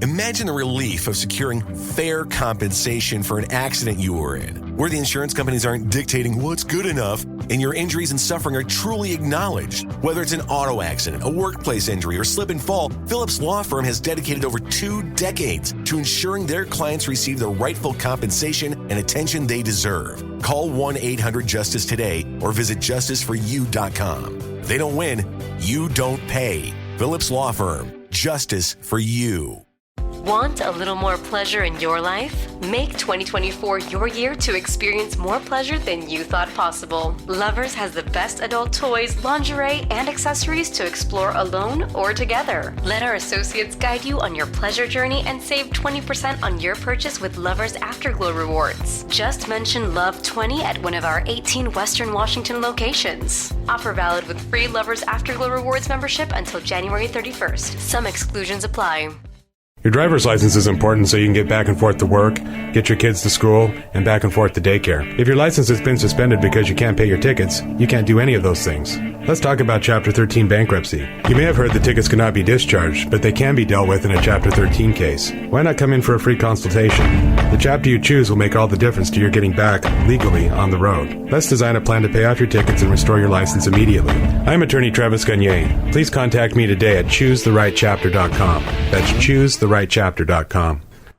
Imagine the relief of securing fair compensation for an accident you were in, where the insurance companies aren't dictating what's good enough and your injuries and suffering are truly acknowledged. Whether it's an auto accident, a workplace injury, or slip and fall, Phillips Law Firm has dedicated over 2 decades to ensuring their clients receive the rightful compensation and attention they deserve. Call 1-800-JUSTICE today or visit justiceforyou.com. They don't win, you don't pay. Phillips Law Firm, justice for you. Want a little more pleasure in your life? Make 2024 your year to experience more pleasure than you thought possible. Lovers has the best adult toys, lingerie, and accessories to explore alone or together. Let our associates guide you on your pleasure journey and save 20% on your purchase with Lovers Afterglow rewards. Just mention Love20 at one of our 18 Western Washington locations. Offer valid with free Lovers Afterglow rewards membership until January 31st. Some exclusions apply. Your driver's license is important so you can get back and forth to work, get your kids to school, and back and forth to daycare. If your license has been suspended because you can't pay your tickets, you can't do any of those things. Let's talk about Chapter 13 bankruptcy. You may have heard the tickets cannot be discharged, but they can be dealt with in a Chapter 13 case. Why not come in for a free consultation? The chapter you choose will make all the difference to your getting back legally on the road. Let's design a plan to pay off your tickets and restore your license immediately. I'm attorney Travis Gagne. Please contact me today at choosetherightchapter.com. That's choosetherightchapter.com.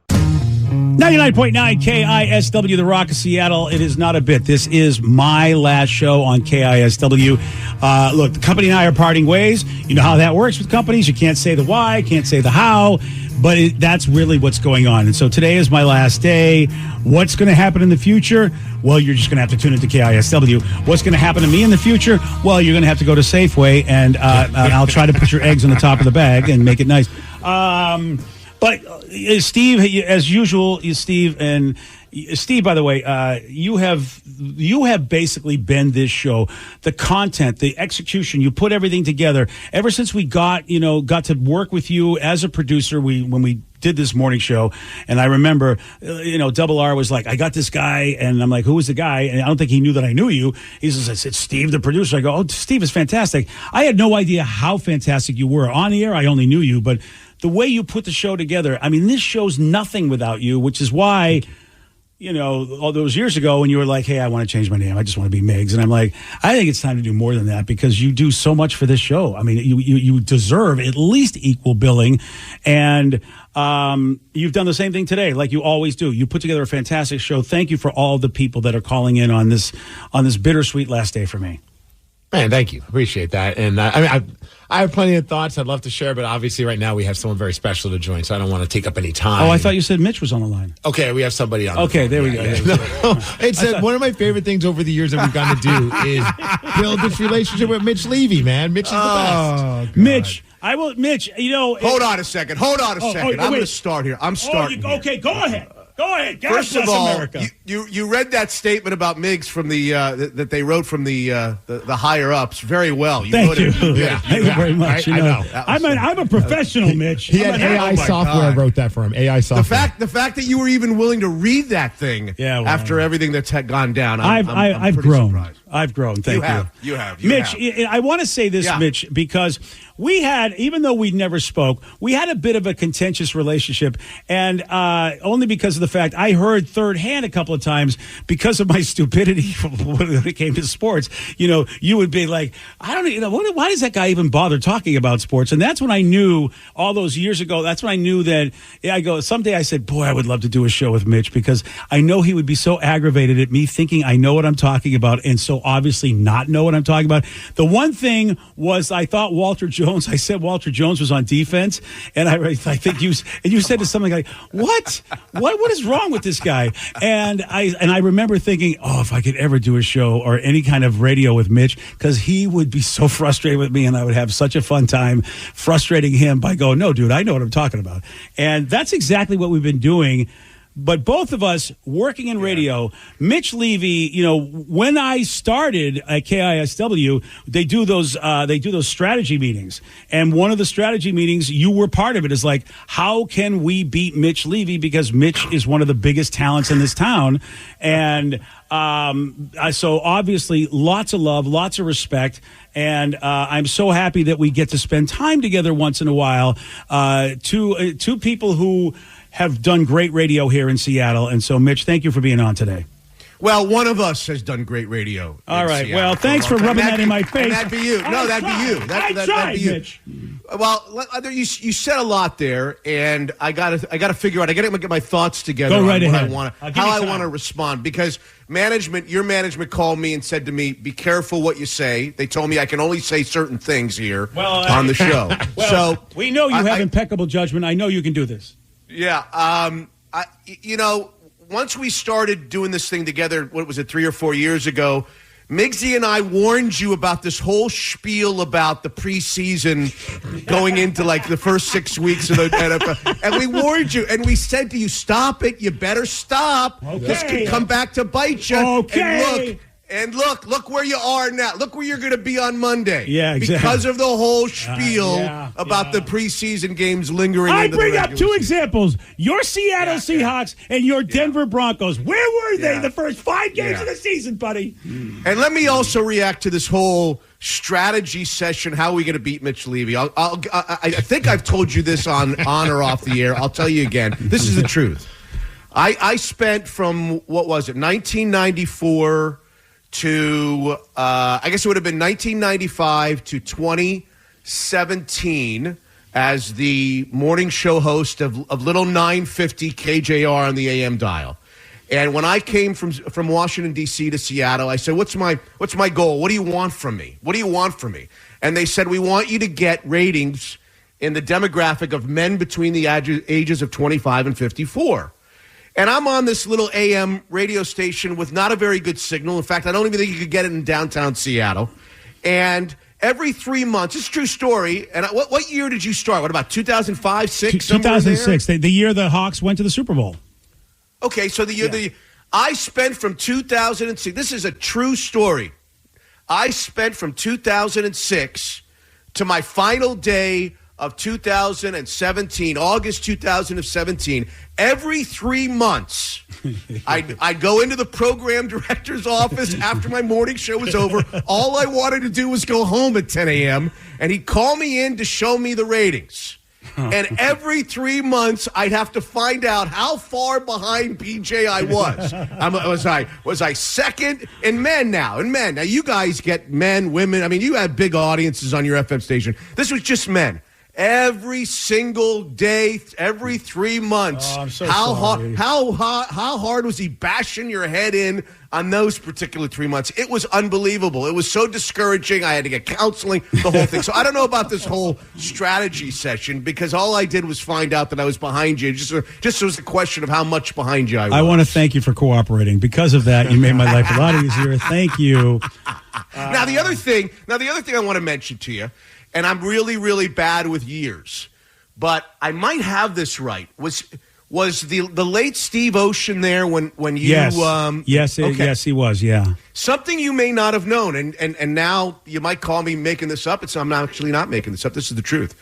99.9 KISW, The Rock of Seattle. It is not a bit. This is my last show on KISW. Look, the company and I are parting ways. You know how that works with companies. You can't say the why, can't say the how, but that's really what's going on. And so today is my last day. What's going to happen in the future? Well, you're just going to have to tune into KISW. What's going to happen to me in the future? Well, you're going to have to go to Safeway, and I'll try to put your eggs on the top of the bag and make it nice. But Steve, as usual, Steve, by the way, you have basically been this show, the content, the execution. You put everything together ever since we got to work with you as a producer. When we did this morning show, and I remember, Double R was like, I got this guy, and I'm like, who was the guy? And I don't think he knew that I knew you. He says, it's Steve, the producer. I go, oh, Steve is fantastic. I had no idea how fantastic you were on the air. I only knew you, but the way you put the show together, I mean, this show's nothing without you, which is why, all those years ago when you were like, hey, I want to change my name. I just want to be Migs. And I'm like, I think it's time to do more than that because you do so much for this show. I mean, you deserve at least equal billing. And you've done the same thing today, like you always do. You put together a fantastic show. Thank you for all the people that are calling in on this bittersweet last day for me. Man, thank you. Appreciate that. And I have plenty of thoughts I'd love to share, but obviously right now we have someone very special to join, so I don't want to take up any time. Oh, I thought you said Mitch was on the line. Okay, we have somebody on. Okay, there we go. It's one of my favorite things over the years that we've gotten to do is build this relationship with Mitch Levy, man. Mitch is the best. God. Mitch, Hold on a second. I'm going to start here. I'm starting. Okay, go ahead. Go ahead. God First of bless all, America. you read that statement about Migs from the that they wrote from the higher ups very well. Thank you. Thank you very much. I know. I'm a professional, Mitch. He had AI software wrote that for him. AI software. The fact that you were even willing to read that thing after everything that's had gone down, I'm pretty grown. surprised. I've grown. Thank you. You have. Mitch, I want to say this, Mitch, because we had, even though we never spoke, we had a bit of a contentious relationship, and only because of the fact I heard third hand a couple of times because of my stupidity when it came to sports. You would be like, I don't know, why does that guy even bother talking about sports? And that's when I knew all those years ago. That's when I knew that. Someday I said, boy, I would love to do a show with Mitch because I know he would be so aggravated at me thinking I know what I'm talking about, and so obviously not know what I'm talking about. The one thing was I thought I said Walter Jones was on defense, and I think you said to something like, what is wrong with this guy? And I remember thinking, oh, if I could ever do a show or any kind of radio with Mitch, because he would be so frustrated with me and I would have such a fun time frustrating him by going, no, dude, I know what I'm talking about. And that's exactly what we've been doing. But both of us working in radio, Mitch Levy, when I started at KISW, they do those strategy meetings. And one of the strategy meetings, you were part of it, is like, how can we beat Mitch Levy? Because Mitch is one of the biggest talents in this town. And So obviously, lots of love, lots of respect. And I'm so happy that we get to spend time together once in a while. Two people who have done great radio here in Seattle. And so, Mitch, thank you for being on today. Well, one of us has done great radio. All right. Well, thanks for rubbing that in my face. That'd be you. No, that'd be you. That'd be you. Mitch. Well, you said a lot there, and I gotta figure out. I gotta get my thoughts together. Go right on ahead. How I want to respond, because your management called me and said to me, "Be careful what you say." They told me I can only say certain things here on the show. So we know you have impeccable judgment. I know you can do this. Yeah. Once we started doing this thing together, what was it, 3 or 4 years ago, Migsy and I warned you about this whole spiel about the preseason going into like the first 6 weeks of the NFL. And we warned you, and we said to you, stop it. You better stop. Okay. This could come back to bite you. Okay. And look where you are now. Look where you're going to be on Monday. Yeah, exactly. Because of the whole spiel about the preseason games lingering. I bring up two examples: your Seattle Seahawks and your Denver Broncos. Where were they the first 5 games of the season, buddy? And let me also react to this whole strategy session. How are we going to beat Mitch Levy? I think I've told you this on or off the air. I'll tell you again. This is the truth. I spent from, what was it, 1994 to, I guess it would have been 1995 to 2017 as the morning show host of Little 950 KJR on the AM dial. And when I came from Washington, D.C. to Seattle, I said, what's my goal? What do you want from me? What do you want from me? And they said, we want you to get ratings in the demographic of men between the ages of 25 and 54. And I'm on this little AM radio station with not a very good signal. In fact, I don't even think you could get it in downtown Seattle. And every 3 months, it's a true story. And what year did you start? What, about 2005, 6? 2006, the year the Hawks went to the Super Bowl. Okay, so the year I spent from 2006. This is a true story. I spent from 2006 to my final day of 2017, August 2017, every 3 months, I'd go into the program director's office after my morning show was over. All I wanted to do was go home at 10 a.m., and he'd call me in to show me the ratings. And every 3 months, I'd have to find out how far behind PJ I was. Was I second in men now? Now, you guys get men, women. I mean, you have big audiences on your FM station. This was just men. Every single day, every 3 months. Oh, I'm so sorry. How hard was he bashing your head in on those particular 3 months? It was unbelievable. It was so discouraging. I had to get counseling, the whole thing. So I don't know about this whole strategy session, because all I did was find out that I was behind you. Just was a question of how much behind you I was. I want to thank you for cooperating. Because of that, you made my life a lot easier. Thank you. Now the other thing I want to mention to you, and I'm really, really bad with years, but I might have this right. Was the late Steve Ocean there when you? Yes, yes, he was. Yeah. Something you may not have known, and now you might call me making this up. I'm actually not making this up. This is the truth.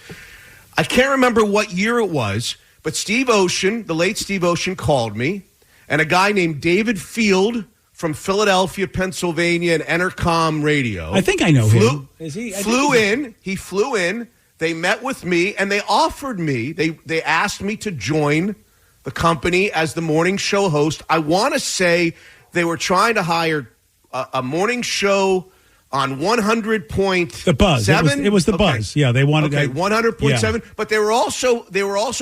I can't remember what year it was, but Steve Ocean, the late Steve Ocean, called me, and a guy named David Field from Philadelphia, Pennsylvania, and Entercom Radio. I think I know him. Is he? He flew in. They met with me, and they offered me. They asked me to join the company as the morning show host. I want to say they were trying to hire a morning show on 100.7. The Buzz. It was the Buzz. Yeah, they wanted 100.7. Yeah. But they were also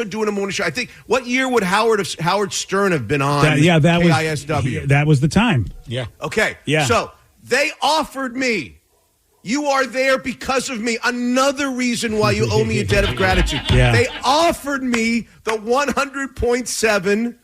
doing a morning show. I think, what year would Howard Stern have been on? That KISW. That was the time. Yeah. Okay. Yeah. So they offered me. You are there because of me. Another reason why you owe me a debt of gratitude. Yeah. They offered me the 100.7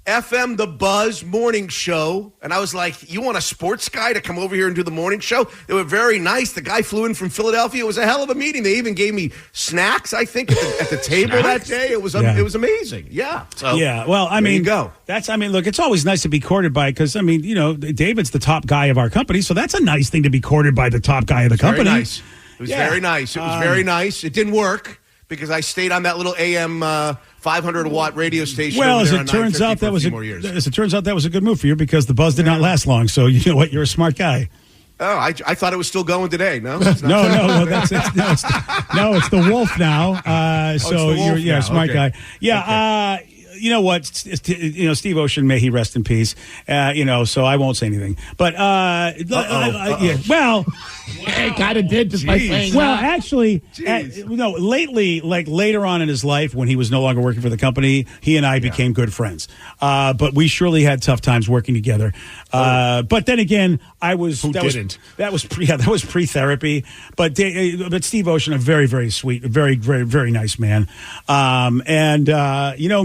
FM The Buzz morning show, and I was like, you want a sports guy to come over here and do the morning show? They were very nice. The guy flew in from Philadelphia. It was a hell of a meeting. They even gave me snacks, I think, at the table that day. It was amazing. Yeah. So, yeah. Well, I mean, go. Look, it's always nice to be courted by, because, I mean, David's the top guy of our company, so that's a nice thing to be courted by the top guy of the company. Very nice. It was very nice. It was very nice. It didn't work, because I stayed on that little AM 500-watt radio station. Well, as over there it on turns 950 out, for a few more years. as it turns out, that was a good move for you because the buzz did not last long. So you know what? You're a smart guy. Oh, I thought it was still going today. No, it's not. No, it's the wolf now. So you're a smart guy. Yeah. You know what? Steve Ocean, may he rest in peace. So I won't say anything. But well, it kind of did just by saying. Well, actually, lately, like later on in his life, when he was no longer working for the company, he and I became good friends. But we surely had tough times working together. But then again, that was pre-therapy. But Steve Ocean, a very, very sweet, very, very, very nice man.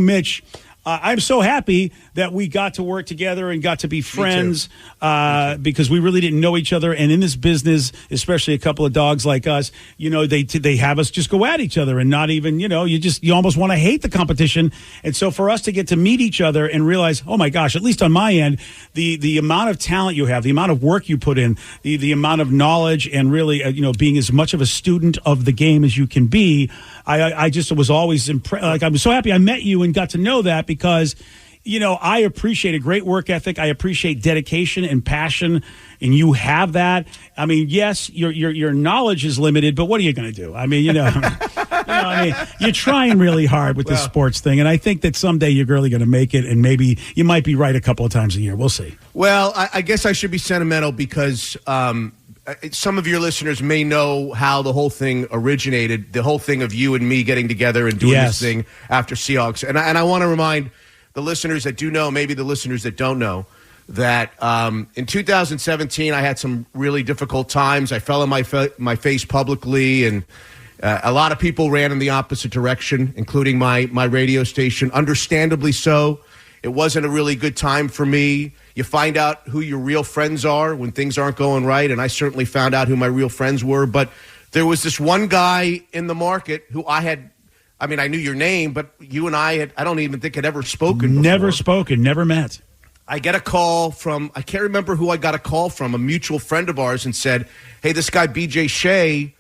Mitch, I'm so happy that we got to work together and got to be friends because we really didn't know each other. And in this business, especially a couple of dogs like us, they have us just go at each other and not even, you almost want to hate the competition. And so for us to get to meet each other and realize, oh my gosh, at least on my end, the amount of talent you have, the amount of work you put in, the amount of knowledge and really, being as much of a student of the game as you can be, I just was always impressed. Like, I'm so happy I met you and got to know that because, I appreciate a great work ethic. I appreciate dedication and passion, and you have that. I mean, yes, your knowledge is limited, but what are you going to do? I mean, you're trying really hard with this sports thing, and I think that someday you're really going to make it, and maybe you might be right a couple of times a year. We'll see. Well, I guess I should be sentimental because some of your listeners may know how the whole thing originated, the whole thing of you and me getting together and doing this thing after Seahawks. And I want to remind the listeners that do know, maybe the listeners that don't know, that in 2017 I had some really difficult times. I fell on my face publicly, and a lot of people ran in the opposite direction, including my radio station, understandably so. It wasn't a really good time for me. You find out who your real friends are when things aren't going right, and I certainly found out who my real friends were. But there was this one guy in the market who I knew your name, but you and I don't even think had ever spoken before. Never spoken, never met. I get a call from, I can't remember who I got a call from, a mutual friend of ours, and said, hey, this guy BJ Shea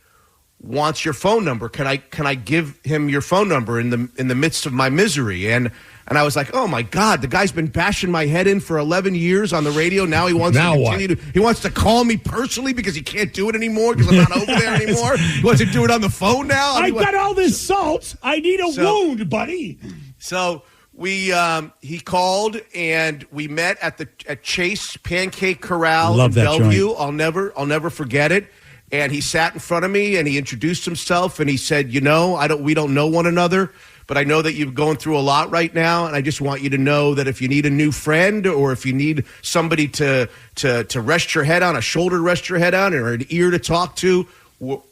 wants your phone number. Can I give him your phone number in the midst of my misery? And I was like, oh my God, the guy's been bashing my head in for 11 years on the radio. Now he wants to continue he wants to call me personally because he can't do it anymore because I'm not over there anymore. He wants to do it on the phone now. I got all this salt. I need a wound, buddy. So he called and we met at Chase Pancake Corral in Bellevue. Joint. I'll never forget it. And he sat in front of me and he introduced himself and he said, we don't know one another, but I know that you're going through a lot right now, and I just want you to know that if you need a new friend or if you need somebody to rest your head on, a shoulder to rest your head on, or an ear to talk to,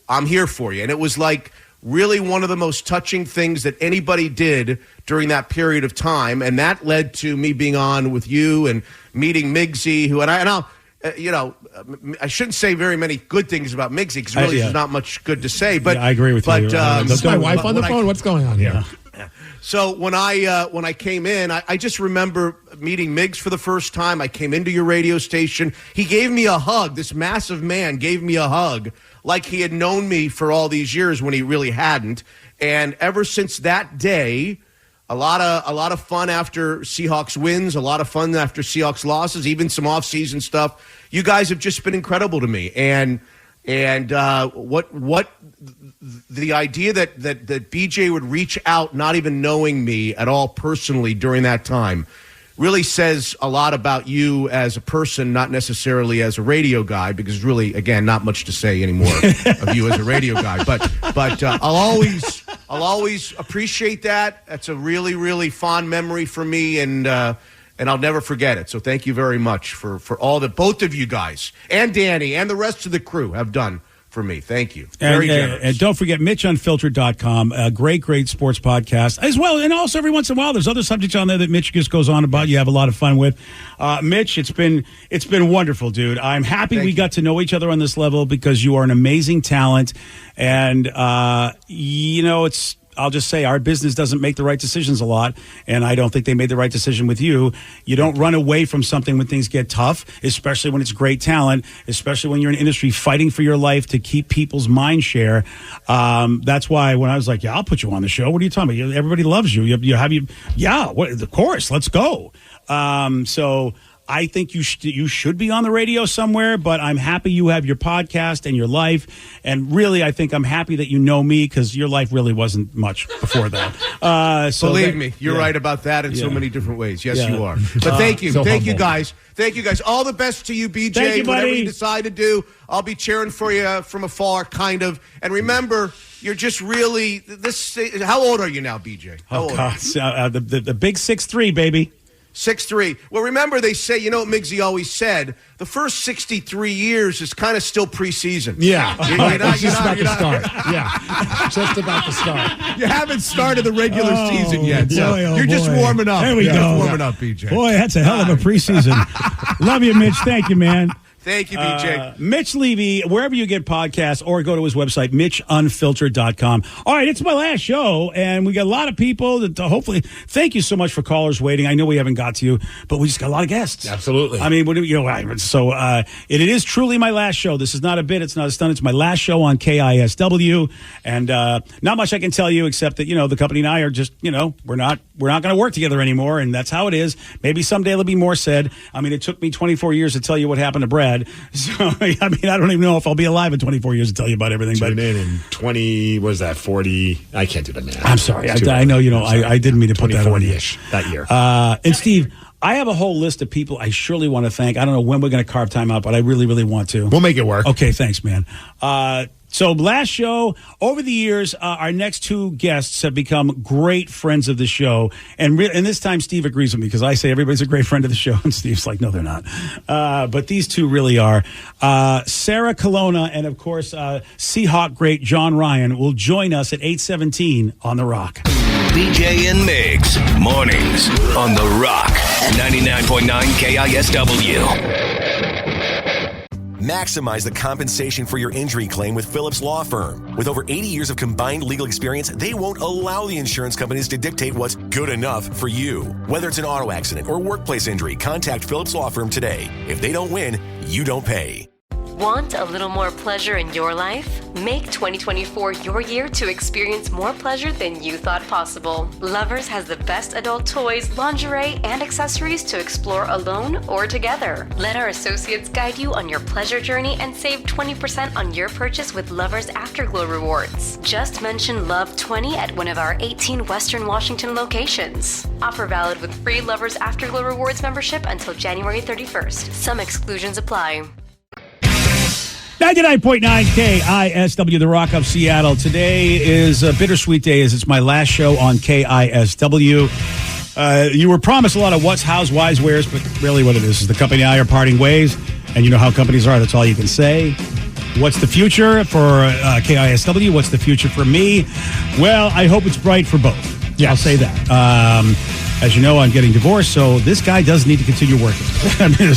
I'm here for you. And it was like really one of the most touching things that anybody did during that period of time, and that led to me being on with you and meeting Migsy, I shouldn't say very many good things about Migsy because really there's not much good to say. But I agree with you. Is my wife on the phone? What's going on here? So when I came in, I just remember meeting Migs for the first time. I came into your radio station. He gave me a hug. This massive man gave me a hug like he had known me for all these years when he really hadn't. And ever since that day, a lot of fun after Seahawks wins, a lot of fun after Seahawks losses, even some off-season stuff. You guys have just been incredible to me. And what the idea that BJ would reach out, not even knowing me at all personally during that time, really says a lot about you as a person, not necessarily as a radio guy, because really, again, not much to say anymore of you as a radio guy. But I'll always appreciate that. That's a really, really fond memory for me, and I'll never forget it. So thank you very much for all that both of you guys and Danny and the rest of the crew have done for me. Thank you. Very generous. And don't forget MitchUnfiltered.com, a great sports podcast as well. And also every once in a while, there's other subjects on there that Mitch just goes on about. You have a lot of fun with. Mitch, it's been wonderful, dude. I'm happy we got to know each other on this level because you are an amazing talent. And, I'll just say our business doesn't make the right decisions a lot, and I don't think they made the right decision with you. You don't run away from something when things get tough, especially when it's great talent, especially when you're in an industry fighting for your life to keep people's mind share. That's why when I was like, yeah, I'll put you on the show. What are you talking about? Everybody loves you. Of course, let's go. So I think you should be on the radio somewhere, but I'm happy you have your podcast and your life. And really, I think I'm happy that you know me because your life really wasn't much before that. Believe me, you're right about that in so many different ways. Yes, you are. But thank you. Thank you, guys. Thank you, guys. All the best to you, BJ. Thank you, buddy. Whatever you decide to do, I'll be cheering for you from afar, kind of. And remember, you're just really this. How old are you now, BJ? How old are you? The big 6'3", baby. 6'3". Well, remember they say, you know what Migsy always said, the first 63 years is kind of still preseason. Yeah. Just about to start. Yeah. Just about to start. You haven't started the regular season yet, so you're just boy. warming up. There we go. Warming up, BJ. Boy, that's a hell of a preseason. Love you, Mitch. Thank you, man. Thank you, BJ. Mitch Levy, wherever you get podcasts, or go to his website, MitchUnfiltered.com. All right, it's my last show, and we got a lot of people that hopefully, thank you so much for callers waiting. I know we haven't got to you, but we just got a lot of guests. Absolutely. I mean, it is truly my last show. This is not a bit, it's not a stunt. It's my last show on KISW, and not much I can tell you except that, the company and I are just, we're not going to work together anymore, and that's how it is. Maybe someday there'll be more said. I mean, it took me 24 years to tell you what happened to Brad. So, I mean, I don't even know if I'll be alive in 24 years to tell you about everything. Tune in 20, what is that, 40? I can't do the math. I'm sorry. I know, I didn't mean to put that on you. 40-ish that year. And Steve, I have a whole list of people I surely want to thank. I don't know when we're going to carve time out, but I really, really want to. We'll make it work. Okay, thanks, man. So last show, over the years, our next two guests have become great friends of the show. And this time Steve agrees with me because I say everybody's a great friend of the show. And Steve's like, no, they're not. But these two really are. Sarah Colonna and, of course, Seahawk great John Ryan will join us at 8:17 on The Rock. BJ and Migs, mornings on The Rock, 99.9 KISW. Maximize the compensation for your injury claim with Phillips Law Firm. With over 80 years of combined legal experience, they won't allow the insurance companies to dictate what's good enough for you. Whether it's an auto accident or workplace injury, contact Phillips Law Firm today. If they don't win, you don't pay. Want a little more pleasure in your life? Make 2024 your year to experience more pleasure than you thought possible. Lovers has the best adult toys, lingerie, and accessories to explore alone or together. Let our associates guide you on your pleasure journey and save 20% on your purchase with Lovers Afterglow rewards. Just mention Love 20 at one of our 18 Western Washington locations. Offer valid with free Lovers Afterglow rewards membership until January 31st. Some exclusions apply. 99.9 KISW, The Rock of Seattle. Today is a bittersweet day as it's my last show on KISW. You were promised a lot of what's, how's, why's, where's, but really what it is the company and I are parting ways, and you know how companies are. That's all you can say. What's the future for KISW? What's the future for me? Well, I hope it's bright for both. Yeah, I'll say that. As you know, I'm getting divorced, so this guy does need to continue working. I mean,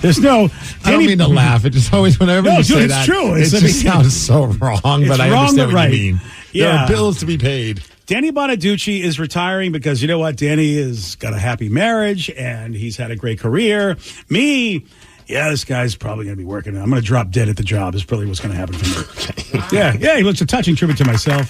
there's no... I don't mean to laugh. It just always, whenever you say that, true. It just sounds so wrong, but I understand what you mean. Yeah. There are bills to be paid. Danny Bonaducci is retiring because, you know what? Danny has got a happy marriage, and he's had a great career. Me... Yeah, this guy's probably going to be working. I'm going to drop dead at the job is probably what's going to happen for me. Yeah, it's a touching tribute to myself.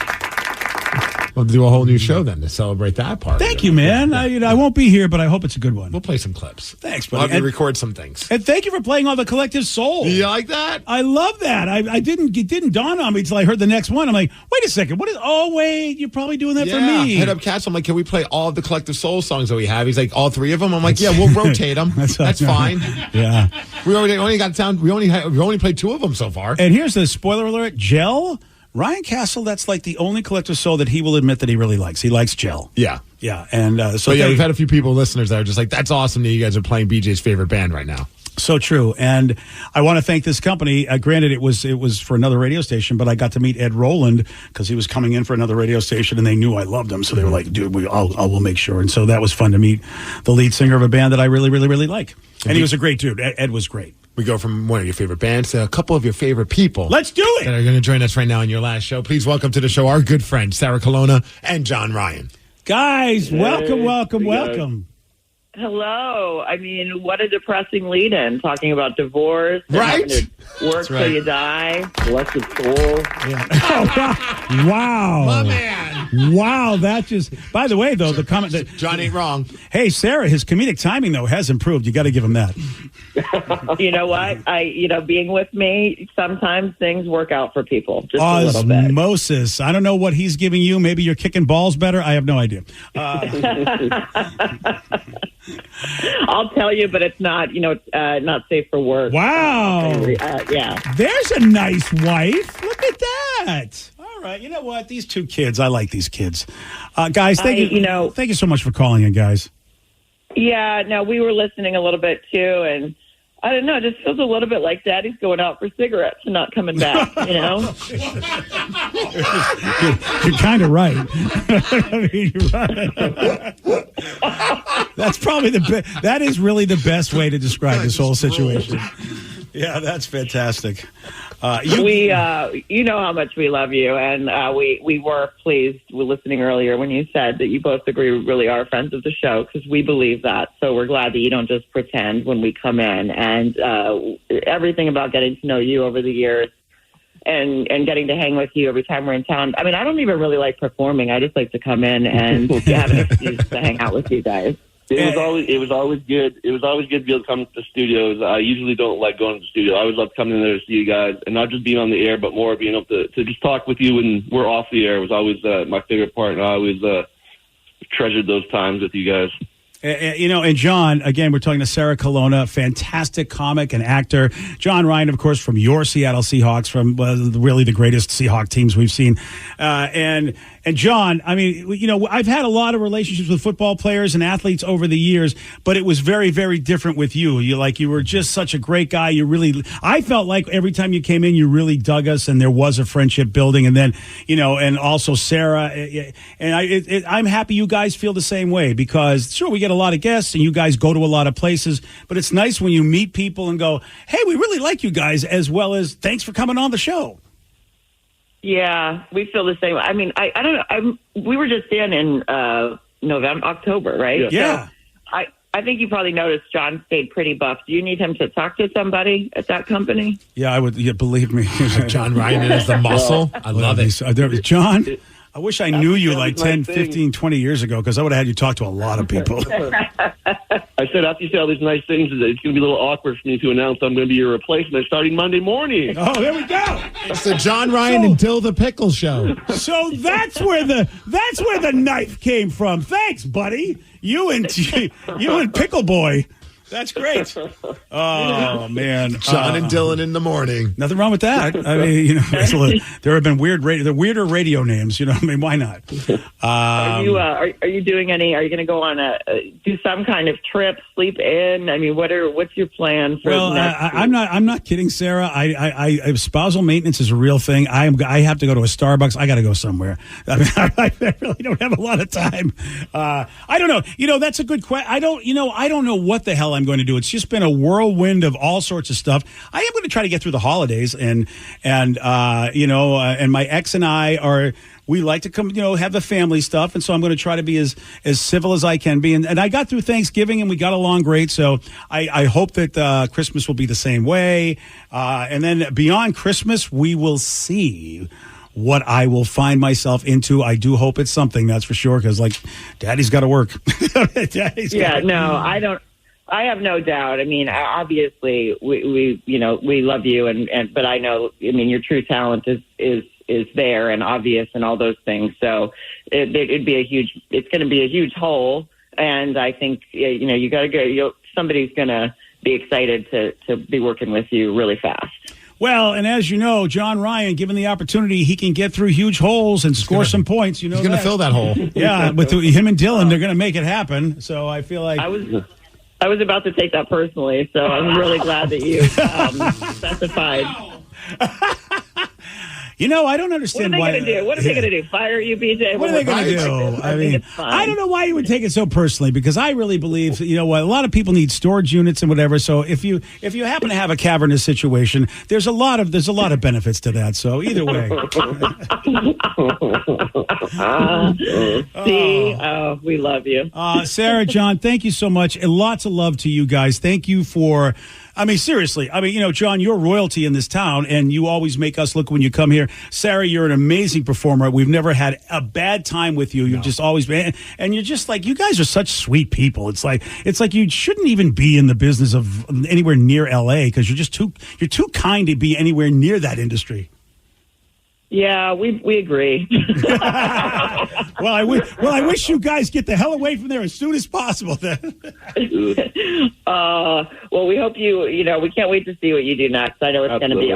We'll do a whole new show then to celebrate that part. Thank you, man. I won't be here, but I hope it's a good one. We'll play some clips. Thanks, buddy. We'll have you record some things. And thank you for playing all the Collective Soul. You like that? I love that. It didn't dawn on me until I heard the next one. I'm like, wait a second. Wait, you're probably doing that for me. Head Up Cats. I'm like, can we play all of the Collective Soul songs that we have? He's like, all three of them? I'm like, yeah, we'll rotate them. That's fine. Yeah. We only got down. We only played two of them so far. And here's the spoiler alert: Gel. Ryan Castle, that's like the only Collective Soul that he will admit that he really likes. He likes Gel. Yeah. Yeah. And we've had a few listeners that are just like, that's awesome that you guys are playing BJ's favorite band right now. So true. And I want to thank this company. Granted, it was for another radio station, but I got to meet Ed Roland because he was coming in for another radio station and they knew I loved him. So they were like, dude, we'll make sure. And so that was fun to meet the lead singer of a band that I really, really, really like. And he was a great dude. Ed was great. We go from one of your favorite bands to a couple of your favorite people. Let's do it. That are going to join us right now on your last show. Please welcome to the show our good friends, Sarah Colonna and John Ryan. Guys, welcome. Hello. I mean, what a depressing lead-in, talking about divorce. Right? Work till you die. Blessed soul. Yeah. Wow. My man. Wow, that just... By the way, though, the comment that... John ain't wrong. Hey, Sarah, his comedic timing, though, has improved. You got to give him that. You know what? Being with me, sometimes things work out for people. Just a little bit. Osmosis. I don't know what he's giving you. Maybe you're kicking balls better. I have no idea. I'll tell you, but it's not, not safe for work. Wow. Yeah. There's a nice wife. Look at that. All right. You know what? These two kids, I like these kids. Guys, thank you. Thank you so much for calling in, guys. Yeah, no, we were listening a little bit too, and I don't know, it just feels a little bit like Daddy's going out for cigarettes and not coming back, You're kind of right. I mean, you're right. That's probably that is really the best way to describe this whole situation. Yeah, that's fantastic. You know how much we love you, and we were pleased with listening earlier when you said that you both agree we really are friends of the show, because we believe that. So we're glad that you don't just pretend when we come in, and everything about getting to know you over the years and getting to hang with you every time we're in town. I mean, I don't even really like performing. I just like to come in and have an excuse to hang out with you guys. It was always good. It was always good to be able to come to the studios. I usually don't like going to the studio. I always love coming in there to see you guys, and not just being on the air, but more being able to just talk with you when we're off the air was always my favorite part, and I always treasured those times with you guys. And John, again, we're talking to Sarah Colonna, fantastic comic and actor. John Ryan, of course, from your Seattle Seahawks, from really the greatest Seahawk teams we've seen. And John, I mean, I've had a lot of relationships with football players and athletes over the years, but it was very, very different with you. You were just such a great guy. I felt like every time you came in, you really dug us, and there was a friendship building. And then, and also Sarah, and I'm happy you guys feel the same way, because sure, we get a lot of guests and you guys go to a lot of places, but it's nice when you meet people and go, hey, we really like you guys, as well as thanks for coming on the show. Yeah, we feel the same. I mean, I don't know. We were just in October, right? Yeah. So I think you probably noticed John stayed pretty buff. Do you need him to talk to somebody at that company? Yeah, I would. Yeah, believe me. John Ryan is the muscle. I love it. John, I wish I knew you like 10, 15, 20 years ago, because I would have had you talk to a lot of people. I said, after you say all these nice things, it's going to be a little awkward for me to announce I'm going to be your replacement starting Monday morning. Oh, there we go. It's the John Ryan and Dill the Pickle show. So that's where the knife came from. Thanks, buddy. You and Pickle Boy. That's great. Oh, man. John and Dylan in the morning. Nothing wrong with that. I mean, there have been weirder radio names. I mean, why not? Are you doing any? Are you going to go on do some kind of trip, sleep in? I mean, what's your plan for? Well, I'm not kidding, Sarah. I spousal maintenance is a real thing. I have to go to a Starbucks. I got to go somewhere. I mean, I really don't have a lot of time. I don't know. That's a good question. I don't know what the hell I'm going to do. It's just been a whirlwind of all sorts of stuff. I am going to try to get through the holidays, and my ex and we like to come, have the family stuff, and so I'm going to try to be as civil as I can be. And I got through Thanksgiving, and we got along great. So I hope that Christmas will be the same way. And then beyond Christmas, we will see what I will find myself into. I do hope it's something, that's for sure, because Daddy's got to work. I have no doubt. I mean, obviously, we love you, but I know, I mean, your true talent is there and obvious and all those things. So it's going to be a huge hole, and I think you got to go. Somebody's going to be excited to be working with you really fast. Well, and as you know, John Ryan, given the opportunity, he can get through huge holes and score some points. He's going to fill that hole. Yeah, with him and Dylan, they're going to make it happen. So I feel like I was about to take that personally, so I'm really glad that you specified. I don't What are understand they why. going to do? What are they going to do? Fire you, BJ? What are they going to do? I mean, I don't know why you would take it so personally, because I really believe, a lot of people need storage units and whatever. So if you happen to have a cavernous situation, there's a lot of benefits to that. So either way. We love you. Sarah, John, thank you so much. And lots of love to you guys. Thank you for, seriously. John, you're royalty in this town, and you always make us look when you come here. Sarah, you're an amazing performer. We've never had a bad time with you. You've just always been, and you're just like, you guys are such sweet people. It's like you shouldn't even be in the business of anywhere near LA, because you're too kind to be anywhere near that industry. Yeah, we agree. Well, I wish you guys get the hell away from there as soon as possible. Then. Well, we hope we can't wait to see what you do next. I know it's going to be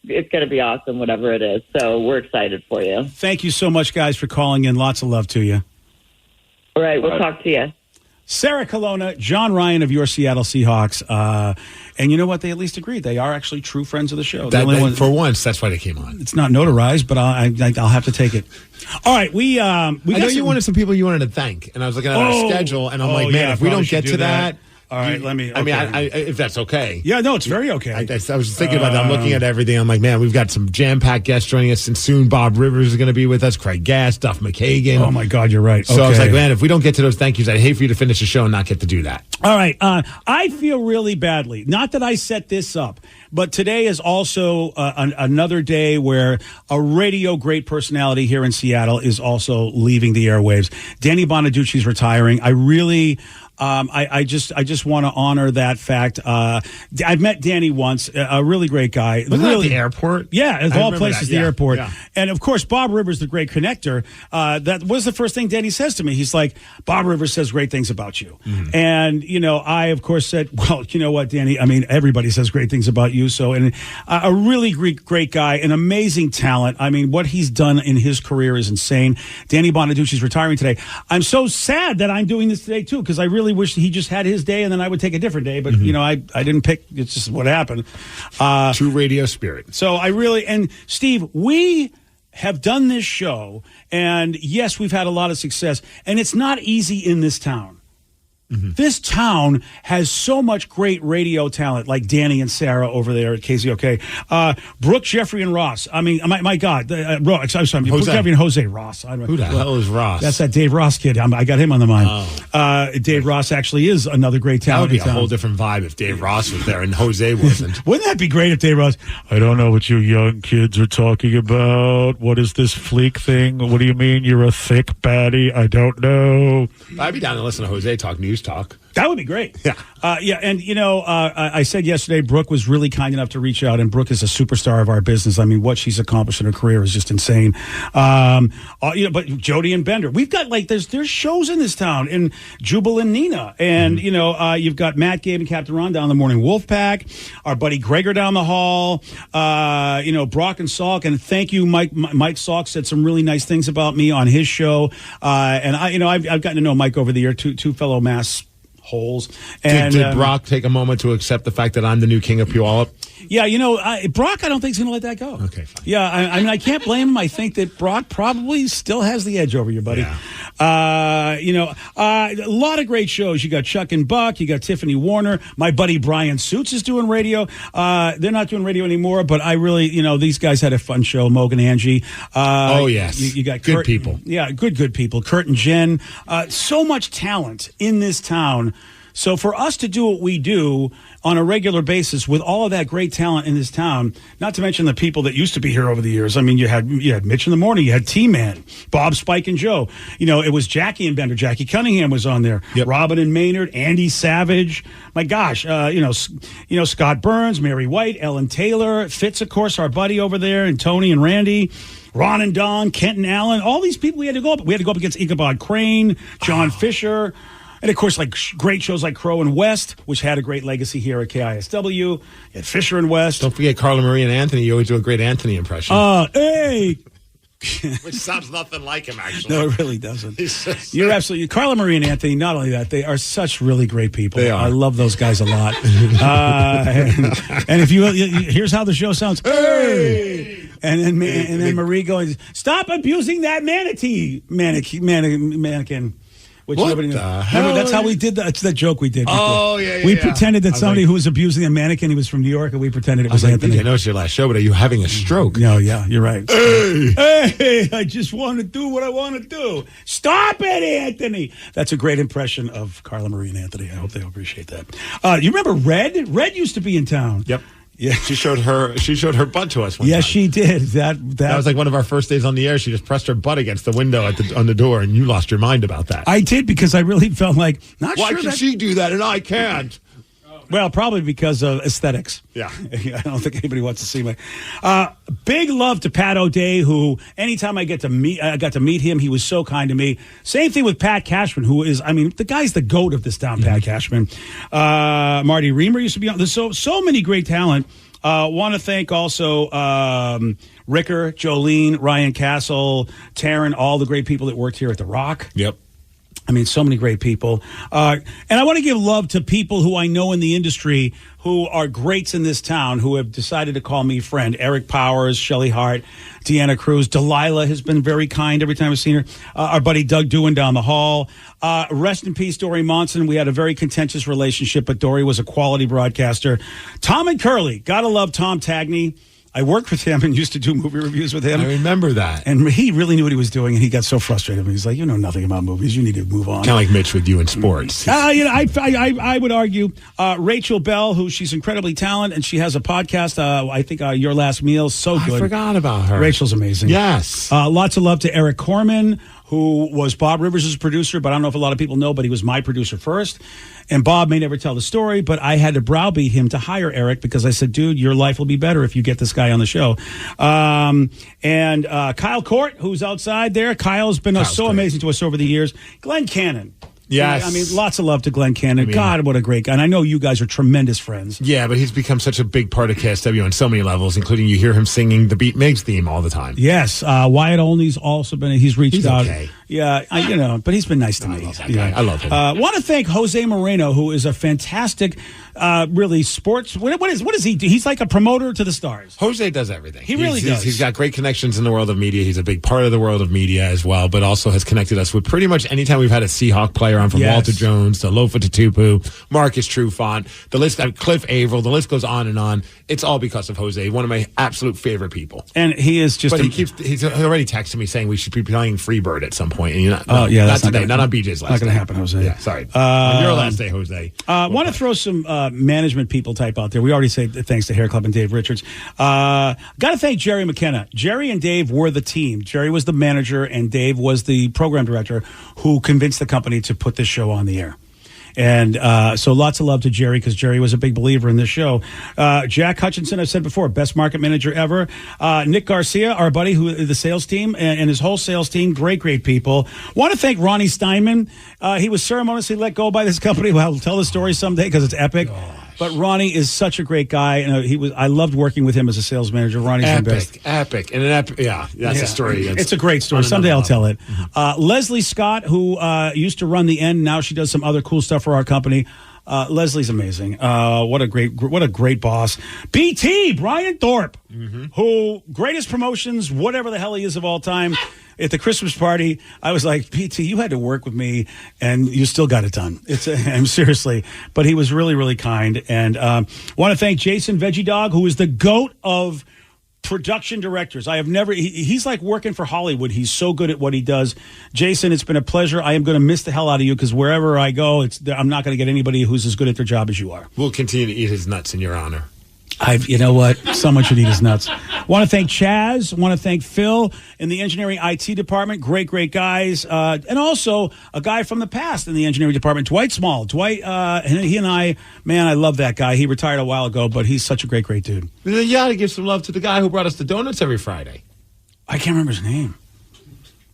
it's going to be awesome, whatever it is. So we're excited for you. Thank you so much, guys, for calling in. Lots of love to you. All right, we'll talk to you. Sarah Colonna, John Ryan of your Seattle Seahawks. And you know what? They at least agreed. They are actually true friends of the show. For once, that's why they came on. It's not notarized, but I'll have to take it. All right, we I know you wanted some people you wanted to thank, and I was looking at our schedule, and I'm like, man, if we don't get to that. All right, let me. Okay. If that's okay. Yeah, no, it's very okay. I was just thinking about that. I'm looking at everything. I'm like, man, we've got some jam-packed guests joining us, and soon Bob Rivers is going to be with us, Craig Gass, Duff McKagan. Oh, my God, you're right. So I was like, man, if we don't get to those thank yous, I'd hate for you to finish the show and not get to do that. All right. I feel really badly. Not that I set this up, but today is also another day where a radio great personality here in Seattle is also leaving the airwaves. Danny Bonaducci's retiring. I really... I just want to honor that fact. I've met Danny once, a really great guy. Wasn't really, that the airport? Yeah, of all places, the airport. Yeah. And of course, Bob Rivers, the great connector. That was the first thing Danny says to me. He's like, Bob Rivers says great things about you. Mm-hmm. And, I, of course, said, well, you know what, Danny? Everybody says great things about you. So, and a really great guy, an amazing talent. What he's done in his career is insane. Danny Bonaducci's retiring today. I'm so sad that I'm doing this today, too, because I really wish he just had his day and then I would take a different day. But, I didn't pick. It's just what happened. True radio spirit. So and Steve, we have done this show, and yes, we've had a lot of success, and it's not easy in this town. Mm-hmm. This town has so much great radio talent, like Danny and Sarah over there at KZOK. Brooke, Jeffrey, and Ross. My God. I'm sorry. Brooke, Jeffrey, and Jose Ross. Who the hell is Ross? That's that Dave Ross kid. I got him on the mind. Dave Ross actually is another great talent. That would be a whole different vibe if Dave Ross was there and Jose wasn't. Wouldn't that be great if Dave Ross... I don't know what you young kids are talking about. What is this fleek thing? What do you mean you're a thick baddie? I don't know. I'd be down to listen to Jose talk news talk. That would be great. Yeah. And, I said yesterday, Brooke was really kind enough to reach out, and Brooke is a superstar of our business. What she's accomplished in her career is just insane. But Jody and Bender, we've got, there's shows in this town, in Jubal and Nina. And, you've got Matt, Gabe, and Captain Ron down the Morning Wolf Pack, our buddy Gregor down the hall, Brock and Salk. And thank you, Mike Salk said some really nice things about me on his show. And I've gotten to know Mike over the year, two fellow Mass holes. And did Brock take a moment to accept the fact that I'm the new king of Puyallup? Yeah, Brock, I don't think is going to let that go. Okay, fine. Yeah, I can't blame him. I think that Brock probably still has the edge over you, buddy. Yeah. A lot of great shows. You got Chuck and Buck. You got Tiffany Warner. My buddy Brian Suits is doing radio. They're not doing radio anymore, but I really, these guys had a fun show. Moog and Angie. Oh, yes. You got good Kurt, people. Yeah, good people. Kurt and Jen. So much talent in this town. So for us to do what we do on a regular basis with all of that great talent in this town, not to mention the people that used to be here over the years. You had Mitch in the morning, you had T-Man, Bob, Spike, and Joe. It was Jackie and Bender. Jackie Cunningham was on there. Yep. Robin and Maynard, Andy Savage. My gosh, Scott Burns, Mary White, Ellen Taylor, Fitz, of course, our buddy over there, and Tony and Randy. Ron and Don, Kent and Allen, all these people we had to go up. We had to go up against Ichabod Crane, John Fisher. And, of course, great shows like Crow and West, which had a great legacy here at KISW. You had Fisher and West. Don't forget Carla Marie and Anthony. You always do a great Anthony impression. Hey! Which sounds nothing like him, actually. No, it really doesn't. You're absolutely... Carla Marie and Anthony, not only that, they are such really great people. They are. I love those guys a lot. And if here's how the show sounds. Hey! And then Marie goes, "Stop abusing that mannequin." Which What nobody knew. the Remember, that's hell? how we did that. It's that joke we did. Oh, yeah. We pretended that I was somebody like- who was abusing a mannequin, he was from New York, and we pretended it I was was like, Anthony. BJ, I know it's your last show, but are you having a stroke? No, yeah, you're right. Hey! Hey, I just want to do what I want to do. Stop it, Anthony. That's a great impression of Carla Marie and Anthony. I hope they appreciate that. You remember Red? Red used to be in town. Yep. Yeah. She showed her butt to us one Yes, time. she did. That was like one of our first days on the air. She just pressed her butt against the window on the door, and you lost your mind about that. I did, because I really felt like Why sure can that she do that and I can't? Well, probably because of aesthetics. Yeah. I don't think anybody wants to see my. Big love to Pat O'Day, who anytime I got to meet him, he was so kind to me. Same thing with Pat Cashman, who is, the guy's the GOAT of this town, Pat Cashman. Marty Reamer used to be on. There's so many great talent. Want to thank also Ricker, Jolene, Ryan Castle, Taryn, all the great people that worked here at The Rock. Yep. So many great people. And I want to give love to people who I know in the industry who are greats in this town who have decided to call me friend. Eric Powers, Shelley Hart, Deanna Cruz. Delilah has been very kind every time I've seen her. Our buddy Doug Dewan down the hall. Rest in peace, Dory Monson. We had a very contentious relationship, but Dory was a quality broadcaster. Tom and Curly. Gotta love Tom Tagney. I worked with him and used to do movie reviews with him. I remember that. And he really knew what he was doing, and he got so frustrated. He's like, "You know nothing about movies. You need to move on." Kind of like Mitch with you in sports. I would argue Rachel Bell, who she's incredibly talented, and she has a podcast. I think Your Last Meal, so good. I forgot about her. Rachel's amazing. Yes. Lots of love to Eric Corman, who was Bob Rivers' producer, but I don't know if a lot of people know, but he was my producer first. And Bob may never tell the story, but I had to browbeat him to hire Eric because I said, "Dude, your life will be better if you get this guy on the show." And Kyle Court, who's outside there. Kyle's been so amazing to us over the years. Glenn Cannon. Yes. Lots of love to Glenn Cannon. God, what a great guy. And I know you guys are tremendous friends. Yeah, but he's become such a big part of KSW on so many levels, including you hear him singing the Beat Migs theme all the time. Yes. Wyatt Olney's also been, he's reached out. Okay. Yeah, but he's been nice to me. I love that guy. I love him. Want to thank Jose Moreno, who is a fantastic, really sports. What does he do? He's like a promoter to the stars. Jose does everything. He really does. He's got great connections in the world of media. He's a big part of the world of media as well, but also has connected us with pretty much anytime we've had a Seahawk player on, from Walter Jones to Lofa Tatupu, Marcus Trufant, the list, Cliff Averill, the list goes on and on. It's all because of Jose, one of my absolute favorite people. And he is just. But he's already texted me saying we should be playing Freebird at some point. And not today, not on BJ's last day. Not going to happen, Jose. Yeah, sorry. On your last day, Jose. Want to throw some management people type out there. We already say thanks to Hair Club and Dave Richards. Got to thank Jerry McKenna. Jerry and Dave were the team. Jerry was the manager, and Dave was the program director who convinced the company to put this show on the air. And so lots of love to Jerry, because Jerry was a big believer in this show. Jack Hutchinson, I've said before, best market manager ever. Nick Garcia, our buddy, who the sales team and his whole sales team, great people. Want to thank Ronnie Steinman. He was ceremoniously let go by this company. Well, I'll tell the story someday because it's epic. But Ronnie is such a great guy, and I loved working with him as a sales manager. Ronnie's the best. Epic, and that's a story. It's a great story. Someday I'll tell it. Leslie Scott, who used to run the End, now she does some other cool stuff for our company. Leslie's amazing. What a great boss. BT, Brian Thorpe, who greatest promotions, whatever the hell he is of all time. At the Christmas party, I was like, PT, you had to work with me, and you still got it done. I'm seriously, but he was really, really kind. And want to thank Jason Veggie Dog, who is the GOAT of production directors. I have never. He's like working for Hollywood. He's so good at what he does. Jason, it's been a pleasure. I am going to miss the hell out of you, because wherever I go, I'm not going to get anybody who's as good at their job as you are. We'll continue to eat his nuts in your honor. You know what? Someone should eat his nuts. Want to thank Chaz. Want to thank Phil in the engineering IT department. Great guys. And also a guy from the past in the engineering department, Dwight Small. Dwight, he and I, man, I love that guy. He retired a while ago, but he's such a great dude. You got to give some love to the guy who brought us the donuts every Friday. I can't remember his name.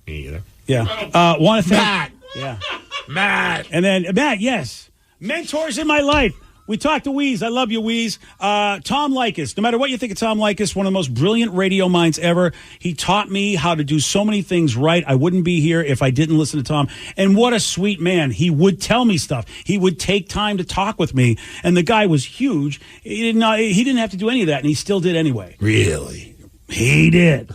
Me either. Yeah. Want to thank Matt. Yeah. Matt. And then Matt, yes. Mentors in my life. We talked to Weeze. I love you, Weeze. Tom Likas. No matter what you think of Tom Likas, one of the most brilliant radio minds ever. He taught me how to do so many things right. I wouldn't be here if I didn't listen to Tom. And what a sweet man. He would tell me stuff. He would take time to talk with me. And the guy was huge. He didn't have to do any of that, and he still did anyway. Really? He did.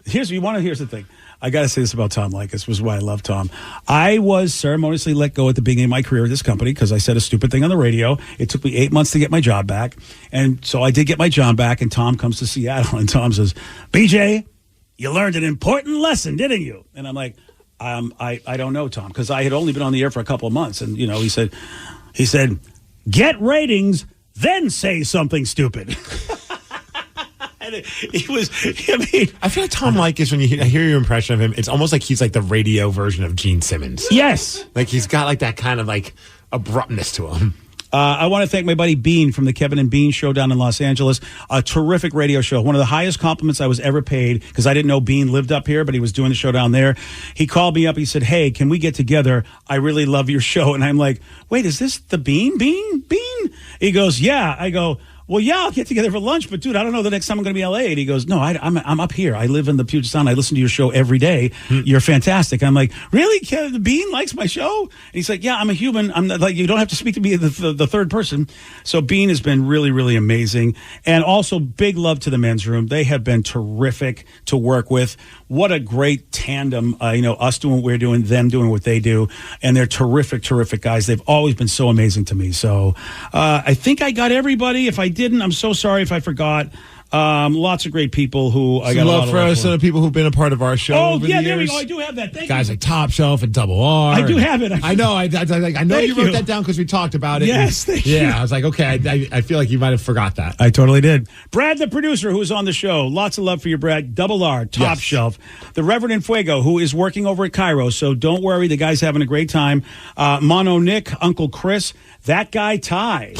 Here's the thing. I got to say this about Tom Leykis. This was why I love Tom. I was ceremoniously let go at the beginning of my career at this company because I said a stupid thing on the radio. It took me 8 months to get my job back. And so I did get my job back, and Tom comes to Seattle, and Tom says, BJ, you learned an important lesson, didn't you? And I'm like, I don't know, Tom, because I had only been on the air for a couple of months. And, you know, he said, get ratings, then say something stupid. And he was, I feel like Tom Leykis, when I hear your impression of him, it's almost like he's like the radio version of Gene Simmons. Yes. Like he's got like that kind of like abruptness to him. I want to thank my buddy Bean from the Kevin and Bean show down in Los Angeles. A terrific radio show. One of the highest compliments I was ever paid, because I didn't know Bean lived up here, but he was doing the show down there. He called me up. He said, hey, can we get together? I really love your show. And I'm like, wait, is this the Bean? He goes, yeah. I go, well, yeah, I'll get together for lunch, but dude, I don't know the next time I'm going to be in LA. And he goes, no, I'm up here. I live in the Puget Sound. I listen to your show every day. You're fantastic. And I'm like, really? The Bean likes my show? And he's like, yeah, I'm a human. I'm not, like, you don't have to speak to me the third person. So Bean has been really, really amazing. And also big love to the men's room. They have been terrific to work with. What a great tandem, us doing what we're doing, them doing what they do. And they're terrific, terrific guys. They've always been so amazing to me. So I think I got everybody. If I didn't, I'm so sorry if I forgot. Lots of great people who I got a lot of love for. The people who've been a part of our show. Oh, over yeah, the there we years. go. I do have that. Thank Guys you. like Top Shelf and Double R. I do have it. I know. I know you wrote that down because we talked about it. Yes, thank you. Yeah, I was like, okay, I feel like you might have forgot that. I totally did. Brad, the producer, who was on the show. Lots of love for you, Brad. Double R, Top Shelf. The Reverend Infuego, who is working over at Cairo. So don't worry. The guy's having a great time. Mono Nick, Uncle Chris, that guy Ty.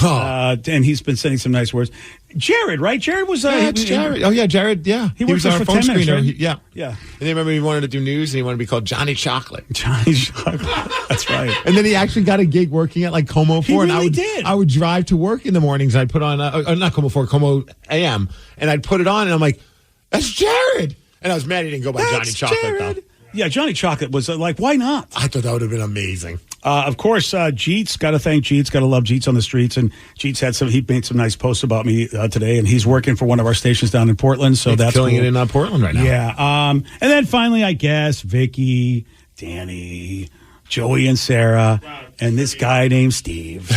And he's been sending some nice words. Jared, right? Jared was... it's Jared. Oh, yeah, Jared, yeah. He was our for phone 10 minutes, screener. right? Yeah. Yeah. And then remember he wanted to do news and he wanted to be called Johnny Chocolate. Johnny Chocolate. That's right. And then he actually got a gig working at like Como 4. He really did. I would drive to work in the mornings. I'd put on, not Como 4, Como AM. And I'd put it on and I'm like, that's Jared. And I was mad he didn't go by Johnny Chocolate, Jared. though. Yeah, Johnny Chocolate was like, why not? I thought that would have been amazing. Of course, Jeets, got to thank Jeets, got to love Jeets on the streets. And Jeets he made some nice posts about me today, and he's working for one of our stations down in Portland. So that's killing cool. it in Portland right now. Yeah. And then finally, I guess, Vicky, Danny, Joey and Sarah, and this guy named Steve.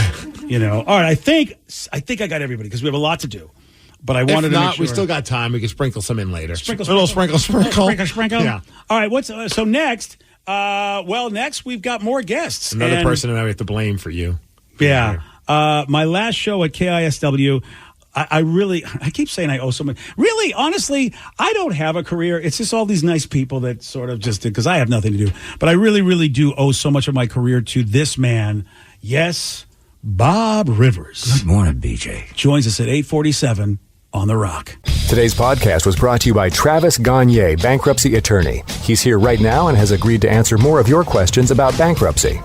All right, I think I got everybody because we have a lot to do. But I wanted to make sure. We still got time. We can sprinkle some in later. Sprinkle. A little sprinkle. Yeah. All right, so next... next we've got more guests. Another person that we have to blame for you. Yeah. My last show at KISW, I keep saying I owe so much. Really, honestly, I don't have a career. It's just all these nice people that sort of just did, because I have nothing to do. But I really, really do owe so much of my career to this man. Yes, Bob Rivers. Good morning, BJ. Joins us at 8:47 on The Rock. Today's podcast was brought to you by Travis Gagne, bankruptcy attorney. He's here right now and has agreed to answer more of your questions about bankruptcy.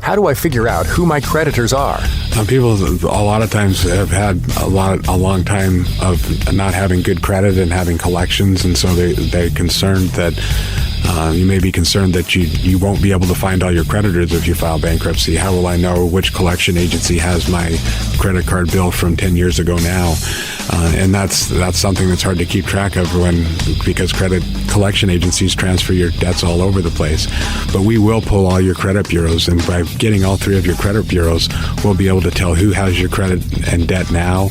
How do I figure out who my creditors are? People a lot of times have had a long time of not having good credit and having collections, and so they're concerned that you may be concerned that you won't be able to find all your creditors if you file bankruptcy. How will I know which collection agency has my credit card bill from 10 years ago now? And that's something that's hard to keep track of because credit collection agencies transfer your debts all over the place. But we will pull all your credit bureaus, and by getting all three of your credit bureaus, we'll be able to tell who has your credit and debt now,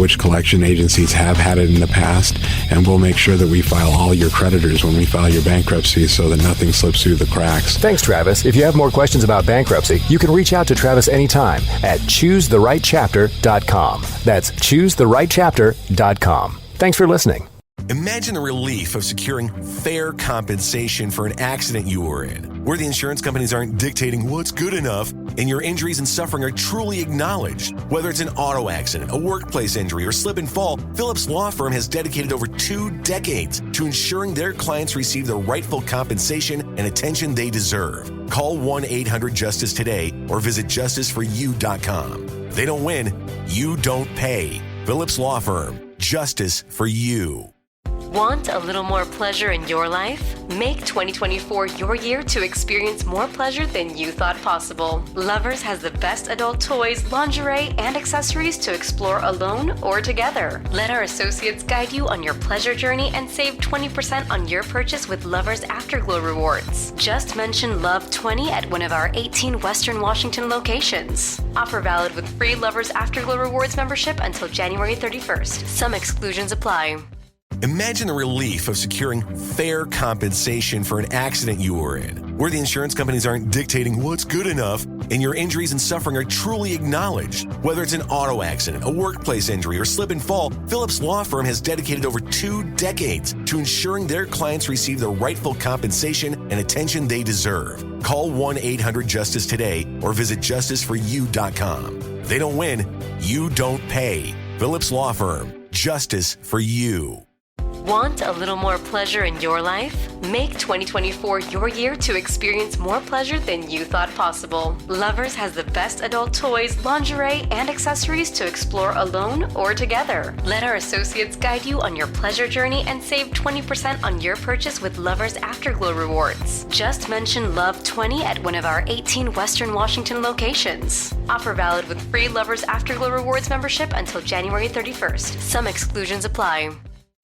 which collection agencies have had it in the past, and we'll make sure that we file all your creditors when we file your bankruptcy so that nothing slips through the cracks. Thanks, Travis. If you have more questions about bankruptcy, you can reach out to Travis anytime at choosetherightchapter.com. That's choosetherightchapter.com. Thanks for listening. Imagine the relief of securing fair compensation for an accident you were in, where the insurance companies aren't dictating what's good enough and your injuries and suffering are truly acknowledged. Whether it's an auto accident, a workplace injury, or slip and fall, Phillips Law Firm has dedicated over 2 decades to ensuring their clients receive the rightful compensation and attention they deserve. Call 1-800-JUSTICE today or visit justiceforyou.com. They don't win, you don't pay. Phillips Law Firm, justice for you. Want a little more pleasure in your life? Make 2024 your year to experience more pleasure than you thought possible. Lovers has the best adult toys, lingerie, and accessories to explore alone or together. Let our associates guide you on your pleasure journey and save 20% on your purchase with Lovers Afterglow rewards. Just mention Love20 at one of our 18 Western Washington locations. Offer valid with free Lovers Afterglow rewards membership until January 31st. Some exclusions apply. Imagine the relief of securing fair compensation for an accident you were in, where the insurance companies aren't dictating what's good enough and your injuries and suffering are truly acknowledged. Whether it's an auto accident, a workplace injury, or slip and fall, Phillips Law Firm has dedicated over 2 decades to ensuring their clients receive the rightful compensation and attention they deserve. Call 1-800-JUSTICE today or visit justiceforyou.com. They don't win, you don't pay. Phillips Law Firm, justice for you. Want a little more pleasure in your life? Make 2024 your year to experience more pleasure than you thought possible. Lovers has the best adult toys, lingerie, and accessories to explore alone or together. Let our associates guide you on your pleasure journey and save 20% on your purchase with Lovers Afterglow rewards. Just mention Love20 at one of our 18 Western Washington locations. Offer valid with free Lovers Afterglow rewards membership until January 31st. Some exclusions apply.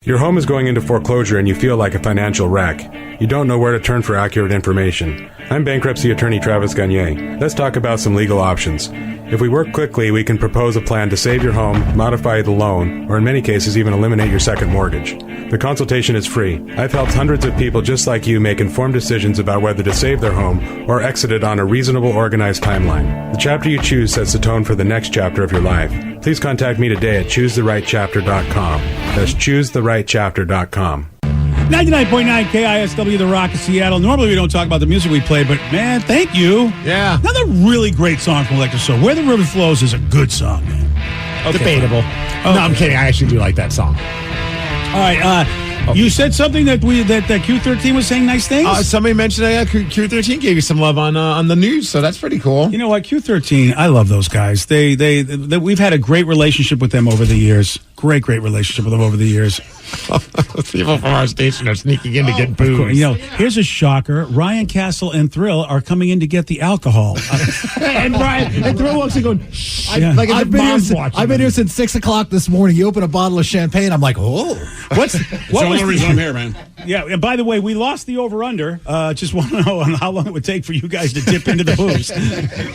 Your home is going into foreclosure and you feel like a financial wreck. You don't know where to turn for accurate information. I'm bankruptcy attorney Travis Gagne. Let's talk about some legal options. If we work quickly, we can propose a plan to save your home, modify the loan, or in many cases even eliminate your second mortgage. The consultation is free. I've helped hundreds of people just like you make informed decisions about whether to save their home or exit it on a reasonable, organized timeline. The chapter you choose sets the tone for the next chapter of your life. Please contact me today at choosetherightchapter.com. That's choosetherightchapter.com. 99.9 KISW, The Rock of Seattle. Normally we don't talk about the music we play, but man, thank you. Yeah. Another really great song from Electric Soul. Where the River Flows is a good song, man. Okay, debatable. Okay. No, I'm kidding. I actually do like that song. All right. You said something that Q13 was saying nice things? Somebody mentioned that Q13 gave you some love on the news, so that's pretty cool. You know what? Q13, I love those guys. We've had a great relationship with them over the years. Great relationship with them over the years. People from our station are sneaking in to get booze. You know, here's a shocker. Ryan Castle and Thrill are coming in to get the alcohol. and Thrill walks in going, Yeah. I've been here since 6 o'clock this morning. You open a bottle of champagne. I'm like, oh. What the only reason I'm here, man. Yeah, and by the way, we lost the over-under. Just want to know how long it would take for you guys to dip into the booze.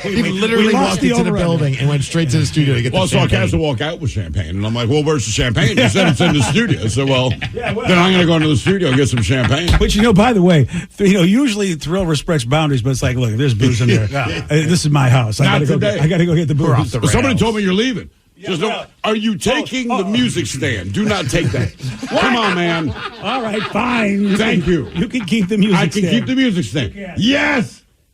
we literally walked into the building and went straight to the studio to get the champagne. Well, so I had to walk out with champagne, and I'm like, well, where's the champagne? He said it's in the studio. So, then I'm going to go into the studio and get some champagne. But, by the way, usually Thrill respects boundaries, but it's like, look, there's booze in there. This is my house. I got to go get the booze. Somebody told me you're leaving. Are you taking the music stand? Do not take that. Come on, man. All right, fine. Thank you. You can keep the music stand. I can keep the music stand.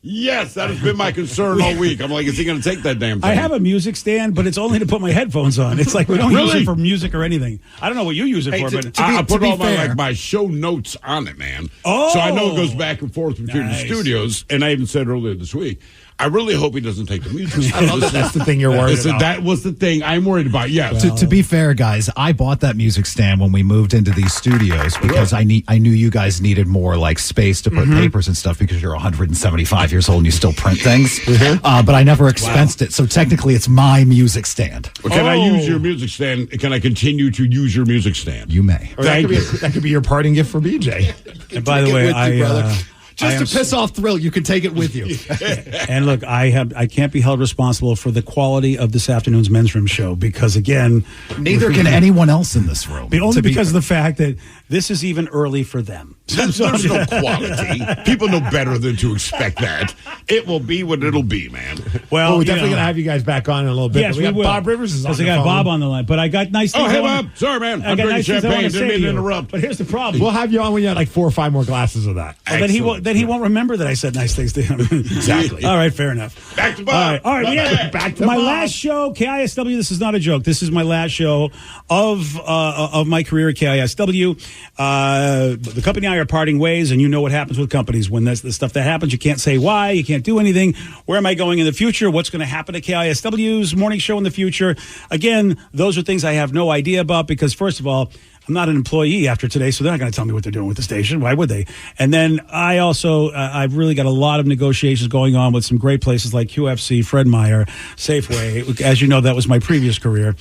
Yes, that has been my concern all week. I'm like, is he going to take that damn thing? I have a music stand, but it's only to put my headphones on. It's like we don't use it for music or anything. I don't know what you use it for, but I put all my show notes on it, man. Oh, so I know it goes back and forth between the studios. And I even said earlier this week, I really hope he doesn't take the music stand. I love that's the thing you're worried about. That was the thing I'm worried about. Yeah. To be fair, guys, I bought that music stand when we moved into these studios because I knew you guys needed more like space to put papers and stuff because you're 175 years old and you still print things. But I never expensed it, so technically it's my music stand. Well, can I use your music stand? Can I continue to use your music stand? You may. That could be your parting gift for BJ. And by the way, Just to piss off Thrill, you can take it with you. And look, I can't be held responsible for the quality of this afternoon's men's room show because, again, neither can anyone else in this room. Only because of the fact that this is even early for them. There's no quality. People know better than to expect that. It will be what it'll be, man. Well, we're definitely going to have you guys back on in a little bit. Yes, we will. Bob Rivers is on the phone. Because I got Bob on the line. But I got nice things. Oh, hey, Bob. Sorry, man. I'm drinking champagne. Didn't mean to interrupt. But here's the problem. We'll have you on when you have like 4 or 5 more glasses of that. Then he won't remember that I said nice things to him. Exactly. All right, fair enough. Back to Bob. All right. Back to my Bob. last show, KISW. This is not a joke. This is my last show of my career at KISW. The company and I are parting ways, and you know what happens with companies when that's the stuff that happens. You can't say why. You can't do anything. Where am I going in the future? What's going to happen to KISW's morning show in the future? Again, those are things I have no idea about because, first of all, I'm not an employee after today, so they're not going to tell me what they're doing with the station. Why would they? And then I also, I've really got a lot of negotiations going on with some great places like QFC, Fred Meyer, Safeway. As you know, that was my previous career.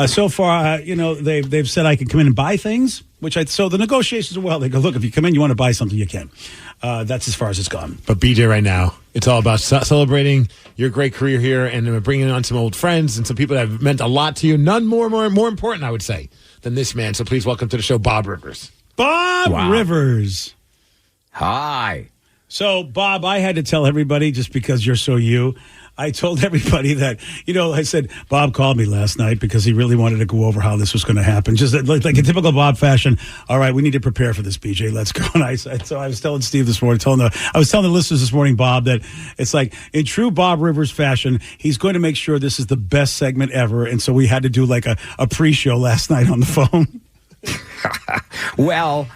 So far, they've said I can come in and buy things, so the negotiations are well. They go, look, if you come in, you want to buy something, you can. That's as far as it's gone. But BJ, right now, it's all about celebrating your great career here and bringing on some old friends and some people that have meant a lot to you. None more important, I would say, than this man. So please welcome to the show, Bob Rivers. Bob Rivers. Hi. So, Bob, I had to tell everybody, just because you're so you, I told everybody that, I said, Bob called me last night because he really wanted to go over how this was going to happen. Just like in typical Bob fashion. All right, we need to prepare for this, BJ. Let's go. And so I was telling Steve this morning, I was telling the listeners this morning, Bob, that it's like in true Bob Rivers fashion, he's going to make sure this is the best segment ever. And so we had to do like a pre-show last night on the phone. Well,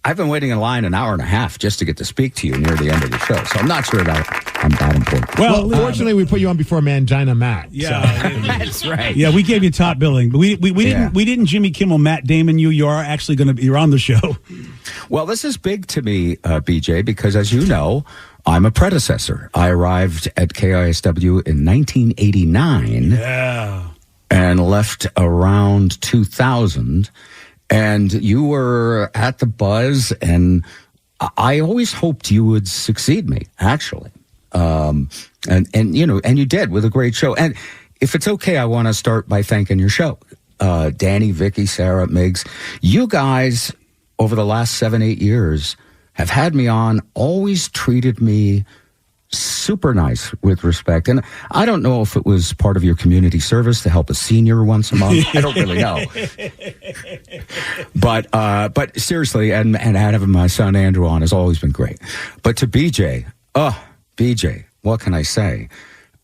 I've been waiting in line an hour and a half just to get to speak to you near the end of the show, so I'm not sure that I'm that important. Well, fortunately, we put you on before Mangina Matt. Yeah, so. That's right. Yeah, we gave you top billing, but we didn't Jimmy Kimmel Matt Damon you. You are actually you're on the show. Well, this is big to me, BJ, because as you know, I'm a predecessor. I arrived at KISW in 1989. Yeah. And left around 2000. And you were at the buzz, and I always hoped you would succeed me, actually. And you did with a great show. And if it's okay, I want to start by thanking your show. Danny, Vicky, Sarah, Migs, you guys over the last 7-8 years have had me on, always treated me super nice with respect. And I don't know if it was part of your community service to help a senior once a month. I don't really know. But seriously, and having my son Andrew on has always been great. But to BJ, what can I say?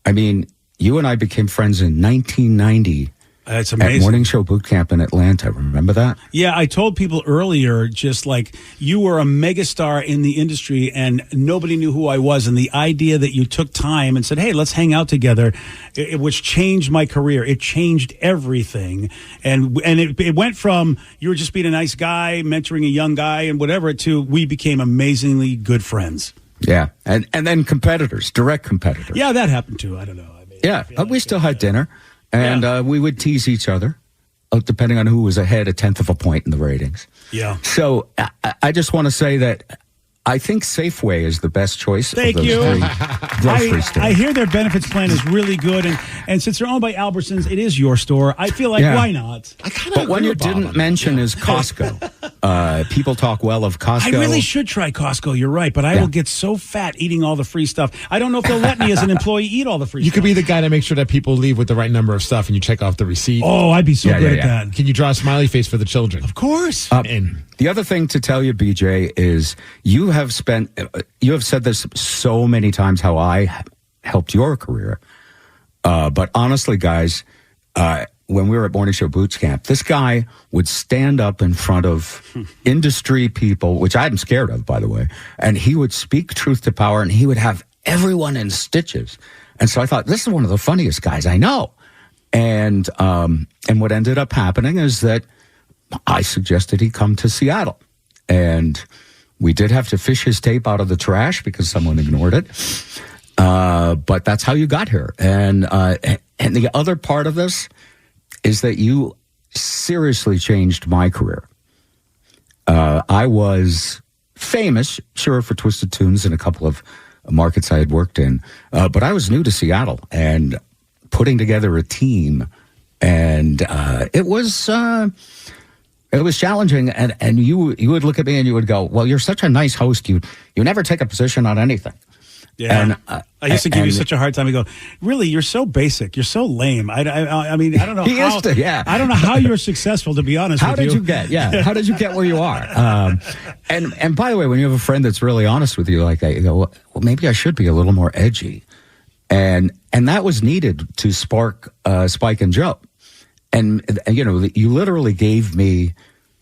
I mean, you and I became friends in 1990. That's amazing. At Morning Show Boot Camp in Atlanta. Remember that? Yeah, I told people earlier, just like you were a megastar in the industry and nobody knew who I was. And the idea that you took time and said, hey, let's hang out together, which changed my career. It changed everything. And it went from you were just being a nice guy, mentoring a young guy and whatever, to we became amazingly good friends. Yeah. And then competitors, direct competitors. Yeah, that happened too. I don't know. We still had dinner. And we would tease each other, depending on who was ahead a tenth of a point in the ratings. Yeah. So I just want to say that I think Safeway is the best choice. Thank of those you. Grocery stores. I hear their benefits plan is really good, and since they're owned by Albertsons, it is your store. I feel like why not? But one you didn't mention is Costco. People talk well of Costco. I really should try Costco. You're right, but I will get so fat eating all the free stuff. I don't know if they'll let me as an employee eat all the free stuff. You could be the guy to make sure that people leave with the right number of stuff, and you check off the receipt. Oh, I'd be so good at that. Can you draw a smiley face for the children? Of course. The other thing to tell you, BJ, is you have said this so many times how I helped your career. But honestly, guys, when we were at Morning Show Boots Camp, this guy would stand up in front of industry people, which I'm scared of, by the way, and he would speak truth to power, and he would have everyone in stitches. And so I thought, this is one of the funniest guys I know. And what ended up happening is that I suggested he come to Seattle. And we did have to fish his tape out of the trash because someone ignored it. But that's how you got here. And the other part of this is that you seriously changed my career. I was famous, sure, for Twisted Tunes in a couple of markets I had worked in. But I was new to Seattle and putting together a team. And it was challenging, and you would look at me and you would go, well, you're such a nice host. You never take a position on anything. Yeah. And I used to give you such a hard time. I go, really, you're so basic. You're so lame. I mean, I don't know. I don't know how you're successful, to be honest with you. How did you get where you are? And by the way, when you have a friend that's really honest with you like that, you go, well, maybe I should be a little more edgy. And that was needed to spark Spike and Joe. And you literally gave me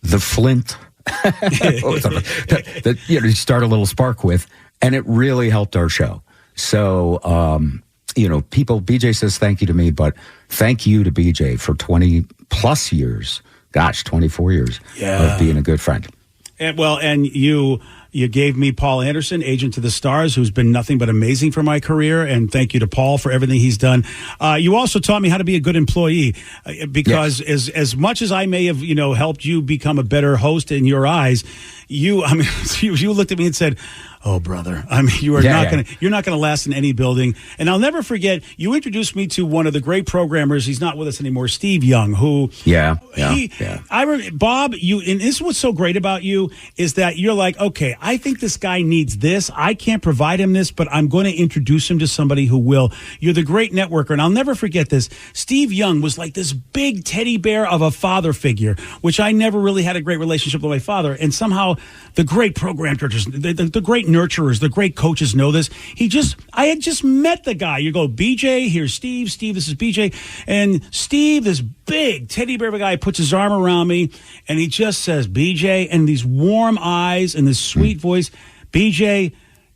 the flint that you start a little spark with, and it really helped our show. So, BJ says thank you to me, but thank you to BJ for 20 plus years 24 years of being a good friend. And you gave me Paul Anderson, Agent to the Stars, who's been nothing but amazing for my career. And thank you to Paul for everything he's done. You also taught me how to be a good employee, because as much as I may have, helped you become a better host in your eyes, you looked at me and said, "Oh, brother, you're not going to last in any building." And I'll never forget, you introduced me to one of the great programmers. He's not with us anymore, Steve Young, who, I remember, Bob, and this is what's so great about you is that you're like, okay, I think this guy needs this. I can't provide him this, but I'm going to introduce him to somebody who will. You're the great networker. And I'll never forget this. Steve Young was like this big teddy bear of a father figure, which I never really had a great relationship with my father. And somehow the great program directors, the great nurturers, the great coaches know this. I had just met the guy. You go, BJ, here's Steve. Steve, this is BJ. And Steve, this big teddy bear of a guy, puts his arm around me and he just says, BJ, and these warm eyes and this sweet voice, BJ,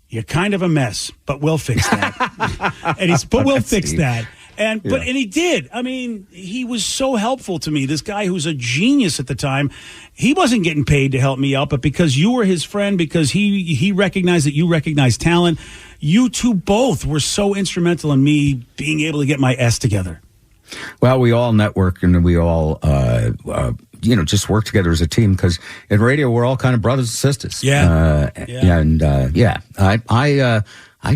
you're kind of a mess, but we'll fix that. We'll fix that. And he did. I mean, he was so helpful to me. This guy who's a genius at the time, he wasn't getting paid to help me out, but because you were his friend, because he recognized that you recognized talent, you two both were so instrumental in me being able to get my S together. Well, we all network and we all, just work together as a team, because in radio we're all kind of brothers and sisters. I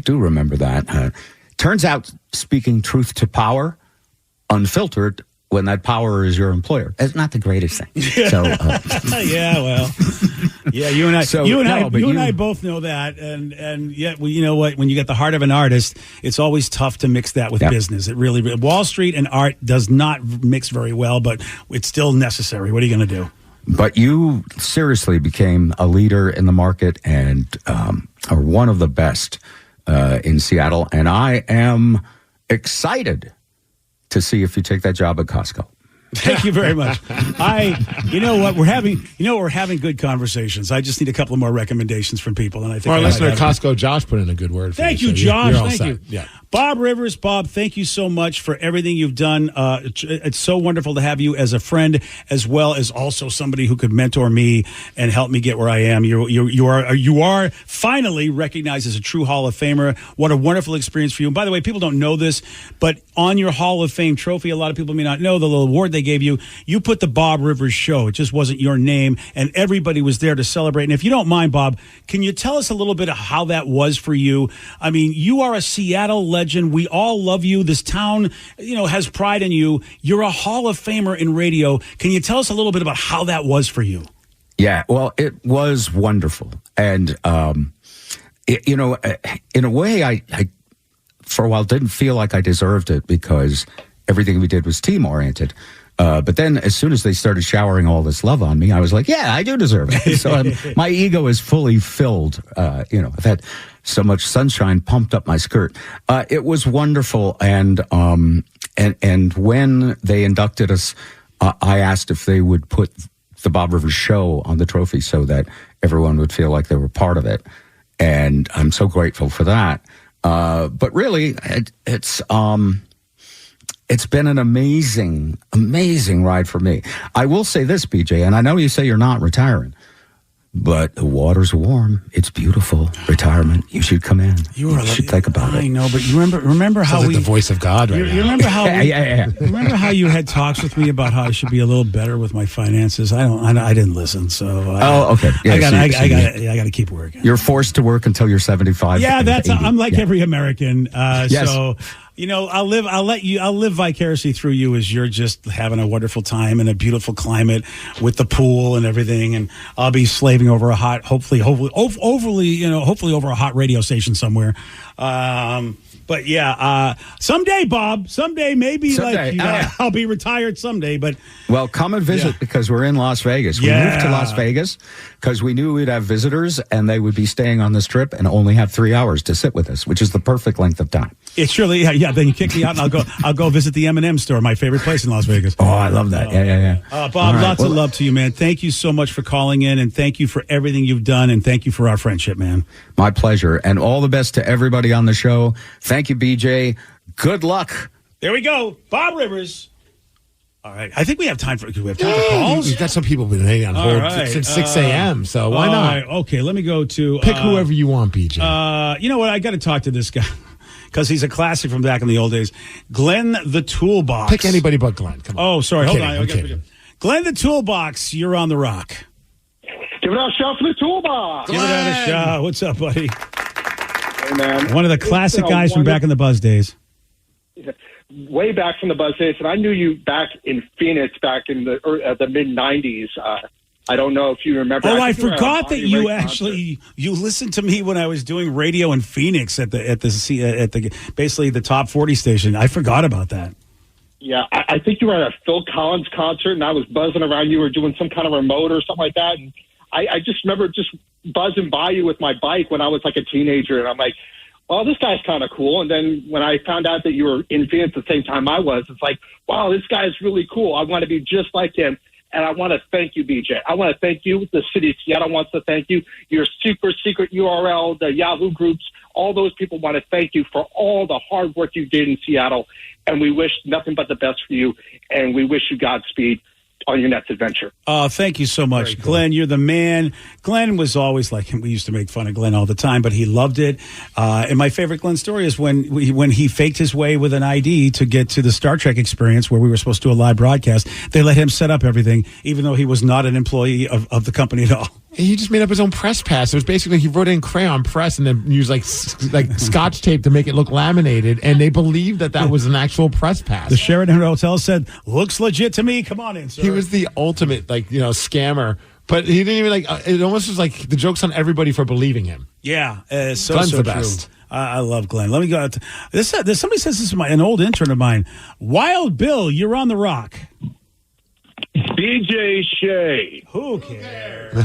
do remember that. Turns out, speaking truth to power, unfiltered, when that power is your employer, it's not the greatest thing. So, you and I both know that, and yet, you know what? When you get the heart of an artist, it's always tough to mix that with business. It really, Wall Street and art does not mix very well, but it's still necessary. What are you going to do? But you seriously became a leader in the market and are one of the best in Seattle, and I am excited to see if you take that job at Costco. Thank you very much. We're having good conversations. I just need a couple of more recommendations from people, and I think our listener Costco Josh put in a good word for Thank you, Josh. Thank you. Yeah. Bob Rivers, thank you so much for everything you've done. It's so wonderful to have you as a friend, as well as also somebody who could mentor me and help me get where I am. You are finally recognized as a true Hall of Famer. What a wonderful experience for you. And by the way, people don't know this, but on your Hall of Fame trophy, a lot of people may not know the little award they gave you. You put the Bob Rivers Show. It just wasn't your name, and everybody was there to celebrate. And if you don't mind, Bob, can you tell us a little bit of how that was for you? I mean, you are a Seattle legend. We all love you. This town, has pride in you. You're a Hall of Famer in radio. Can you tell us a little bit about how that was for you? Yeah, well, it was wonderful. And, in a way, I for a while didn't feel like I deserved it because everything we did was team-oriented. But then as soon as they started showering all this love on me, I was like, yeah, I do deserve it. So my ego is fully filled. I've had so much sunshine pumped up my skirt. It was wonderful. And when they inducted us, I asked if they would put the Bob Rivers Show on the trophy so that everyone would feel like they were part of it. And I'm so grateful for that. But really, it's been an amazing, amazing ride for me. I will say this, BJ, and I know you say you're not retiring, but the water's warm. It's beautiful. Retirement. You should come in. You should think about it. I know, but you remember how like the voice of God right now. You remember how remember how you had talks with me about how I should be a little better with my finances? I didn't listen. So okay. Yeah, I got to keep working. You're forced to work until you're 75. Yeah, I'm like every American. Yes. So. I'll live vicariously through you as you're just having a wonderful time in a beautiful climate with the pool and everything. And I'll be slaving over hopefully over a hot radio station somewhere. But yeah, someday, Bob, maybe I'll be retired someday. But well, come and visit because we're in Las Vegas. We moved to Las Vegas because we knew we'd have visitors and they would be staying on this trip and only have 3 hours to sit with us, which is the perfect length of time. It's surely, then you kick me out and I'll go visit the M&M store, my favorite place in Las Vegas. Oh, I love that. Yeah. Bob, lots of love to you, man. Thank you so much for calling in, and thank you for everything you've done, and thank you for our friendship, man. My pleasure, and all the best to everybody on the show. Thank you, BJ. Good luck. There we go. Bob Rivers. All right. I think we have time for calls. We've got some people been hanging on hold since 6 a.m., so why not? Right, okay, let me go to... Pick whoever you want, BJ. You know what? I got to talk to this guy because he's a classic from back in the old days. Glenn the Toolbox. Pick anybody but Glenn. Come on. Oh, sorry. Hold on. I'm kidding. Glenn the Toolbox, you're on the Rock. Give it out a shot for the Toolbox. Give it out a shot. What's up, buddy? Hey, man. One of the classic guys from back in the Buzz days. Way back from the Buzz days, and I knew you back in Phoenix back in the mid-'90s. I don't know if you remember. Oh, I forgot that you actually you listened to me when I was doing radio in Phoenix at the basically the top 40 station. I forgot about that. Yeah, I think you were at a Phil Collins concert, and I was buzzing around. You were doing some kind of remote or something like that, and I just remember just buzzing by you with my bike when I was like a teenager, and I'm like, well, this guy's kind of cool. And then when I found out that you were in Phoenix at the same time I was, it's like, wow, this guy's really cool. I want to be just like him. And I want to thank you, BJ. I want to thank you. The city of Seattle wants to thank you. Your super secret URL, the Yahoo groups, all those people want to thank you for all the hard work you did in Seattle. And we wish nothing but the best for you. And we wish you Godspeed on your next adventure. Thank you so much, Glenn. You're the man. Glenn was always like him. We used to make fun of Glenn all the time, but he loved it. And my favorite Glenn story is when he faked his way with an ID to get to the Star Trek experience where we were supposed to do a live broadcast. They let him set up everything, even though he was not an employee of the company at all. He just made up his own press pass. It was basically he wrote in crayon press and then used like Scotch tape to make it look laminated, and they believed that was an actual press pass. The Sheraton Hotel said, "Looks legit to me. Come on in, sir." He was the ultimate scammer, but he didn't even it almost was like the joke's on everybody for believing him. Yeah, Glenn's so the true. best. I love Glenn. Let me go. Somebody says this is an old intern of mine. Wild Bill, you're on the Rock. DJ Shea. Who cares?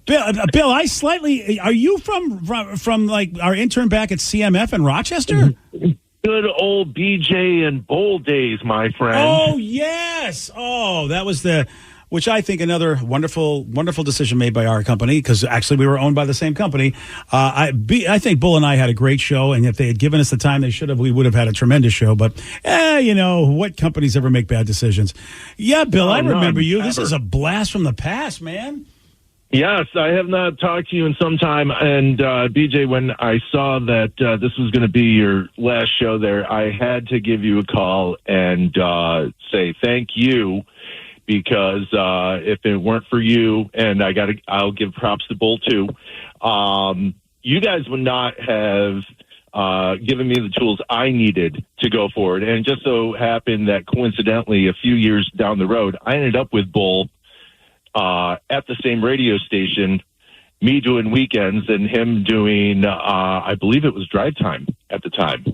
Bill, are you from like our intern back at CMF in Rochester? Good old BJ and Bowl days, my friend. Oh, yes. Oh, that was which I think another wonderful, wonderful decision made by our company, because actually we were owned by the same company. I think Bull and I had a great show, and if they had given us the time they should have, we would have had a tremendous show. But, what companies ever make bad decisions? Yeah, Bill, I remember you. This is a blast from the past, man. Yes, I have not talked to you in some time. And, BJ, when I saw that this was going to be your last show there, I had to give you a call and say thank you. Because if it weren't for you, and I'll give props to Bull too, you guys would not have given me the tools I needed to go forward. And it just so happened that coincidentally, a few years down the road, I ended up with Bull at the same radio station, me doing weekends and him doing, I believe it was drive time at the time.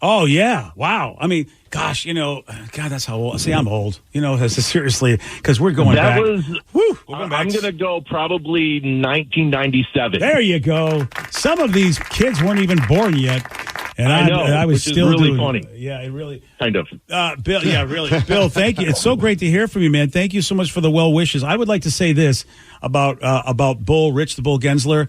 Oh, yeah. Wow. I mean, gosh, God, that's how old. See, I'm old, seriously, because we're going back. I'm going to go probably 1997. There you go. Some of these kids weren't even born yet. And I know. I was which still is really doing funny. Yeah, it really. Kind of. Bill, yeah, really. Bill, thank you. It's so great to hear from you, man. Thank you so much for the well wishes. I would like to say this about Bull, Rich the Bull Gensler.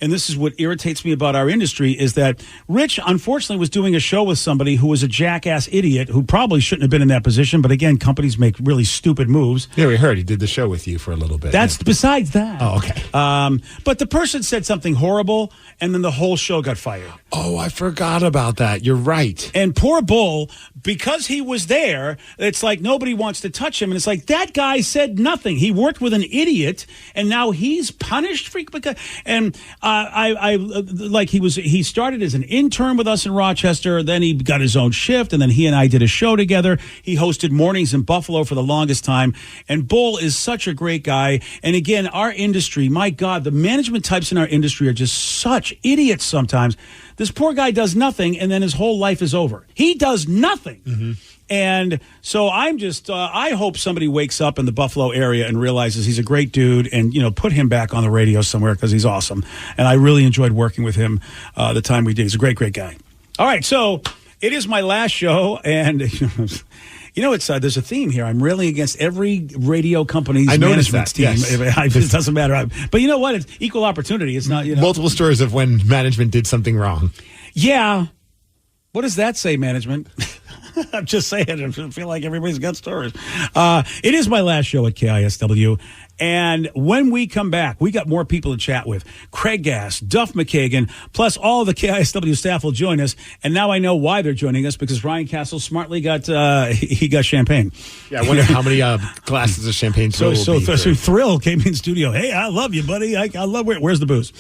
And this is what irritates me about our industry, is that Rich, unfortunately, was doing a show with somebody who was a jackass idiot who probably shouldn't have been in that position. But again, companies make really stupid moves. Yeah, we heard he did the show with you for a little bit. That's besides that. Oh, okay. But the person said something horrible, and then the whole show got fired. Oh, I forgot about that. You're right. And poor Bull, because he was there, it's like nobody wants to touch him. And it's like, that guy said nothing. He worked with an idiot, and now he's punished for because. And he started as an intern with us in Rochester. Then he got his own shift, and then he and I did a show together. He hosted mornings in Buffalo for the longest time. And Bull is such a great guy. And again, our industry, my God, the management types in our industry are just such idiots sometimes. This poor guy does nothing, and then his whole life is over. He does nothing. Mm-hmm. And so I'm just, I hope somebody wakes up in the Buffalo area and realizes he's a great dude and, put him back on the radio somewhere, because he's awesome. And I really enjoyed working with him the time we did. He's a great, great guy. All right, so it is my last show, and it's there's a theme here. I'm railing against every radio company's management team. Yes. It doesn't matter. But you know what? It's equal opportunity. It's not, multiple stories of when management did something wrong. Yeah. What does that say, management? I'm just saying. I feel like everybody's got stories. It is my last show at KISW. And when we come back, we got more people to chat with. Craig Gass, Duff McKagan, plus all the KISW staff will join us. And now I know why they're joining us, because Ryan Castle smartly got champagne. Yeah, I wonder how many glasses of champagne. So Thrill came in studio. Hey, I love you, buddy. I love where's the booze?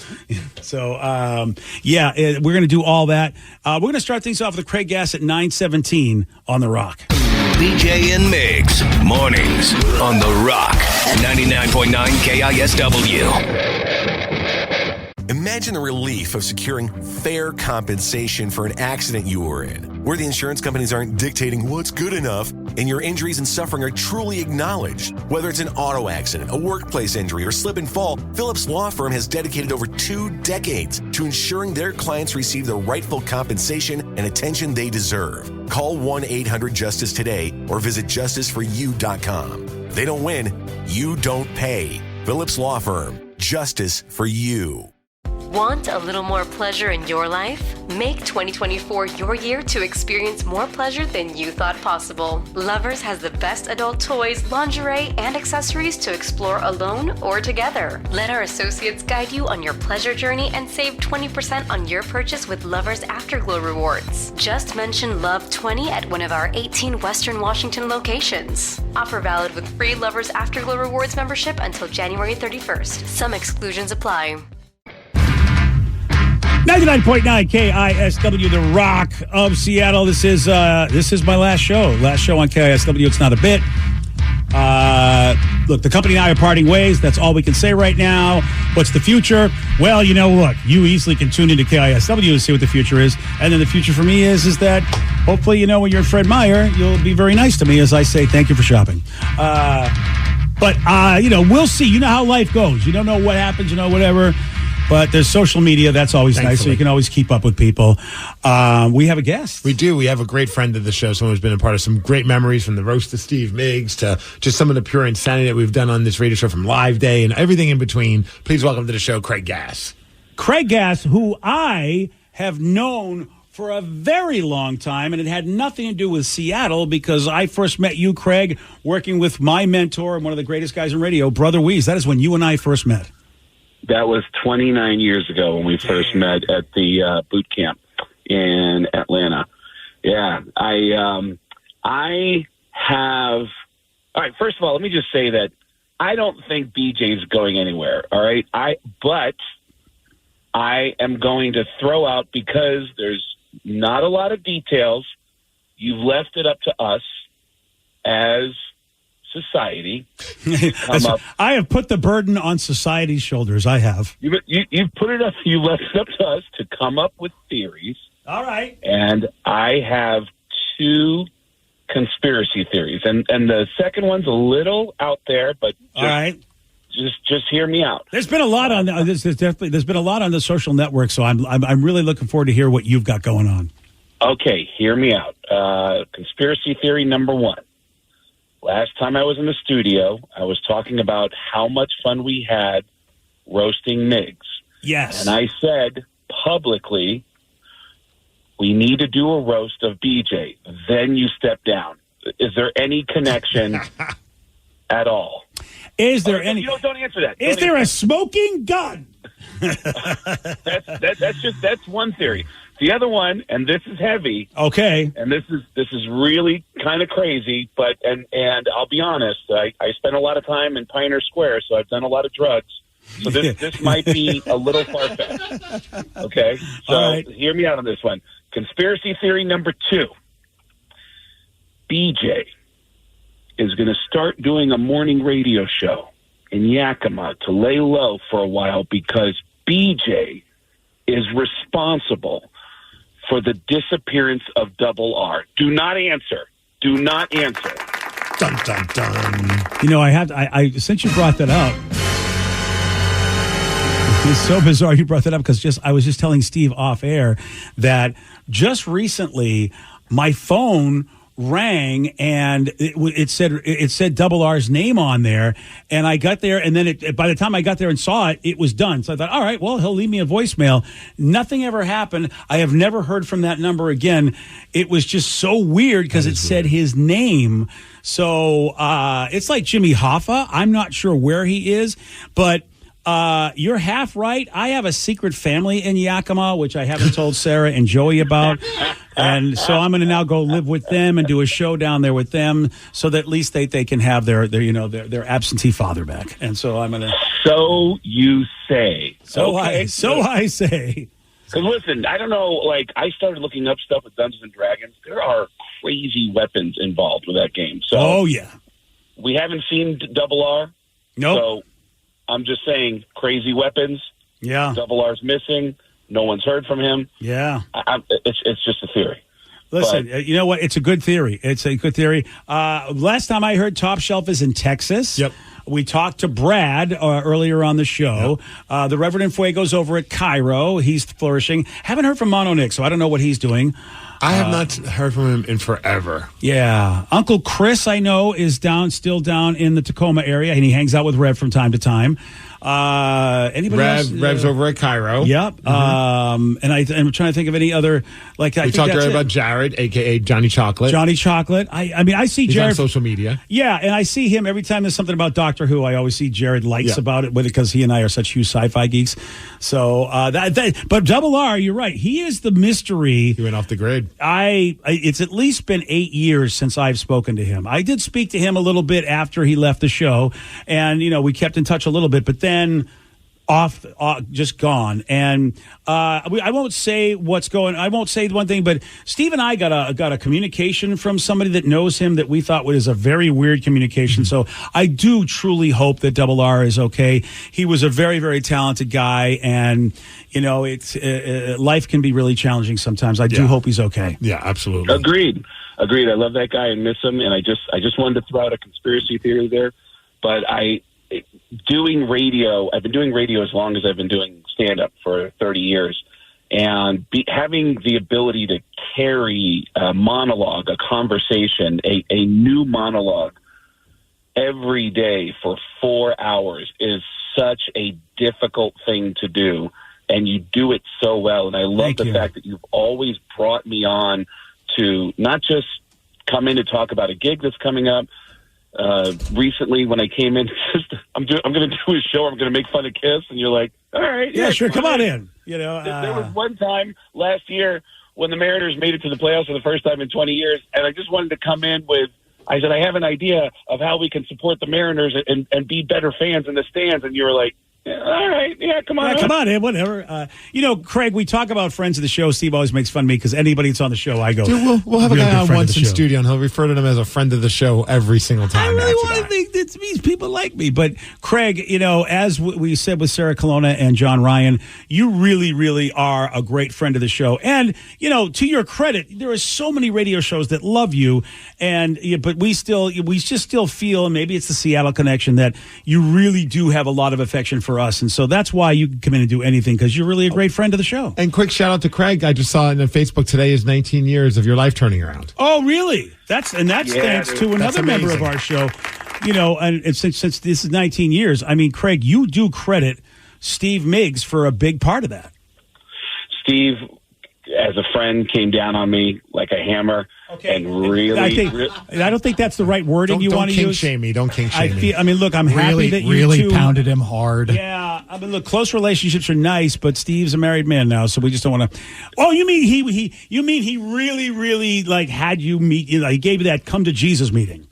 So we're going to do all that. We're going to start things off with Craig Gass at 9:17 on The Rock. BJ and Migs, mornings on The Rock, 99.9 KISW. Imagine the relief of securing fair compensation for an accident you were in, where the insurance companies aren't dictating what's good enough and your injuries and suffering are truly acknowledged. Whether it's an auto accident, a workplace injury, or slip and fall, Phillips Law Firm has dedicated over 2 decades to ensuring their clients receive the rightful compensation and attention they deserve. Call 1-800-JUSTICE today or visit justiceforyou.com. They don't win, you don't pay. Phillips Law Firm, justice for you. Want a little more pleasure in your life? Make 2024 your year to experience more pleasure than you thought possible. Lovers has the best adult toys, lingerie, and accessories to explore alone or together. Let our associates guide you on your pleasure journey and save 20% on your purchase with Lovers Afterglow rewards. Just mention Love 20 at one of our 18 Western Washington locations. Offer valid with free Lovers Afterglow rewards membership until January 31st. Some exclusions apply. 99.9 KISW, The Rock of Seattle. This is my last show on KISW. It's not a bit. Look, the company and I are parting ways. That's all we can say right now. What's the future? Well, look, you easily can tune into KISW and see what the future is. And then the future for me is that hopefully, when you're Fred Meyer, you'll be very nice to me as I say thank you for shopping. But we'll see. You know how life goes. You don't know what happens, whatever. But there's social media. That's always nice, so you can always keep up with people. We have a guest. We do. We have a great friend of the show, someone who's been a part of some great memories, from the roast of Steve Migs to just some of the pure insanity that we've done on this radio show, from Live Day and everything in between. Please welcome to the show, Craig Gass. Craig Gass, who I have known for a very long time, and it had nothing to do with Seattle, because I first met you, Craig, working with my mentor and one of the greatest guys in radio, Brother Weeze. That is when you and I first met. That was 29 years ago when we first met at the boot camp in Atlanta. Yeah, I have. All right. First of all, let me just say that I don't think BJ's going anywhere. All right. But I am going to throw out, because there's not a lot of details. You've left it up to us as society. I have put the burden on society's shoulders. I have. You've put it up. You left it up to us to come up with theories. All right. And I have 2 conspiracy theories, and the second one's a little out there, but all right. Just hear me out. There's been a lot on there's been a lot on the social network, so I'm really looking forward to hear what you've got going on. Okay, hear me out. Conspiracy theory number 1. Last time I was in the studio, I was talking about how much fun we had roasting Migs. Yes. And I said publicly, we need to do a roast of BJ. Then you step down. Is there any connection at all? Is there any? You don't answer that. Is there a smoking gun? That's one theory. The other one, and this is heavy. Okay. And this is really kind of crazy, but and I'll be honest, I spent a lot of time in Pioneer Square, so I've done a lot of drugs. So this might be a little far-fetched. Okay? So hear me out on this one. Conspiracy theory number 2. BJ is going to start doing a morning radio show in Yakima to lay low for a while, because BJ is responsible for the disappearance of Double R. Do not answer. Do not answer. Dun, dun, dun. I since you brought that up, it's so bizarre you brought that up, because I was just telling Steve off air that just recently my phone rang, and it said Double R's name on there, and I got there, and then by the time I got there and saw it, it was done. So I thought, all right, well, he'll leave me a voicemail. Nothing ever happened. I have never heard from that number again. It was just so weird because it said his name. So it's like Jimmy Hoffa. I'm not sure where he is, but you're half right. I have a secret family in Yakima, which I haven't told Sarah and Joey about. And so I'm going to now go live with them and do a show down there with them so that at least they can have their absentee father back. And so I'm going to. So you say. So I say. Because listen, I don't know, like, I started looking up stuff with Dungeons & Dragons. There are crazy weapons involved with that game. So oh, yeah. We haven't seen Double R. Nope. So I'm just saying, crazy weapons. Yeah. Double R's missing. No one's heard from him. Yeah. It's just a theory. Listen, you know what? It's a good theory. Last time I heard, Top Shelf is in Texas. Yep. We talked to Brad earlier on the show. Yep. The Reverend Fuego's over at Cairo. He's flourishing. Haven't heard from Mono Nick, so I don't know what he's doing. I have not heard from him in forever. Yeah. Uncle Chris, I know, is still down in the Tacoma area, and he hangs out with Rev from time to time. Anybody else? Rev's over at Cairo. Yep. And I'm trying to think of any other, like, we talked earlier about Jared, a.k.a. Johnny Chocolate. Johnny Chocolate. I mean, I see He's Jared on social media. Yeah, and I see him every time there's something about Doctor Who. I always see Jared likes about it with it because he and I are such huge sci-fi geeks. So, but Double R, you're right. He is the mystery. He went off the grid. It's at least been 8 years since I've spoken to him. I did speak to him a little bit after he left the show, and we kept in touch a little bit, but then off, just gone. And I won't say what's going. I won't say one thing, but Steve and I got a communication from somebody that knows him that we thought was a very weird communication. So I do truly hope that Double R is okay. He was a very, very talented guy, and it's life can be really challenging sometimes. I do hope he's okay. Yeah, absolutely. Agreed. I love that guy and miss him. And I just wanted to throw out a conspiracy theory there, but doing radio, I've been doing radio as long as I've been doing stand-up for 30 years, and having the ability to carry a monologue, a conversation, a new monologue every day for 4 hours is such a difficult thing to do, and you do it so well. And I love the fact that you've always brought me on to not just come in to talk about a gig that's coming up. Recently, when I came in, I'm going to do a show. I'm going to make fun of Kiss, and you're like, all right, yeah, sure, come on in. There was one time last year when the Mariners made it to the playoffs for the first time in 20 years, and I just wanted to come in with. I said, I have an idea of how we can support the Mariners and be better fans in the stands, and you were like, yeah, all right, yeah, come on. Yeah, come on in, whatever. Craig, we talk about friends of the show. Steve always makes fun of me because anybody that's on the show, I go. Dude, we'll have a guy on once in studio, and he'll refer to them as a friend of the show every single time. I really want to think that means people like me. But Craig, as we said with Sarah Colonna and John Ryan, you really, really are a great friend of the show. And to your credit, there are so many radio shows that love you, but we just still feel, and maybe it's the Seattle connection, that you really do have a lot of affection for us, and so that's why you can come in and do anything, because you're really a great friend of the show. And quick shout out to Craig. I just saw it on Facebook today is 19 years of your life turning around. Oh, really? That's thanks to another member of our show. And since this is 19 years, I mean, Craig, you do credit Steve Migs for a big part of that. Steve, as a friend, came down on me like a hammer. Okay. And really, I don't think that's the right wording you want to use. Don't kink shame me. I mean, look, I'm happy that you really pounded him hard. Yeah, I mean, look, close relationships are nice, but Steve's a married man now, so we just don't want to. Oh, you mean he really, really had you meet? He gave you that come to Jesus meeting.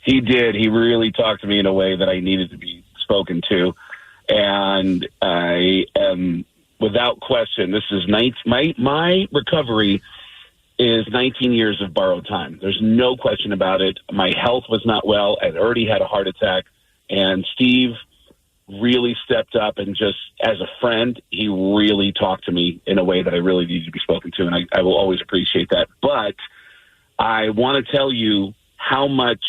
He did. He really talked to me in a way that I needed to be spoken to, and I am without question. This is my recovery. Is 19 years of borrowed time. There's no question about it. My health was not well. I'd already had a heart attack. And Steve really stepped up, and just as a friend, he really talked to me in a way that I really needed to be spoken to. And I will always appreciate that. But I want to tell you how much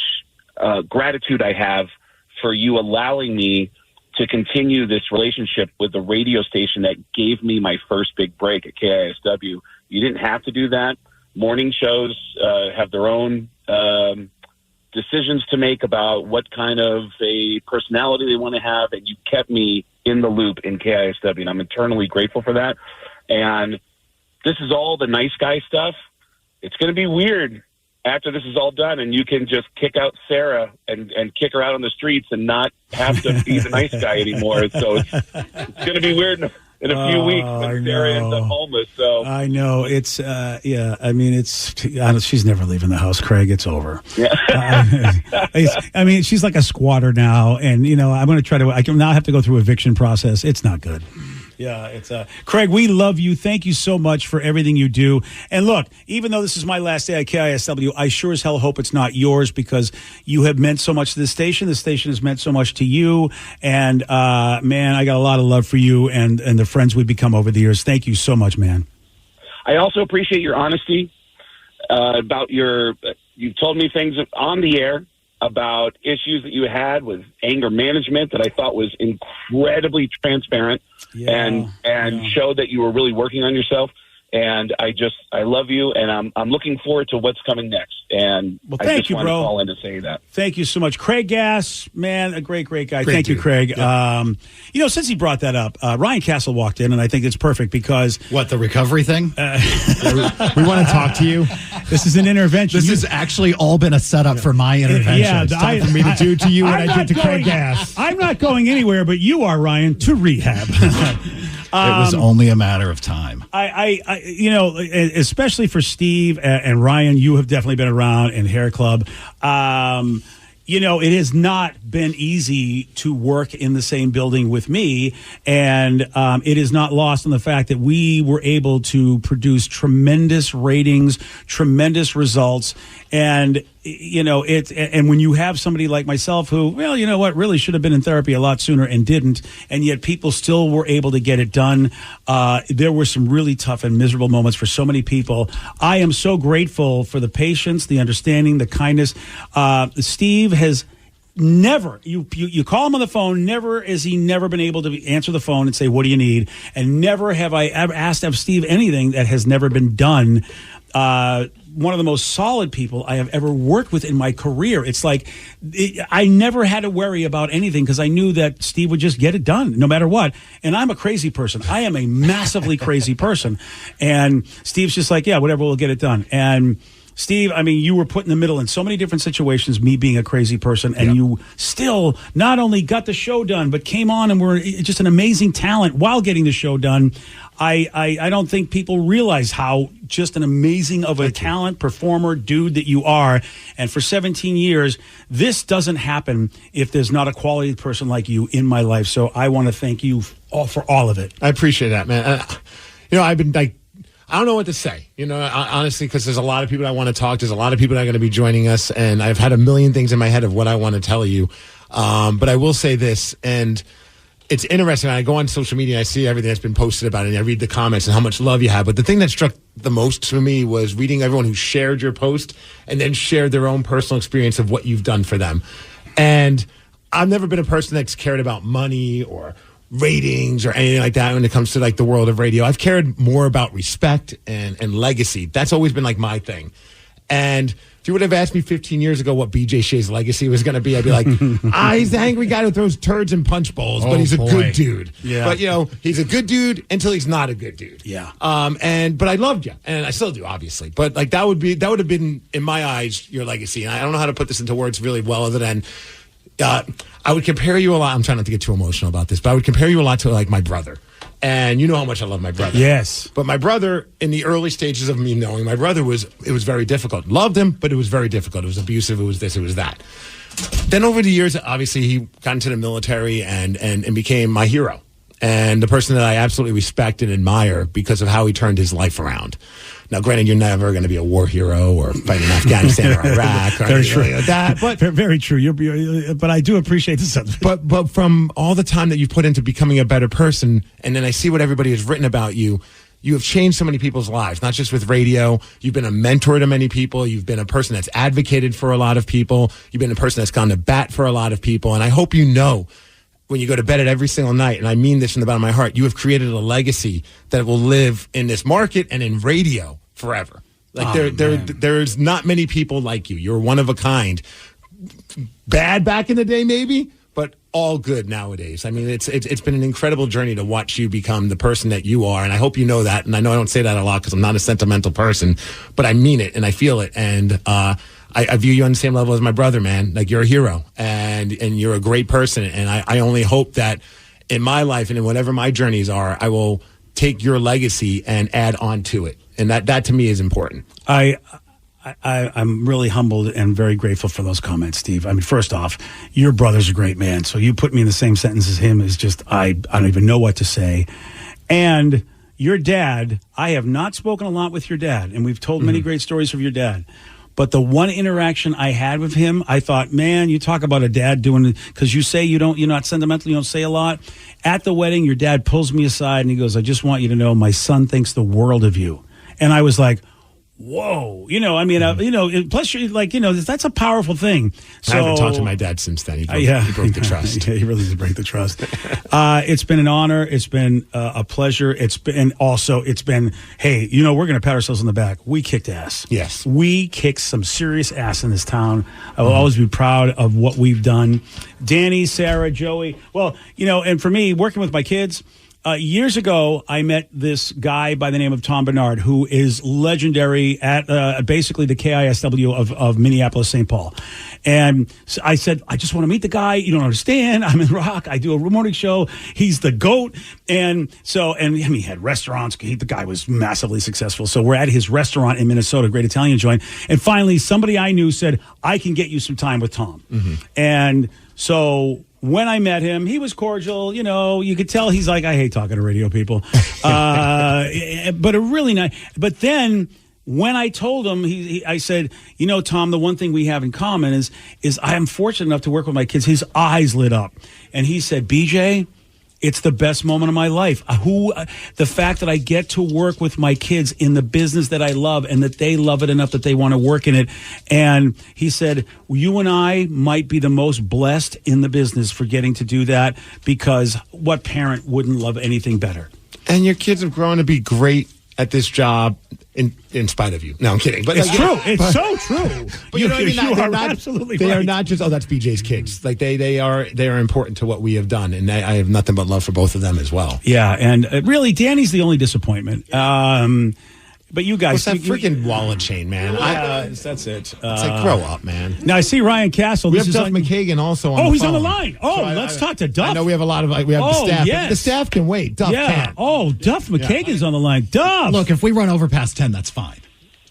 gratitude I have for you allowing me to continue this relationship with the radio station that gave me my first big break at KISW. You didn't have to do that. morning shows have their own decisions to make about what kind of a personality they want to have, and you kept me in the loop in KISW, and I'm eternally grateful for that. And this is all the nice guy stuff. It's going to be weird after this is all done, and you can just kick out Sarah and kick her out on the streets and not have to be the nice guy anymore. So it's going to be weird in a few weeks when Sarah ends up homeless. So I know it's yeah. I mean, she's never leaving the house, Craig. It's over. Yeah. I mean, she's like a squatter now, and I'm going to try to. I can now have to go through eviction process. It's not good. Yeah, it's Craig, we love you. Thank you so much for everything you do. And look, even though this is my last day at KISW, I sure as hell hope it's not yours, because you have meant so much to this station. The station has meant so much to you. And man, I got a lot of love for you and the friends we've become over the years. Thank you so much, man. I also appreciate your honesty about you've told me things on the air about issues that you had with anger management that I thought was incredibly transparent and showed that you were really working on yourself. And I love you, and I'm looking forward to what's coming next. And I just want to call in to say that. Thank you so much. Craig Gass, man, a great guy. Great Thank you, dude. Craig. Yeah. Since he brought that up, Ryan Castle walked in, and I think it's perfect because... What, the recovery thing? We want to talk to you. This is an intervention. This has actually all been a setup for my intervention. Yeah, it's time for me to do to you what I did to Craig Gass. I'm not going anywhere, but you are, Ryan, to rehab. It was only a matter of time. I especially for Steve and Ryan, you have definitely been around in Hair Club. It has not been easy to work in the same building with me, and it is not lost on the fact that we were able to produce tremendous ratings, tremendous results, and and when you have somebody like myself who, really should have been in therapy a lot sooner and didn't, and yet people still were able to get it done. There were some really tough and miserable moments for so many people. I am so grateful for the patience, the understanding, the kindness. Steve has never, you call him on the phone, never has he never been able to answer the phone and say, what do you need? And never have I ever asked of Steve anything that has never been done. One of the most solid people I have ever worked with in my career. It's like I never had to worry about anything because I knew that Steve would just get it done no matter what. And I'm a crazy person. I am a massively crazy person. And Steve's just like, yeah, whatever, we'll get it done. And Steve, I mean, you were put in the middle in so many different situations, me being a crazy person, and you still not only got the show done, but came on and were just an amazing talent while getting the show done. I don't think people realize how just an amazing of a talent, performer, dude that you are. And for 17 years, this doesn't happen if there's not a quality person like you in my life. So I want to thank you for all of it. I appreciate that, man. I've been like, I don't know what to say, honestly, because there's a lot of people I want to talk to. There's a lot of people that are going to be joining us, and I've had a million things in my head of what I want to tell you. But I will say this, and it's interesting. I go on social media, and I see everything that's been posted about it, and I read the comments and how much love you have. But the thing that struck the most to me was reading everyone who shared your post and then shared their own personal experience of what you've done for them. And I've never been a person that's cared about money or ratings or anything like that when it comes to like the world of radio. I've cared more about respect and legacy. That's always been like my thing. And if you would have asked me 15 years ago what BJ Shea's legacy was going to be, I'd be like, he's the angry guy who throws turds in punch bowls, but he's a good dude. Yeah. But he's a good dude until he's not a good dude. Yeah. But I loved you, and I still do, obviously. But like that would have been in my eyes your legacy. And I don't know how to put this into words really well, other than I would compare you a lot. I'm trying not to get too emotional about this, but I would compare you a lot to like my brother. And you know how much I love my brother. Yes. But my brother, in the early stages of me knowing my brother, it was very difficult. Loved him, but it was very difficult. It was abusive. It was this, it was that. Then over the years, obviously, he got into the military and became my hero. And the person that I absolutely respect and admire because of how he turned his life around. Now, granted, you're never going to be a war hero or fight in Afghanistan or Iraq or anything like that. But very true. But I do appreciate the subject. But from all the time that you've put into becoming a better person, and then I see what everybody has written about you, you have changed so many people's lives, not just with radio. You've been a mentor to many people. You've been a person that's advocated for a lot of people. You've been a person that's gone to bat for a lot of people. And I hope you know, when you go to bed at every single night, and I mean this from the bottom of my heart, you have created a legacy that will live in this market and in radio forever. Like there's not many people like you. You're one of a kind. Bad back in the day, maybe, but all good nowadays. I mean, it's been an incredible journey to watch you become the person that you are, and I hope you know that. And I know I don't say that a lot because I'm not a sentimental person, but I mean it and I feel it. And I view you on the same level as my brother, man. Like, you're a hero, and you're a great person. And I only hope that in my life and in whatever my journeys are, I will take your legacy and add on to it. And that to me is important. I'm really humbled and very grateful for those comments, Steve. I mean, first off, your brother's a great man. So you put me in the same sentence as him is just, I don't even know what to say. And your dad, I have not spoken a lot with your dad, and we've told many great stories of your dad. But the one interaction I had with him, I thought, man, you talk about a dad doing, because you say you're not sentimental, you don't say a lot. At the wedding, your dad pulls me aside and he goes, I just want you to know my son thinks the world of you. And I was like, whoa, plus you're like, that's a powerful thing. So, I haven't talked to my dad since then. He broke the trust. Yeah, he really did break the trust. It's been an honor. It's been a pleasure. It's been, hey, we're going to pat ourselves on the back. We kicked ass. Yes. We kicked some serious ass in this town. I will always be proud of what we've done. Danny, Sarah, Joey. Well, and for me, working with my kids, years ago, I met this guy by the name of Tom Bernard, who is legendary at basically the KISW of Minneapolis, St. Paul. And so I said, I just want to meet the guy. You don't understand. I'm in rock. I do a morning show. He's the GOAT. And he had restaurants. The guy was massively successful. So we're at his restaurant in Minnesota, great Italian joint. And finally, somebody I knew said, I can get you some time with Tom. And so when I met him, he was cordial. You could tell he's like, I hate talking to radio people. But a really nice. But then when I told him, I said, Tom, the one thing we have in common is I am fortunate enough to work with my kids. His eyes lit up. And he said, BJ, it's the best moment of my life. The fact that I get to work with my kids in the business that I love and that they love it enough that they want to work in it. And he said, you and I might be the most blessed in the business for getting to do that, because what parent wouldn't love anything better? And your kids have grown to be great at this job in spite of you. No, I'm kidding. But it's true. It's so true. But you know what I mean? You are absolutely They right. are not just, that's BJ's kids. Like they are important to what we have done. And I have nothing but love for both of them as well. Yeah. And really, Danny's the only disappointment. But you guys, what's that freaking wallet chain, man? That's it. It's like, grow up, man. Now I see Ryan Castle. We have Duff McKagan also on the he's phone. on the line. Oh, let's talk to Duff. I know we have a lot of the staff. Yes. The staff can wait. Duff can't. Oh, Duff McKagan's on the line. Duff. Look, if we run over past 10, that's fine.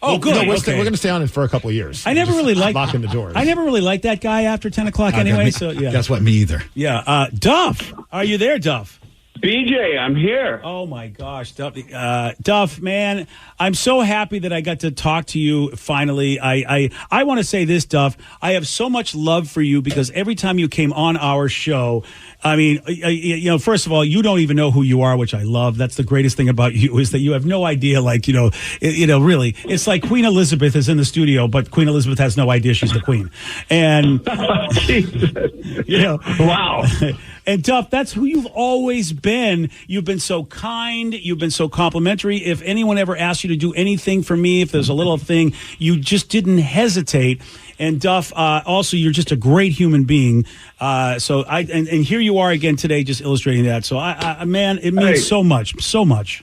Oh, good. No, we're okay. going to stay on it for a couple of years. I never really liked locking the doors. I never really liked that guy after 10 o'clock anyway. So yeah. Guess what? Me either. Yeah. Duff, are you there, Duff? BJ, I'm here. Oh my gosh, Duff, man, I'm so happy that I got to talk to you finally. I want to say this, Duff. I have so much love for you because every time you came on our show, I mean, first of all, you don't even know who you are, which I love. That's the greatest thing about you, is that you have no idea. Like, really, it's like Queen Elizabeth is in the studio, but Queen Elizabeth has no idea she's the queen. And wow. And Duff, that's who you've always been. You've been so kind. You've been so complimentary. If anyone ever asked you to do anything for me, if there's a little thing, you just didn't hesitate. And Duff, also, you're just a great human being. And here you are again today, just illustrating that. So, man, it means so much, so much.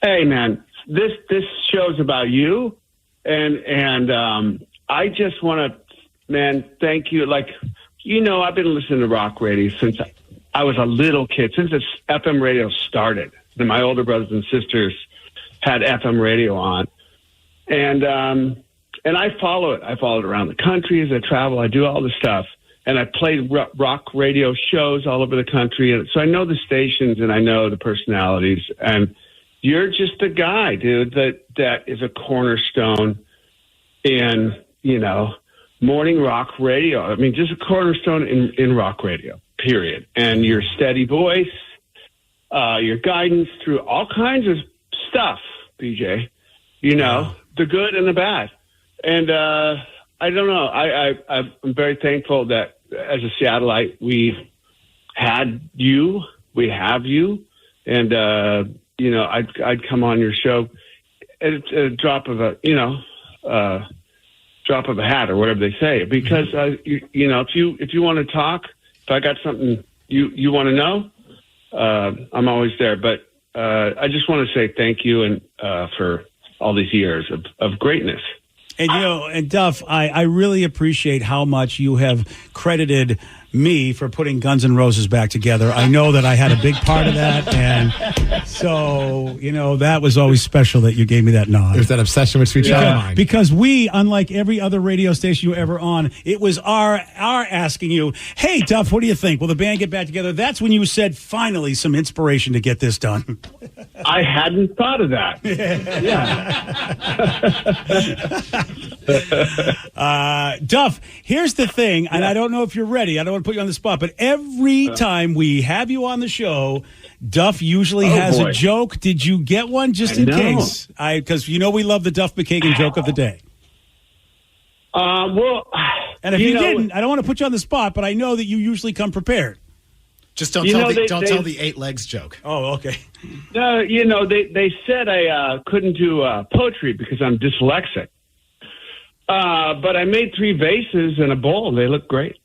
Hey, man, this show's about you, and I just want to, man, thank you. Like, I've been listening to rock radio since I was a little kid, since this FM radio started. And my older brothers and sisters had FM radio on, and I follow it. I follow it around the country as I travel. I do all this stuff, and I play rock radio shows all over the country. And so I know the stations and I know the personalities. And you're just a guy, dude, that is a cornerstone in morning rock radio. I mean, just a cornerstone in rock radio, period. And your steady voice, your guidance through all kinds of stuff, BJ, the good and the bad. And I don't know. I'm very thankful that as a Seattleite, we have you, and I'd come on your show at a drop of a drop of a hat or whatever they say. Because if you want to talk, if I got something you want to know, I'm always there. But I just want to say thank you and for all these years of greatness. And and Duff, I really appreciate how much you have credited me for putting Guns N' Roses back together. I know that I had a big part of that, and so that was always special that you gave me that nod. There's that obsession with Sweet Child of Mine. Because we, unlike every other radio station you were ever on, it was our asking you, "Hey, Duff, what do you think? Will the band get back together?" That's when you said, "Finally, some inspiration to get this done." I hadn't thought of that. Duff, here's the thing, and I don't know if you're ready. I don't want to put you on the spot, but every time we have you on the show, Duff usually has a joke. Did you get one just in case? Because we love the Duff McKagan joke of the day. And if you didn't, I don't want to put you on the spot, but I know that you usually come prepared. Just don't tell the 8 legs joke. Oh, okay. They said I couldn't do poetry because I'm dyslexic. But I made 3 vases and a bowl. They look great.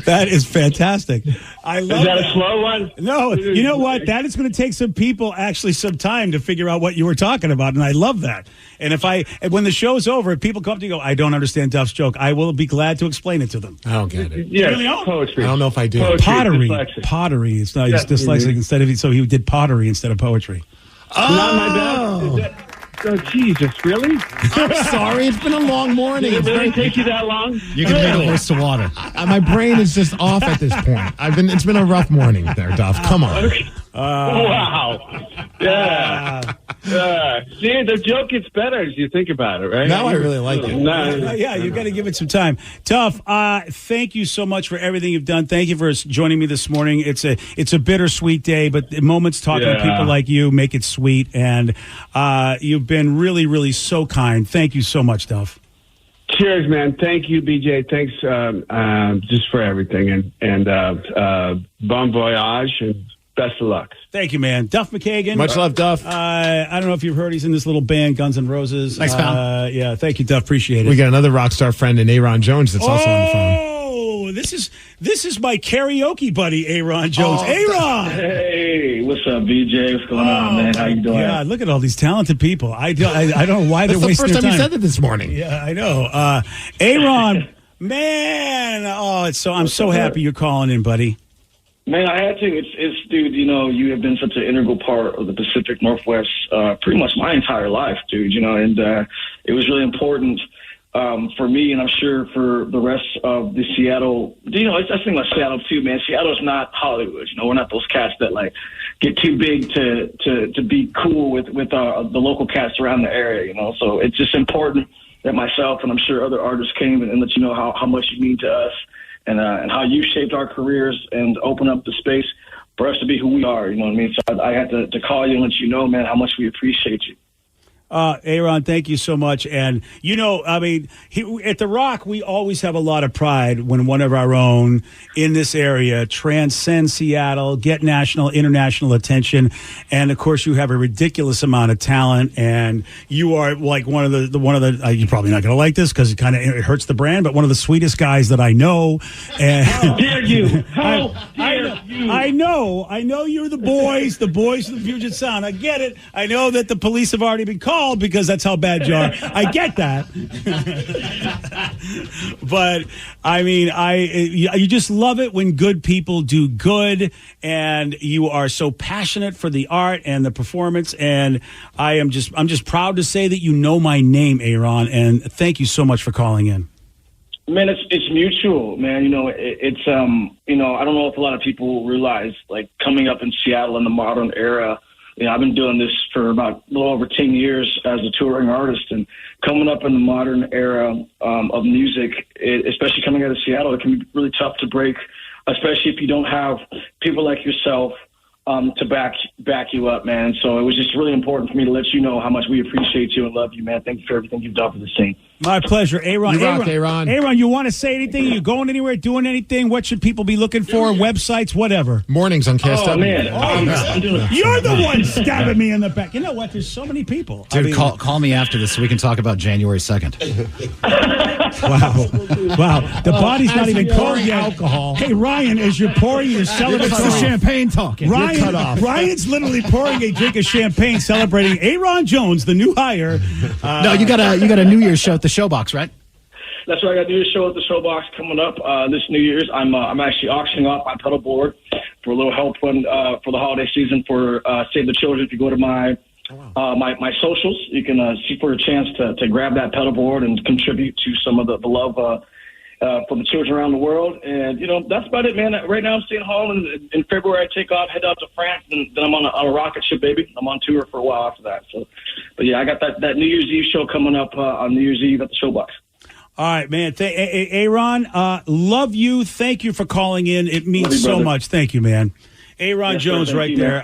That is fantastic. I love Is that a slow one? No, you know what? That is going to take some people actually some time to figure out what you were talking about, and I love that. And when the show's over, if people come to you and go, "I don't understand Duff's joke," I will be glad to explain it to them. I don't get it. Yeah, really don't? poetry. I don't know if I do. Pottery. It's not. He's dyslexic instead of so he did pottery instead of poetry. Not my bad. Oh, Jesus, really? I'm sorry. It's been a long morning. Did it really take you that long? You can make a horse to water. My brain is just off at this point. It's been a rough morning there, Duff. Come on. Wow. Yeah. See, the joke gets better as you think about it, right? Now I really like it. Yeah, you got to give it some time. Duff, thank you so much for everything you've done. Thank you for joining me this morning. It's a bittersweet day, but the moments talking to people like you make it sweet, and you've been really, really so kind. Thank you so much, Duff. Cheers, man. Thank you, BJ. Thanks just for everything, and bon voyage, and best of luck. Thank you, man. Duff McKagan. Much love, Duff. I don't know if you've heard, he's in this little band, Guns N' Roses. Thanks, pal. Yeah, thank you, Duff. Appreciate it. We got another rock star friend in Aaron Jones that's also on the phone. Oh, this is my karaoke buddy, Aaron Jones. Aaron! Hey, what's up, BJ? What's going on, man? How you doing? Yeah, look at all these talented people. I don't know why they're wasting their time. That's the first time you said that this morning. Yeah, I know. Aaron, man. I'm so happy you're calling in, buddy. Man, I had to. It's dude, you have been such an integral part of the Pacific Northwest pretty much my entire life, dude, and it was really important for me, and I'm sure for the rest of the Seattle. I think about Seattle too, man. Seattle's not Hollywood. We're not those cats that get too big to be cool with the local cats around the area. So it's just important that myself and I'm sure other artists came and let you know how much you mean to us and how you shaped our careers and open up the space for us to be who we are. You know what I mean? So I had to call you and let you know, man, how much we appreciate you. Aaron, thank you so much. And, at The Rock, we always have a lot of pride when one of our own in this area transcends Seattle, get national, international attention. And, of course, you have a ridiculous amount of talent. And you are like one of the you're probably not going to like this because it it hurts the brand, but one of the sweetest guys that I know. And how dare you? How dare you? I know you're the boys of the Puget Sound. I get it. I know that the police have already been called because that's how bad you are. I get that. But you just love it when good people do good, and you are so passionate for the art and the performance. And I'm just proud to say that you know my name, Aaron, and thank you so much for calling in. Man, it's mutual, man. It's I don't know if a lot of people realize, coming up in Seattle in the modern era. I've been doing this for about a little over 10 years as a touring artist, and coming up in the modern era of music, especially coming out of Seattle, it can be really tough to break, especially if you don't have people like yourself to back you up, man. So it was just really important for me to let you know how much we appreciate you and love you, man. Thank you for everything you've done for the scene. My pleasure. Aaron, You rock, Aaron. Aaron, you want to say anything? You going anywhere, doing anything? What should people be looking for? Websites, whatever. Mornings on KISW. Oh, man. I'm doing You're the one stabbing me in the back. You know what? There's so many people. Dude, call me after this so we can talk about January 2nd. Wow. The body's not even cold yet. Alcohol. Hey, Ryan, as you're pouring your celebratory champagne talking. Ryan's literally pouring a drink of champagne celebrating Aaron Jones, the new hire. No, you got a New Year's show at the Showbox, right? That's right. I got a New Year's show at the Showbox coming up this New Year's. I'm actually auctioning off my pedal board for a little help for the holiday season for Save the Children. If you go to my my socials, you can see for a chance to grab that pedal board and contribute to some of the love for the children around the world. And, that's about it, man. Right now I'm staying home. And in February I take off, head out to France, and then I'm on a rocket ship, baby. I'm on tour for a while after that. So, but yeah, I got that New Year's Eve show coming up on New Year's Eve at the Showbox. All right, man. Aaron, love you. Thank you for calling in. It means so much. Thank you, man. Aaron Jones right there.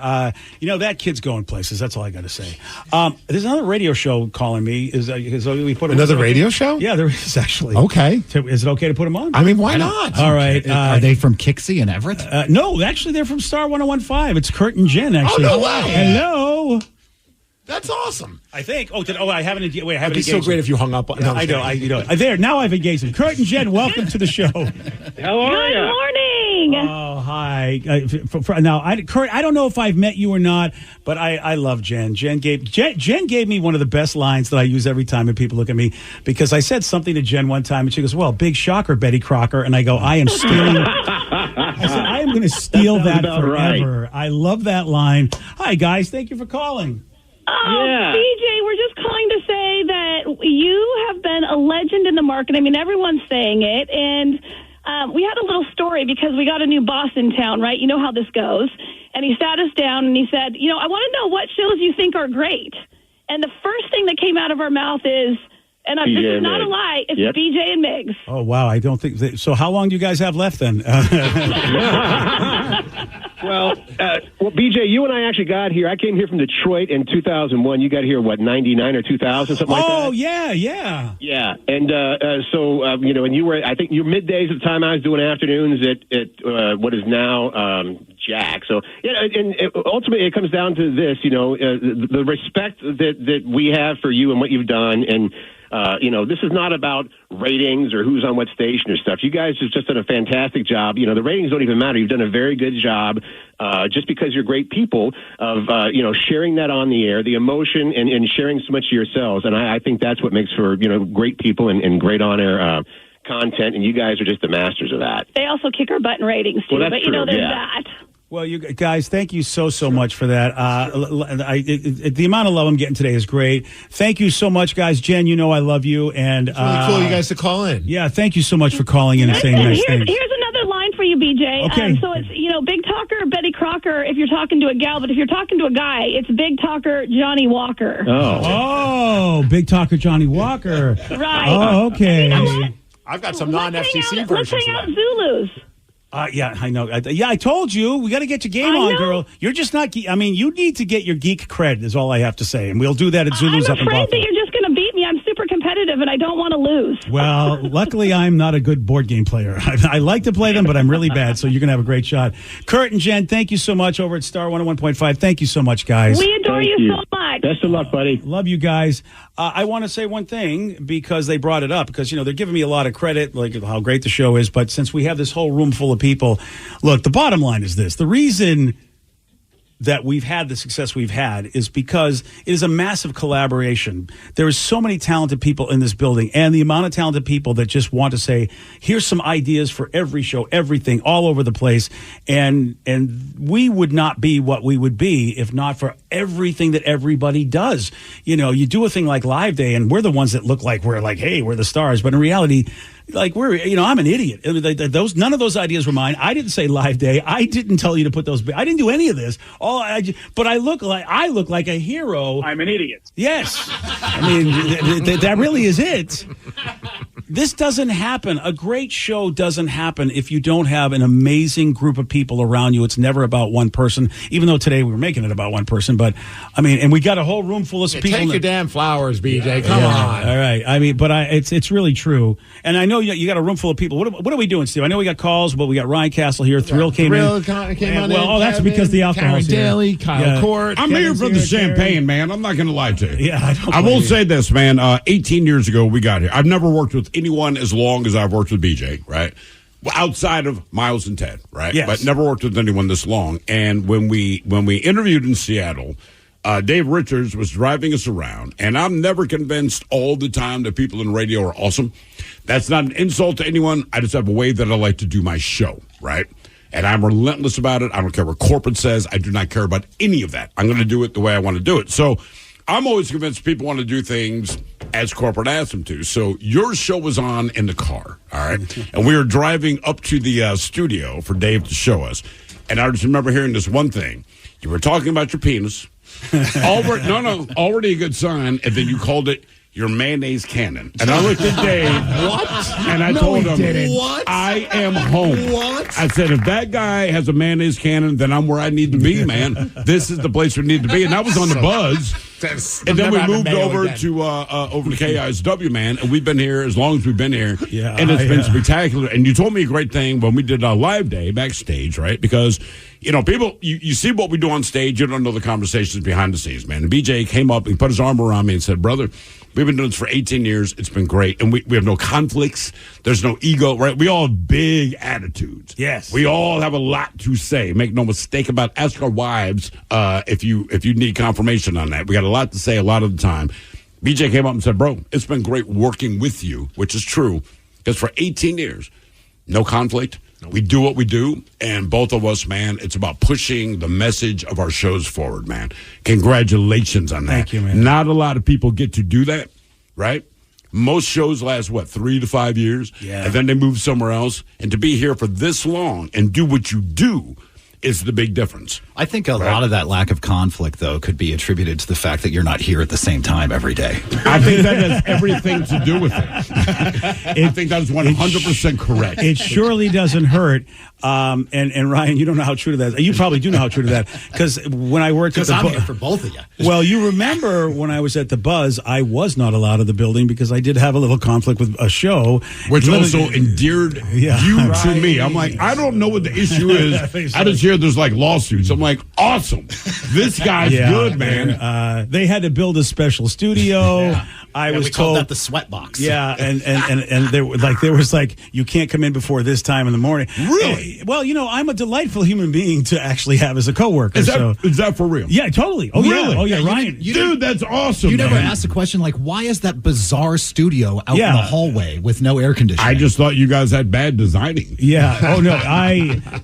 That kid's going places. That's all I got to say. There's another radio show calling me. We put another radio show? Yeah, there is actually. Okay. Is it okay to put them on? I mean, why not? All right. Are they from Kixie and Everett? No, actually, they're from Star 101.5. It's Kurt and Jen, actually. Oh, no way. Hello. That's awesome. I think. I haven't. Wait, I haven't. It'd be so great if you hung up. No, I know. There. Now I've engaged them. Kurt and Jen, welcome to the show. How are you? Good morning. Oh, hi. Kurt, I don't know if I've met you or not, but I love Jen. Jen gave me one of the best lines that I use every time when people look at me, because I said something to Jen one time, and she goes, "Well, big shocker, Betty Crocker," and I go, "I am stealing." I said, "I am going to steal that forever." Right. I love that line. Hi, guys. Thank you for calling. Oh, BJ, we're just calling to say that you have been a legend in the market. I mean, everyone's saying it. And we had a little story because we got a new boss in town, right? You know how this goes. And he sat us down and he said, I want to know what shows you think are great. And the first thing that came out of our mouth is, and this is not a lie, it's BJ and Migs. Oh, wow. I don't think so. How long do you guys have left then? Well, BJ, you and I actually got here. I came here from Detroit in 2001. You got here, 99 or 2000, something like that? Oh, yeah. Yeah. And and you were, I think you were middays at the time. I was doing afternoons at what is now Jack. So, and ultimately it comes down to this, the respect that we have for you and what you've done. And, this is not about ratings or who's on what station or stuff. You guys have just done a fantastic job. The ratings don't even matter. You've done a very good job just because you're great people of, sharing that on the air, the emotion and sharing so much of yourselves. And I think that's what makes for, great people and great on-air content. And you guys are just the masters of that. They also kick our butt in ratings, too. Well, that's true. There's that. Well, you guys, thank you so much for that. The amount of love I'm getting today is great. Thank you so much, guys. Jen, I love you. And it's really cool you guys to call in. Yeah, thank you so much for calling in and saying nice things. Here's another line for you, BJ. Okay. So it's, big talker Betty Crocker if you're talking to a gal, but if you're talking to a guy, it's big talker Johnny Walker. Oh, big talker Johnny Walker. Right. Oh, okay. You know what? I've got some non-FCC versions. Let's hang out Zulus. Yeah, I know. I told you. We got to get your game on, girl. You're just not. You need to get your geek cred, is all I have to say. And we'll do that at Zulu's up in Buffalo. I'm afraid that you're just going to beat me. I'm super competitive, and I don't want to lose. Well, luckily, I'm not a good board game player. I like to play them, but I'm really bad, so you're going to have a great shot. Kurt and Jen, thank you so much over at Star 101.5. Thank you so much, guys. We adore you so much. Best of luck, buddy. Love you guys. I want to say one thing because they brought it up, because, they're giving me a lot of credit, like how great the show is. But since we have this whole room full of people, look, the bottom line is this. The reason that we've had the success we've had is because it is a massive collaboration. There is so many talented people in this building, and the amount of talented people that just want to say, here's some ideas for every show, everything, all over the place. And we would not be what we would be if not for everything that everybody does. You do a thing like Live Day, and we're the ones that look like we're like, hey, we're the stars. But in reality, like I'm an idiot. None of those ideas were mine. I didn't say Live Day. I didn't tell you to put those. I didn't do any of this. But I look like a hero. I'm an idiot. Yes, I mean that really is it. This doesn't happen. A great show doesn't happen if you don't have an amazing group of people around you. It's never about one person, even though today we were making it about one person. But, I mean, and we got a whole room full of people. Take your damn flowers, BJ. Come on. All right. I mean, but it's really true. And I know you got a room full of people. What are we doing, Steve? I know we got calls, but we got Ryan Castle here. Thrill came in. Came on well, in. that's because the alcohol's here. Daly, Kyle Court. I'm here for the champagne, man. I'm not going to lie to you. Yeah, I will say this, man. 18 years ago, we got here. I've never worked with anyone as long as I've worked with BJ, right? Well, outside of Miles and Ted, right? Yes. But never worked with anyone this long. And when we interviewed in Seattle, Dave Richards was driving us around, and I'm never convinced all the time that people in radio are awesome. That's not an insult to anyone. I just have a way that I like to do my show, right? And I'm relentless about it. I don't care what corporate says. I do not care about any of that. I'm going to do it the way I want to do it. So I'm always convinced people want to do things as corporate asks them to. So your show was on in the car, all right? And we were driving up to the studio for Dave to show us. And I just remember hearing this one thing. You were talking about your penis. Already a good sign. And then you called it your mayonnaise cannon. And I looked at Dave. What? And I told him, What? I am home. What? I said, if that guy has a mayonnaise cannon, then I'm where I need to be, man. This is the place we need to be. And that was on the Buzz. And then we moved over to KISW, man. And we've been here as long as we've been here. Yeah, and it's been spectacular. And you told me a great thing when we did our live day backstage, right? Because, people, you see what we do on stage. You don't know the conversations behind the scenes, man. And BJ came up and put his arm around me and said, brother, we've been doing this for 18 years. It's been great. And we have no conflicts. There's no ego, right? We all have big attitudes. Yes. We all have a lot to say. Make no mistake about it. Ask our wives if you need confirmation on that. We got a lot to say a lot of the time. BJ came up and said, bro, it's been great working with you, which is true. Because for 18 years, no conflict. We do what we do, and both of us, man, it's about pushing the message of our shows forward, man. Congratulations on that. Thank you, man. Not a lot of people get to do that, right? Most shows last, 3 to 5 years? Yeah. And then they move somewhere else. And to be here for this long and do what you do is the big difference. I think a lot of that lack of conflict, though, could be attributed to the fact that you're not here at the same time every day. I think that has everything to do with it. I think that is 100% correct. It surely doesn't hurt. And Ryan, you don't know how true to that is. You probably do know how true to that. Because when I worked at the I'm here for both of you. Well, you remember when I was at the Buzz, I was not allowed of the building because I did have a little conflict with a show. Which also endeared you to me. I'm like, I don't know what the issue is. I just hear there's like lawsuits. I'm like, awesome. This guy's good, man. They had to build a special studio. I was we told called that the sweat box. Yeah, and there was you can't come in before this time in the morning. Really? Well, I'm a delightful human being to actually have as a coworker. Is that for real? Yeah, totally. Oh really? Yeah. Oh yeah, Ryan. Dude, that's awesome. You never asked a question like, why is that bizarre studio out in the hallway with no air conditioning? I just thought you guys had bad designing. Yeah. Oh no.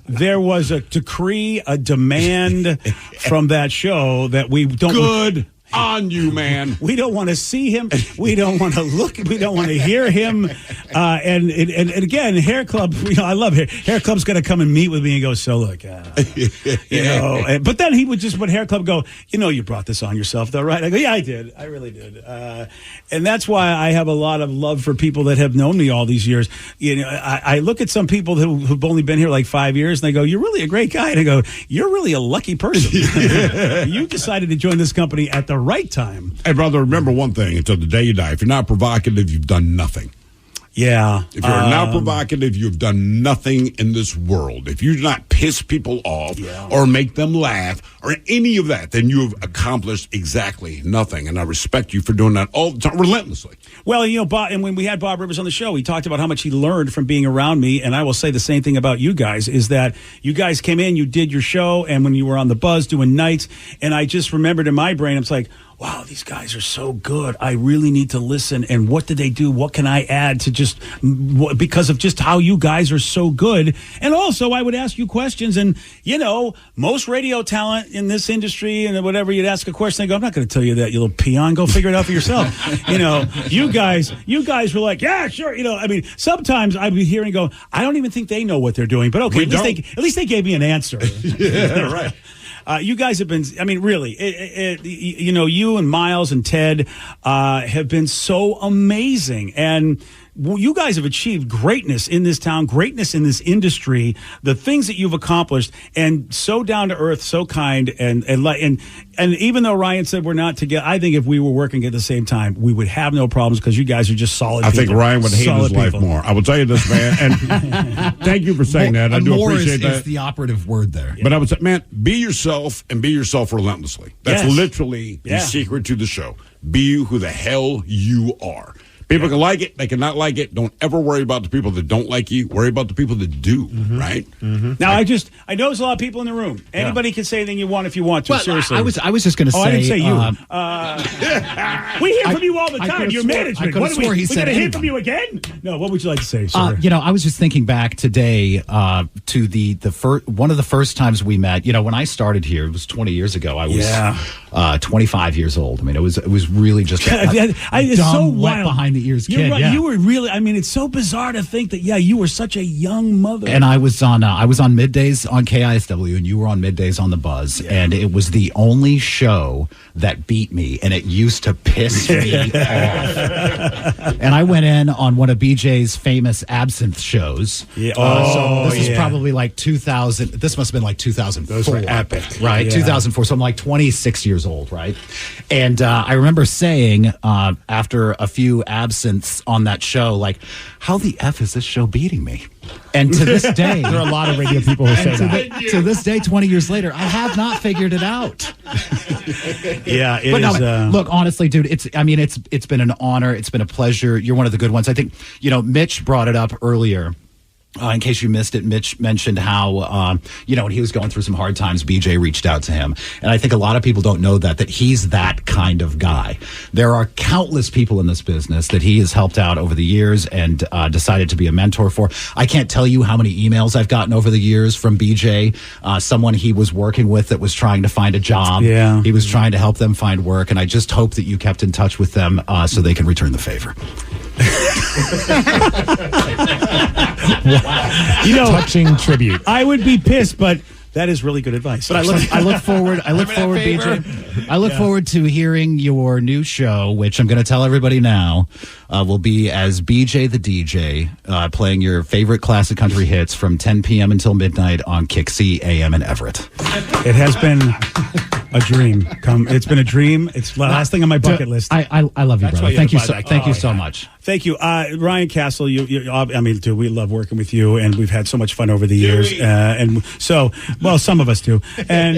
There was a decree, a demand from that show that we don't. Good on you, man. We don't want to see him. We don't want to look. We don't want to hear him. And again, Hair Club. I love Hair Club's going to come and meet with me and go. So look, but then he would just when Hair Club go. You brought this on yourself, though, right? I go, yeah, I did. I really did. And that's why I have a lot of love for people that have known me all these years. I look at some people who've only been here like 5 years, and they go, "You're really a great guy." And I go, "You're really a lucky person. You decided to join this company at the right time." Hey, brother, remember one thing until the day you die. If you're not provocative, you've done nothing. Yeah. If you're not provocative, you've done nothing in this world. If you do not piss people off or make them laugh or any of that, then you have accomplished exactly nothing. And I respect you for doing that all the time, relentlessly. Well, Bob, and when we had Bob Rivers on the show, he talked about how much he learned from being around me. And I will say the same thing about you guys, is that you guys came in, you did your show, and when you were on the Buzz doing nights, and I just remembered in my brain, it's like, wow, these guys are so good. I really need to listen. And what did they do? What can I add to just because of just how you guys are so good? And also, I would ask you questions. And, most radio talent in this industry and whatever, you'd ask a question, they go, I'm not going to tell you that, you little peon. Go figure it out for yourself. You guys were like, yeah, sure. Sometimes I'd be hearing go, I don't even think they know what they're doing. But okay, at least they gave me an answer. Yeah, right. You guys have been, really, you and Miles and Ted have been so amazing. And you guys have achieved greatness in this town, greatness in this industry, the things that you've accomplished, and so down to earth, so kind, and even though Ryan said we're not together, I think if we were working at the same time, we would have no problems because you guys are just solid. I think people. Ryan would hate Solid his life people. more. I will tell you this, man, and thank you for saying that. I do more appreciate that. is the operative word there. But I would say, man, be yourself and be yourself relentlessly. That's Yes. literally Yeah. the secret to the show. Be who the hell you are. People can like it, they cannot like it. Don't ever worry about the people that don't like you. Worry about the people that do, right? Now, I know there's a lot of people in the room. Anybody can say anything you want if you want to. Well, seriously, I was just going to say. I didn't say you. We hear from you all the I time. could've Your swore- management. I could've What do swore he we said got to hear anyone. from you again? No. What would you like to say, sir? I was just thinking back today to the one of the first times we met. When I started here, it was 20 years ago. I was 25 years old. I mean, it was really just a it's dumb, so wet wild. behind the ears You're kid. right. Yeah. You were really. I mean, it's so bizarre to think that. Yeah, you were such a young mother. And I was on middays on KISW, and you were on middays on the Buzz, and it was the only show that beat me, and it used to piss me off. And I went in on one of BJ's famous absinthe shows. Yeah. So this is probably like 2000. This must have been like 2004. Those were epic, right? Yeah. 2004. So I'm like 26 years old, right? And I remember saying after a few absinthes on that show, like, how the F is this show beating me? And to this day, There are a lot of radio people who say that. to this day, 20 years later, I have not figured it out. Yeah, it But is. no, look, honestly, dude, it's been an honor. It's been a pleasure. You're one of the good ones. I think, Mitch brought it up earlier. In case you missed it, Mitch mentioned how, when he was going through some hard times, BJ reached out to him. And I think a lot of people don't know that he's that kind of guy. There are countless people in this business that he has helped out over the years and decided to be a mentor for. I can't tell you how many emails I've gotten over the years from BJ, someone he was working with that was trying to find a job. Yeah. He was trying to help them find work. And I just hope that you kept in touch with them so they can return the favor. Touching tribute. I would be pissed, but that is really good advice. But I look forward, BJ. I look forward to hearing your new show, which I'm going to tell everybody now will be as BJ the DJ, playing your favorite classic country hits from 10 p.m. until midnight on KISW AM in Everett. It has been a dream. It's been a dream. It's the last thing on my bucket list. I love you, That's brother. why Thank you buy so that. thank you so much. Thank you, Ryan Castle. Dude, we love working with you, and we've had so much fun over the years. And so, some of us do. And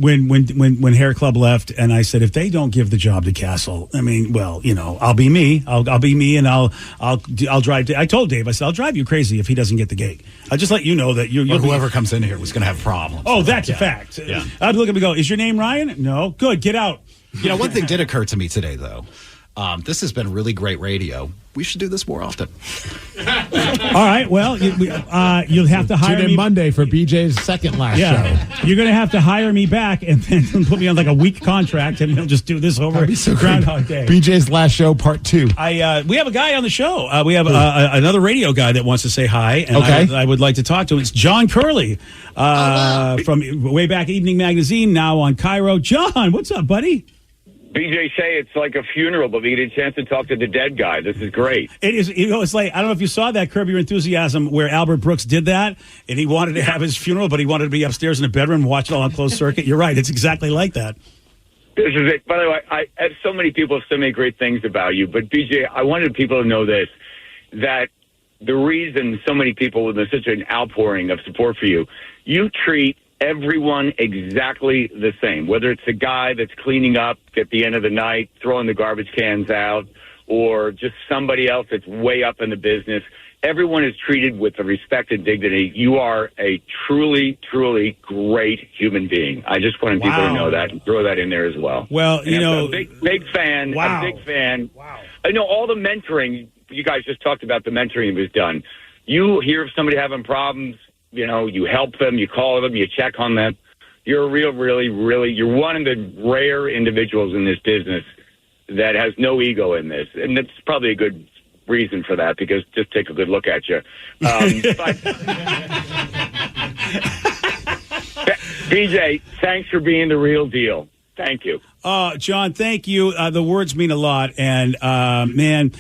when Hair Club left, and I said, if they don't give the job to Castle, I'll be me. I'll be me, and I'll drive. I told Dave, I said, I'll drive you crazy if he doesn't get the gig. I'll just let you know that whoever comes in here was going to have problems. Oh, that's a fact. Yeah. I'd look at him and go, is your name Ryan? No. Good. Get out. One thing did occur to me today, though. This has been really great radio. We should do this more often. All right. Well, you'll have to hire Tune in me Monday for BJ's second last show. You're going to have to hire me back and then put me on like a week contract, and we'll just do this over Groundhog Day. BJ's last show, part 2. We have a guy on the show. We have another radio guy that wants to say hi, and Okay. I would like to talk to him. It's John Curley from way back Evening Magazine, now on Cairo. John, what's up, buddy? BJ Shea, it's like a funeral, but we get a chance to talk to the dead guy. This is great. It is. It's like, I don't know if you saw that Curb Your Enthusiasm where Albert Brooks did that, and he wanted to have his funeral, but he wanted to be upstairs in a bedroom and watch it all on closed circuit. You're right. It's exactly like that. This is it. By the way, I have so many people have so many great things about you, but BJ, I wanted people to know this, that the reason so many people, there's such an outpouring of support for you, you treat everyone exactly the same, whether it's the guy that's cleaning up at the end of the night, throwing the garbage cans out, or just somebody else that's way up in the business. Everyone is treated with the respect and dignity. You are a truly, truly great human being. I just wanted people to know that and throw that in there as well. Well, and I'm a big fan. Wow. I'm a big fan. Wow. I know all the mentoring. You guys just talked about the mentoring that was done. You hear of somebody having problems, you help them, you call them, you check on them. You're a you're one of the rare individuals in this business that has no ego in this. And that's probably a good reason for that, because just take a good look at you. But BJ, thanks for being the real deal. Thank you. John, thank you. The words mean a lot. And, man,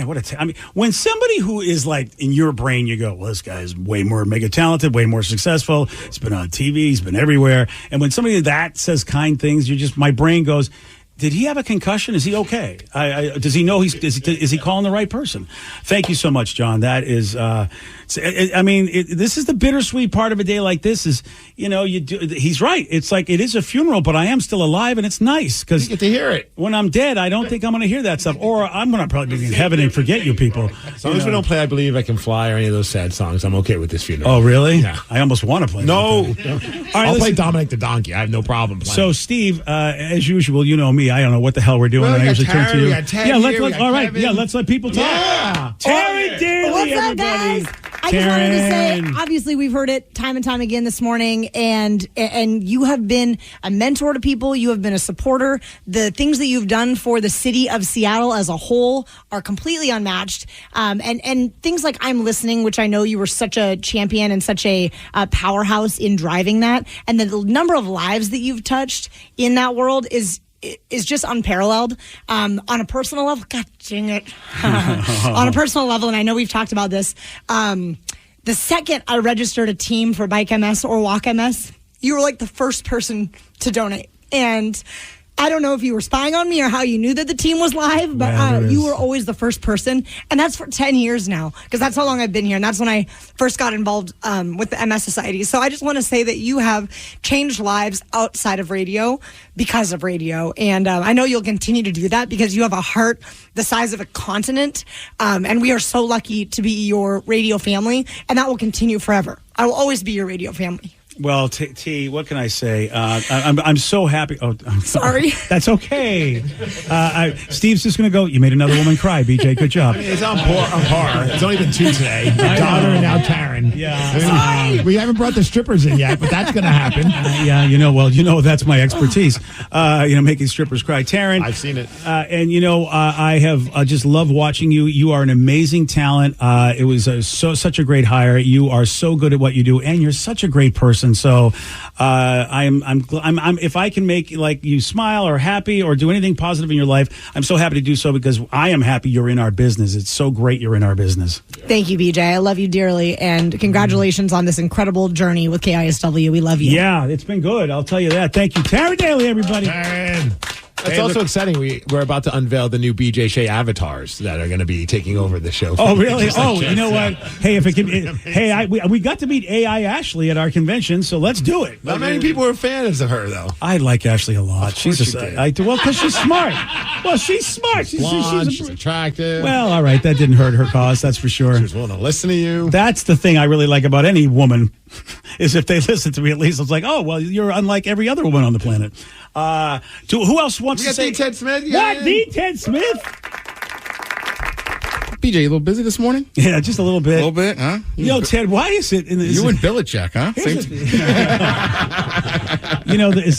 what I mean, when somebody who is like in your brain, you go, well, this guy is way more mega talented, way more successful. He's been on TV. He's been everywhere. And when somebody that says kind things, my brain goes, did he have a concussion? Is he okay? Does he know is he calling the right person? Thank you so much, John. That is, this is the bittersweet part of a day like this is, he's right. It's like, it is a funeral, but I am still alive, and it's nice because you get to hear it. When I'm dead, I don't think I'm going to hear that stuff, or I'm going to probably be in heaven and forget you people. As long as we don't play I Believe I Can Fly or any of those sad songs, I'm okay with this funeral. Oh, really? Yeah. I almost want to play. No. All right, I'll play Dominic the Donkey. I have no problem playing. So, Steve, as usual, you know me. I don't know what the hell we're doing. Well, I usually turn to you. Let's let's let people talk. Yeah. Taryn Daly, What's up, everybody. guys? I just wanted to say, obviously, we've heard it time and time again this morning, and you have been a mentor to people. You have been a supporter. The things that you've done for the city of Seattle as a whole are completely unmatched. And things like I'm Listening, which I know you were such a champion and such a powerhouse in driving that, and the number of lives that you've touched in that world is just unparalleled. On a personal level, God dang it. On a personal level, and I know we've talked about this, the second I registered a team for Bike MS or Walk MS, you were like the first person to donate. And I don't know if you were spying on me or how you knew that the team was live, but you were always the first person. And that's for 10 years now, because that's how long I've been here. And that's when I first got involved with the MS Society. So I just want to say that you have changed lives outside of radio because of radio. And I know you'll continue to do that because you have a heart the size of a continent. And we are so lucky to be your radio family. And that will continue forever. I will always be your radio family. Well, T, what can I say? I'm so happy. Oh, I'm sorry. That's okay. Steve's just going to go, you made another woman cry, BJ. Good job. It's on par. It's only been two today. My daughter and now Taryn. Yeah. We haven't brought the strippers in yet, but that's going to happen. That's my expertise. Making strippers cry. Taryn. I've seen it. I have just loved watching you. You are an amazing talent. It was such a great hire. You are so good at what you do, and you're such a great person. So, I'm if I can make you smile or happy or do anything positive in your life, I'm so happy to do so because I am happy you're in our business. It's so great you're in our business. Thank you, BJ. I love you dearly, and congratulations on this incredible journey with KISW. We love you. Yeah, it's been good. I'll tell you that. Thank you, Taryn Daly, everybody. Taryn. It's also exciting. We're about to unveil the new BJ Shea avatars that are going to be taking over the show. Oh, really? You know what? Hey, if it can, we got to meet AI Ashley at our convention, so let's do it. Not many people are fans of her, though. I like Ashley a lot. She's because she's smart. Well, she's smart. She's blonde, she's attractive. Well, all right, that didn't hurt her cause. That's for sure. She's willing to listen to you. That's the thing I really like about any woman, is if they listen to me. At least it's like, oh, well, you're unlike every other woman on the planet. Who else wants to say? The Ted Smith? Yeah, what? The Ted Smith? BJ, you a little busy this morning? Yeah, just a little bit. A little bit, huh? Ted, why is it? You and Belichick, huh?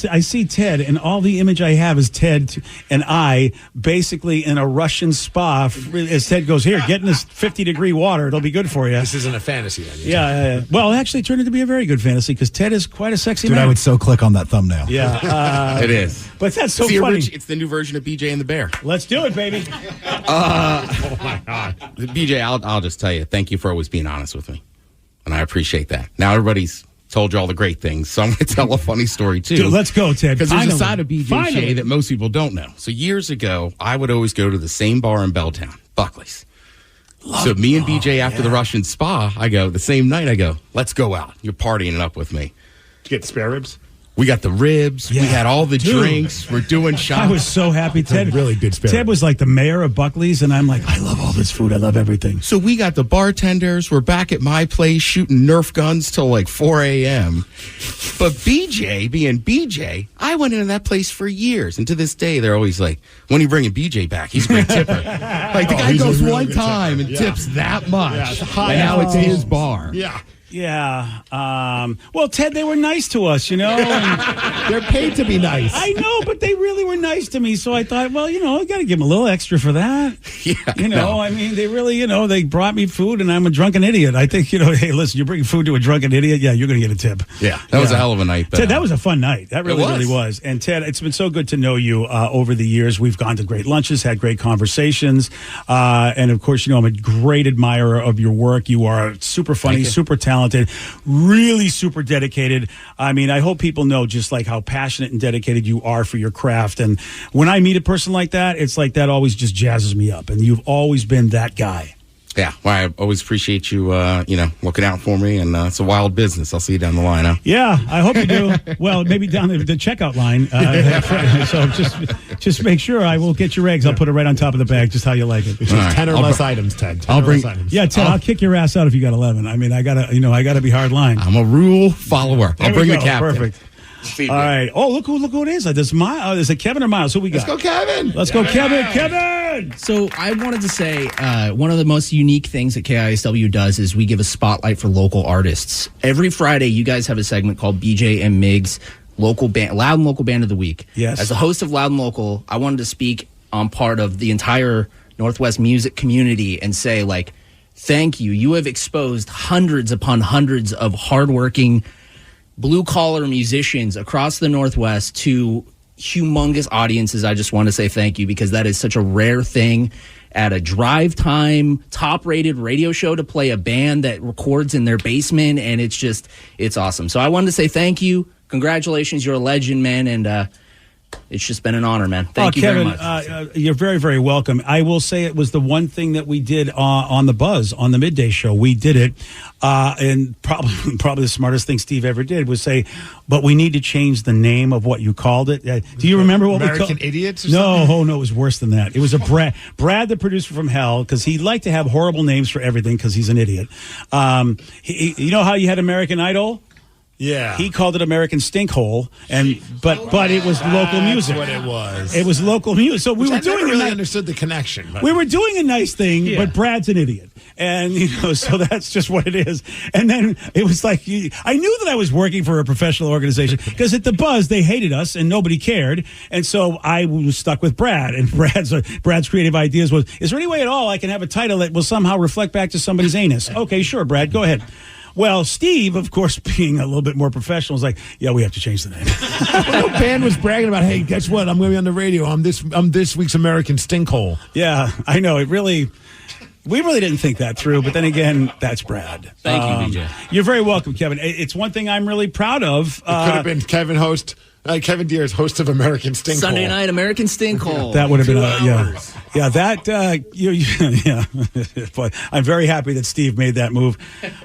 I see Ted, and all the image I have is Ted and I basically in a Russian spa. As Ted goes, here, get in this 50-degree water. It'll be good for you. This isn't a fantasy, then. Yeah. Well, it actually turned out to be a very good fantasy because Ted is quite a sexy man. man. I would so click on that thumbnail. Yeah. It is. But that's so funny. It's the new version of BJ and the Bear. Let's do it, baby. Oh, my God. BJ, I'll just tell you, thank you for always being honest with me. And I appreciate that. Now everybody's told you all the great things, so I'm going to tell a funny story, too. Dude, let's go, Ted. Because there's a side of BJ Shea that most people don't know. So years ago, I would always go to the same bar in Belltown, Buckley's. So me and BJ, after the Russian spa, the same night, I go, let's go out. You're partying it up with me. Did you get the spare ribs? We got the ribs. Yeah. We had all the drinks. We're doing shots. I was so happy. Ted really good spirit. Ted was like the mayor of Buckley's, and I'm like, I love all this food. I love everything. So we got the bartenders. We're back at my place shooting Nerf guns till like 4 a.m. But BJ, being BJ, I went into that place for years. And to this day, they're always like, when are you bringing BJ back? He's a great tipper. The guy goes one time and tips that much. Yeah, and now it's his bar. Yeah. Yeah. Well, Ted, they were nice to us, you know. And they're paid to be nice. I know, but they really were nice to me. So I thought, well, you know, I got to give them a little extra for that. Yeah. You know, I mean, they really, you know, they brought me food and I'm a drunken idiot. I think, you know, hey, listen, you bring food to a drunken idiot. Yeah, you're going to get a tip. Yeah. That was a hell of a night. Ted, that was a fun night. That really was. And Ted, it's been so good to know you over the years. We've gone to great lunches, had great conversations. And of course, you know, I'm a great admirer of your work. You are super funny, super talented, really super dedicated. I mean, I hope people know just like how passionate and dedicated you are for your craft. And when I meet a person like that, it's like that always just jazzes me up. And you've always been that guy. Yeah, well, I always appreciate you, you know, looking out for me, and it's a wild business. I'll see you down the line, huh? Yeah, I hope you do. Well, maybe down the checkout line. So just make sure I will get your eggs. I'll put it right on top of the bag, just how you like it. Just 10 or less items, Ted. Yeah, Ted, I'll kick your ass out if you got 11. I mean, I gotta be hard line. I'm a rule follower. I'll bring the captain. Perfect. All right. Oh, look who it is. Is it Kevin or Miles? Who we got? Let's go, Kevin. Let's go, Kevin. Kevin. So I wanted to say one of the most unique things that KISW does is we give a spotlight for local artists. Every Friday, you guys have a segment called BJ and Migs, local band, Loud and Local Band of the Week. Yes. As the host of Loud and Local, I wanted to speak on part of the entire Northwest music community and say, like, thank you. You have exposed hundreds upon hundreds of hardworking blue-collar musicians across the Northwest to humongous audiences. I just want to say thank you, because that is such a rare thing at a drive time, top-rated radio show to play a band that records in their basement, and it's awesome. So I wanted to say thank you. Congratulations. You're a legend, man, and it's just been an honor, man. Thank you Kevin, very much. You're very, very welcome. I will say it was the one thing that we did on the Buzz, on the midday show. We did it, and probably the smartest thing Steve ever did was say, but we need to change the name of what you called it. Do you remember what we called it? American Idiots or something? No, it was worse than that. It was a Brad, the producer from hell, because he liked to have horrible names for everything because he's an idiot. You know how you had American Idol? Yeah, he called it American Stinkhole, but it was local music. That's what it was. It was local music. So we were doing. I never really understood the connection. But. We were doing a nice thing, but Brad's an idiot, and so that's just what it is. And then it was like I knew that I was working for a professional organization because at the Buzz they hated us and nobody cared, and so I was stuck with Brad. And Brad's creative ideas was: is there any way at all I can have a title that will somehow reflect back to somebody's anus? Okay, sure, Brad, go ahead. Well, Steve, of course, being a little bit more professional, was like, "Yeah, we have to change the name." The band was bragging about, "Hey, guess what? I'm going to be on the radio. I'm this week's American Stinkhole." Yeah, I know. We really didn't think that through, but then again, that's Brad. Thank you, BJ. You're very welcome, Kevin. It's one thing I'm really proud of. It could have been Kevin Deere's host of American Stinkhole. Sunday night, American Stinkhole. That would have been But I'm very happy that Steve made that move.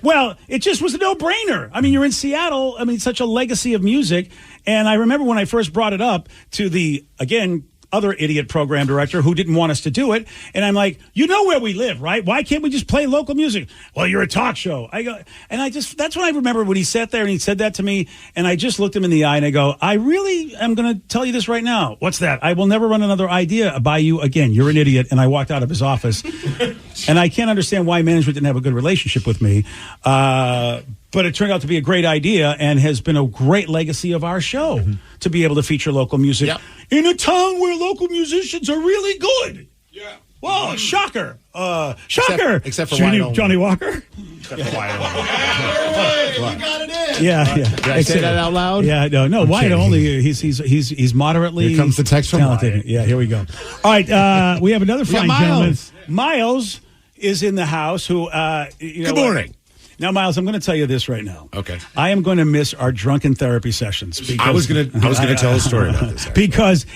Well, it just was a no-brainer. I mean, you're in Seattle. I mean, such a legacy of music. And I remember when I first brought it up to the, again, other idiot program director who didn't want us to do it. And I'm like, you know where we live, right? Why can't we just play local music? Well, you're a talk show. That's when I remember when he sat there and he said that to me. And I just looked him in the eye and I go, I really am going to tell you this right now. What's that? I will never run another idea by you again. You're an idiot. And I walked out of his office. And I can't understand why management didn't have a good relationship with me. But it turned out to be a great idea and has been a great legacy of our show to be able to feature local music in a town where local musicians are really good. Yeah. Whoa, shocker. Shocker. Except for Johnny Walker. Except for Wyatt Only. You got it in. Yeah. Did I say that out loud? Yeah, no, Wyatt Only. He's moderately. Here comes the text from talented. Wyatt. Yeah, here we go. All right, we have another fine gentleman. Miles is in the house. Who? Good morning. Now, Miles, I'm going to tell you this right now. Okay. I am going to miss our drunken therapy sessions. Because, I was going to tell a story about this. Actually. Because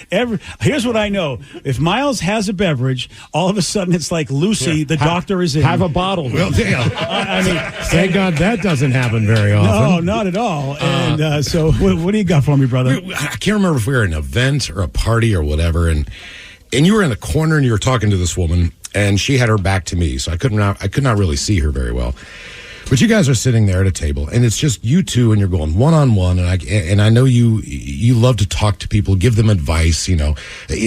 here's what I know. If Miles has a beverage, all of a sudden it's like Lucy, the doctor is in. Have a bottle. Well, damn. I mean, thank God that doesn't happen very often. No, not at all. And so what do you got for me, brother? I can't remember if we were at an event or a party or whatever, and you were in the corner and you were talking to this woman, and she had her back to me, so I could not really see her very well. But you guys are sitting there at a table, and it's just you two, and you're going one-on-one, and I know you love to talk to people, give them advice,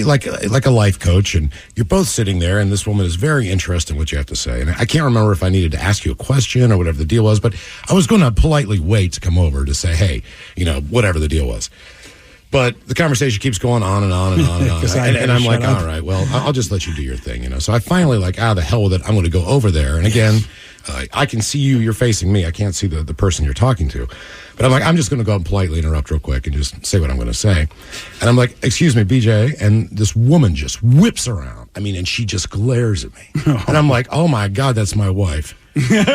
like a life coach, and you're both sitting there, and this woman is very interested in what you have to say. And I can't remember if I needed to ask you a question or whatever the deal was, but I was going to politely wait to come over to say, hey, whatever the deal was. But the conversation keeps going on and on and on and on. and I'm like, all right, well, I'll just let you do your thing, So I finally the hell with it. I'm going to go over there. And again, I can see you. You're facing me. I can't see the person you're talking to. But I'm like, I'm just going to go and politely interrupt real quick and just say what I'm going to say. And I'm like, excuse me, BJ. And this woman just whips around. And she just glares at me. And I'm like, oh, my God, that's my wife. And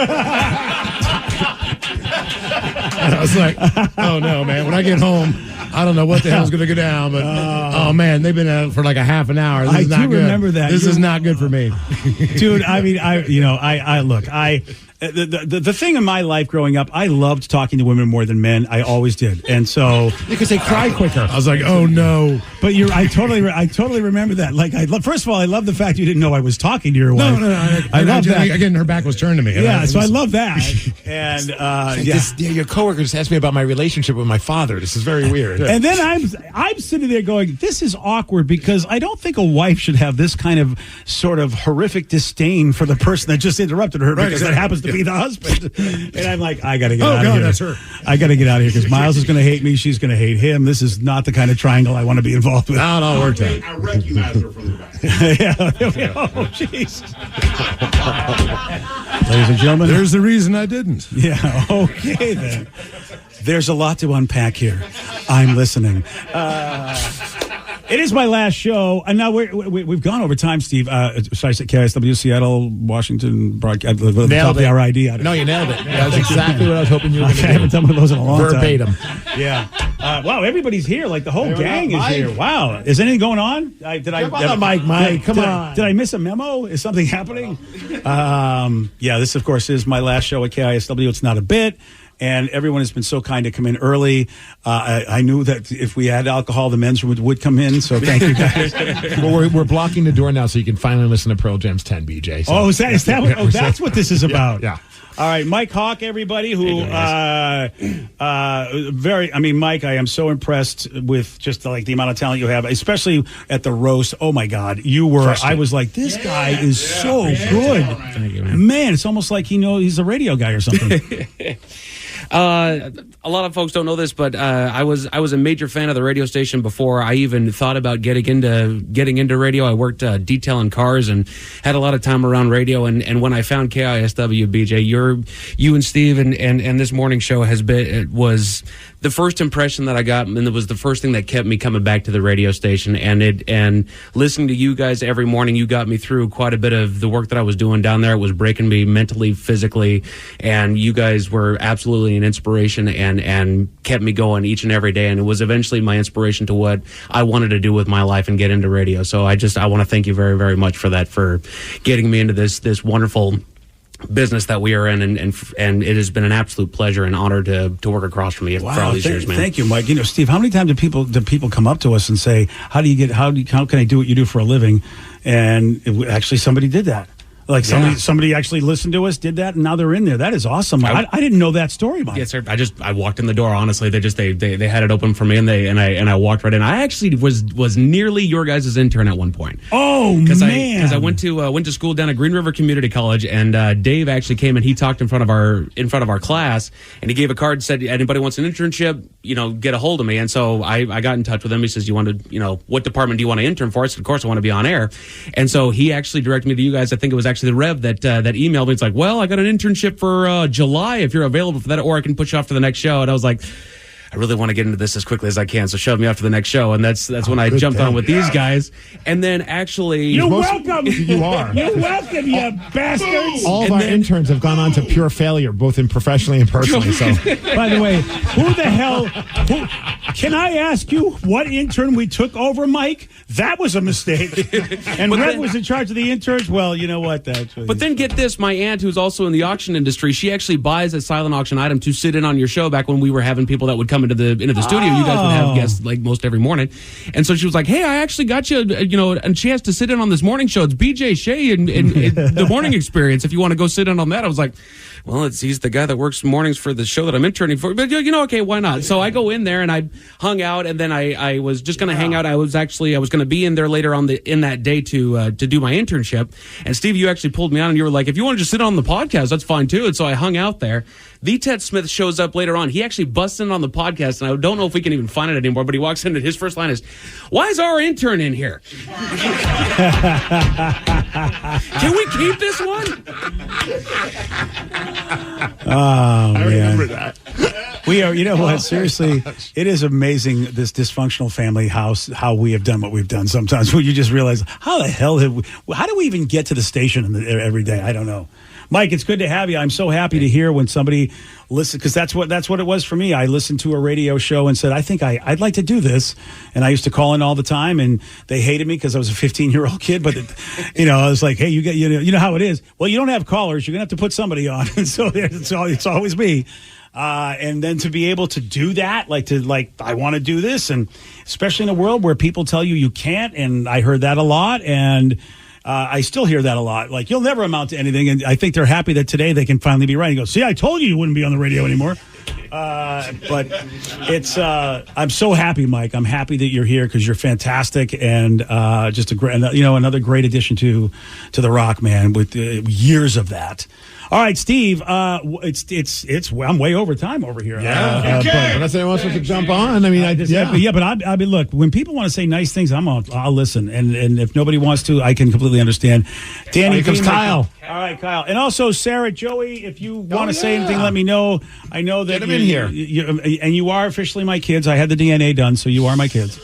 I was like, oh, no, man. When I get home, I don't know what the hell's going to go down, but oh man, they've been at it for like a half an hour. This is not good. Remember that. This is not good for me, dude. The thing in my life growing up, I loved talking to women more than men. I always did, and so because they cry quicker. I was like, oh no. But I totally remember that. First of all, I love the fact you didn't know I was talking to your wife. No. I love that. Again, her back was turned to me. Yeah, so I love that. And your coworker just asked me about my relationship with my father. This is very weird. And then I'm sitting there going, this is awkward because I don't think a wife should have this kind of sort of horrific disdain for the person that just interrupted her because that happens to be the husband. And I'm like, I got to get out of here. That's her. I got to get out of here because Miles is going to hate me. She's going to hate him. This is not the kind of triangle I want to be involved with. No, it all worked out. I recognize her from the back. Oh, jeez. Ladies and gentlemen. There's the reason I didn't. Yeah, okay then. There's a lot to unpack here. I'm listening. It is my last show, and now we've gone over time, Steve. Sorry, KISW, Seattle, Washington, broadcast. Nailed it. RID. No, you nailed it. That was exactly what I was hoping you were going to do. I haven't done one of those in a long Verbatim. time. Yeah. Wow, everybody's here. Like the whole gang is here. Wow. Is anything going on? Come on, Mike. Come on. Did I miss a memo? Is something happening? This, of course, is my last show at KISW. It's not a bit. And everyone has been so kind to come in early. I knew that if we had alcohol, the men's room would come in. So thank you guys. Well, we're blocking the door now, so you can finally listen to Pearl Jam's 10, BJ. So. Oh, is that what, that's what this is about? Yeah. All right, Mike Hawk, everybody, who Mike, I am so impressed with just the amount of talent you have, especially at the roast. Oh my God, I was like, this guy is so good. Thank you, man. It's almost like he's a radio guy or something. A lot of folks don't know this, but I was a major fan of the radio station before I even thought about getting into radio. I worked detailing cars and had a lot of time around radio. And when I found KISW, BJ, you and Steve and this morning show was the first impression that I got, and it was the first thing that kept me coming back to the radio station. And listening to you guys every morning, you got me through quite a bit of the work that I was doing down there. It was breaking me mentally, physically, and you guys were absolutely an inspiration and kept me going each and every day. And it was eventually my inspiration to what I wanted to do with my life and get into radio. So I want to thank you very, very much for that, for getting me into this wonderful business that we are in, and it has been an absolute pleasure and honor to work across from you for all these years, man. Thank you, Mike. Steve, how many times do people come up to us and say, how can I do what you do for a living? And actually somebody did that. Like somebody actually listened to us, did that, and now they're in there. That is awesome. I didn't know that story, Mike. Yes, sir. I walked in the door. Honestly, they had it open for me, and I walked right in. I actually was nearly your guys' intern at one point. Oh man! Because I went to school down at Green River Community College, and Dave actually came and he talked in front of our class, and he gave a card and said, anybody wants an internship, get a hold of me. And so I got in touch with him. He says, what department do you want to intern for? I said, of course I want to be on air. And so he actually directed me to you guys. I think it was actually the Rev that emailed me. It's like, well, I got an internship for July if you're available for that, or I can push you off to the next show. And I was like, I really want to get into this as quickly as I can, so shove me off to the next show. And that's when I jumped on with these guys. And then actually... You're welcome! You are. You're welcome, you bastards! All of our interns have gone on to pure failure, both in professionally and personally. So, by the way, who the hell... can I ask you what intern we took over, Mike? That was a mistake. And Red was in charge of the interns. Well, you know what? But then get this, my aunt, who's also in the auction industry, she actually buys a silent auction item to sit in on your show back when we were having people that would come come into the studio, you guys would have guests like most every morning. And so she was like, "Hey, I actually got you, and she has to sit in on this morning show. It's BJ Shea and the Morning Experience. If you want to go sit in on that." I was like, "Well, he's the guy that works mornings for the show that I'm interning for, but okay, why not?" So I go in there and I hung out, and then I was just going to hang out. I was going to be in there later on in that day to do my internship. And Steve, you actually pulled me on, and you were like, "If you want to just sit on the podcast, that's fine too." And so I hung out there. The Ted Smith shows up later on. He actually busts in on the podcast, and I don't know if we can even find it anymore, but he walks in and his first line is, "Why is our intern in here?" Can we keep this one? Oh, I remember that. We are, you know what? Seriously, it is amazing, this dysfunctional family house, how we have done what we've done sometimes, where you just realize, how do we even get to the station every day? I don't know. Mike, it's good to have you. I'm so happy to hear when somebody listens, because that's what it was for me. I listened to a radio show and said, I think I'd like to do this. And I used to call in all the time, and they hated me because I was a 15-year-old kid. But, I was like, hey, you know how it is. Well, you don't have callers. You're going to have to put somebody on. And so it's always me. And then to be able to do that, I want to do this. And especially in a world where people tell you can't. And I heard that a lot. And I still hear that a lot. Like, you'll never amount to anything. And I think they're happy that today they can finally be right. And go, see, I told you wouldn't be on the radio anymore. But it's, I'm so happy, Mike. I'm happy that you're here because you're fantastic. And just another great addition to the Rock, man, with years of that. All right, Steve. I'm way over time over here. Yeah, but unless anyone wants to jump on, I mean, but I mean, look, when people want to say nice things, I'll listen, and if nobody wants to, I can completely understand. Danny, here comes Kyle. All right, Kyle, and also Sarah, Joey. If you want to say anything, let me know. I know that get them in here, and you are officially my kids. I had the DNA done, so you are my kids.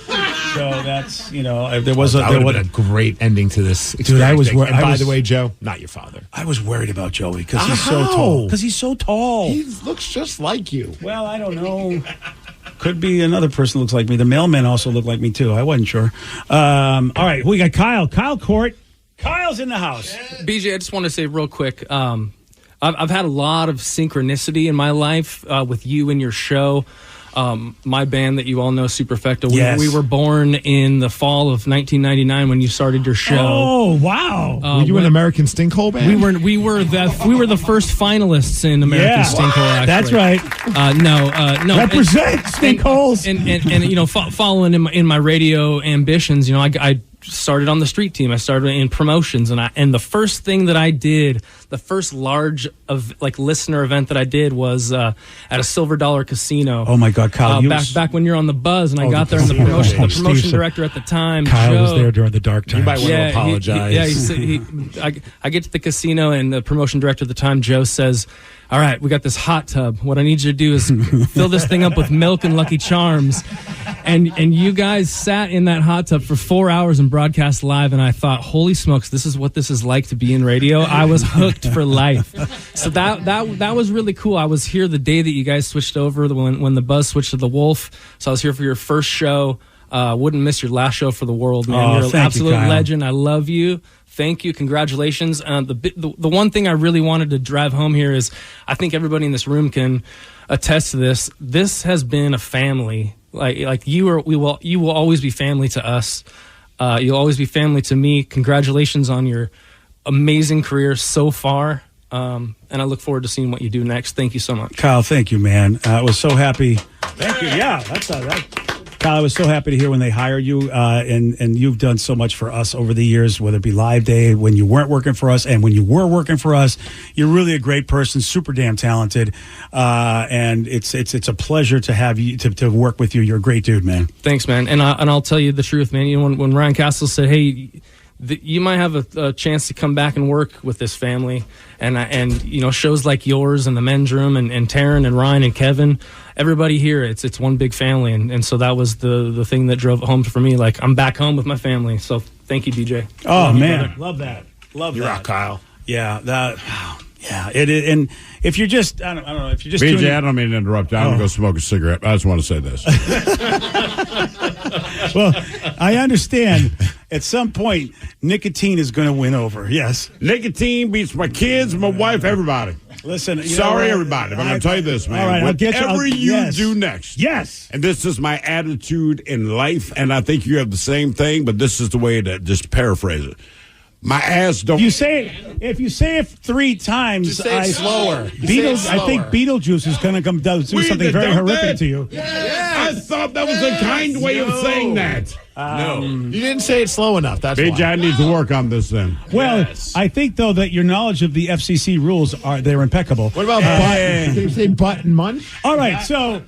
So that's there was a great ending to this experience. Dude, I was. And by the way, Joe, not your father. I was worried about Joey because he's so tall. Because he's so tall. He looks just like you. Well, I don't know. Could be another person looks like me. The mailman also looked like me too. I wasn't sure. All right, we got Kyle. Kyle Court. Kyle's in the house. BJ, I just want to say real quick. I've had a lot of synchronicity in my life with you and your show. My band that you all know, Superfecta, we were born in the fall of 1999 when you started your show. Oh, wow! Were you an American Stinkhole band? We were the first finalists in American Stinkhole. Actually. That's right. No. Represent Stinkholes. And following in my radio ambitions, I started on the street team. I started in promotions, and the first thing that I did, the first large listener event that I did was at a Silver Dollar Casino. Oh my God, Kyle! Back when you're on the buzz, and I got there, and the promotion director at the time, Kyle, Joe, was there during the dark times. You might want to apologize. I get to the casino, and the promotion director at the time, Joe, says, "All right, we got this hot tub. What I need you to do is fill this thing up with milk and Lucky Charms." And you guys sat in that hot tub for 4 hours and broadcast live, and I thought, holy smokes, this is what this is like to be in radio. I was hooked for life. So that was really cool. I was here the day that you guys switched over, when the buzz switched to the Wolf. So I was here for your first show. Wouldn't miss your last show for the world, man. You're an absolute legend. I love you. Thank you. Congratulations. The one thing I really wanted to drive home here is I think everybody in this room can attest to this. This has been a family. Like you will always be family to us. You'll always be family to me. Congratulations on your amazing career so far. And I look forward to seeing what you do next. Thank you so much. Kyle, thank you, man. I was so happy. Thank you. Yeah, Kyle, I was so happy to hear when they hired you, and you've done so much for us over the years, whether it be Live Day, when you weren't working for us, and when you were working for us. You're really a great person, super damn talented, and it's a pleasure to have you to work with you. You're a great dude, man. Thanks, man. And I'll tell you the truth, man. When Ryan Castle said, "Hey, you might have a chance to come back and work with this family," and shows like yours and the Men's Room and Taryn and Ryan and Kevin. Everybody here, it's one big family, and so that was the thing that drove it home for me. Like, I'm back home with my family, so thank you, BJ. Oh, man, love that. You're out, Kyle. Yeah, it is. And if you're just, I don't know, if you're just BJ, I don't mean to interrupt you. I'm going to go smoke a cigarette. I just want to say this. Well, I understand. At some point, nicotine is going to win over. Yes, nicotine beats my kids, my wife, everybody. Listen, sorry, everybody, but I'm going to tell you this, man. All right, Whatever you yes. do next. Yes. And this is my attitude in life, and I think you have the same thing, but this is the way to just paraphrase it. My ass don't. If you say it 3 times, Just say it slower. I think Beetlejuice is going to come do something very horrific to you. I thought that was a kind way of saying that. No, you didn't say it slow enough. That's BJ, why. I need to work on this then. Well, I think though that your knowledge of the FCC rules they're impeccable. What about butt? Can you say butt and munch? All right, so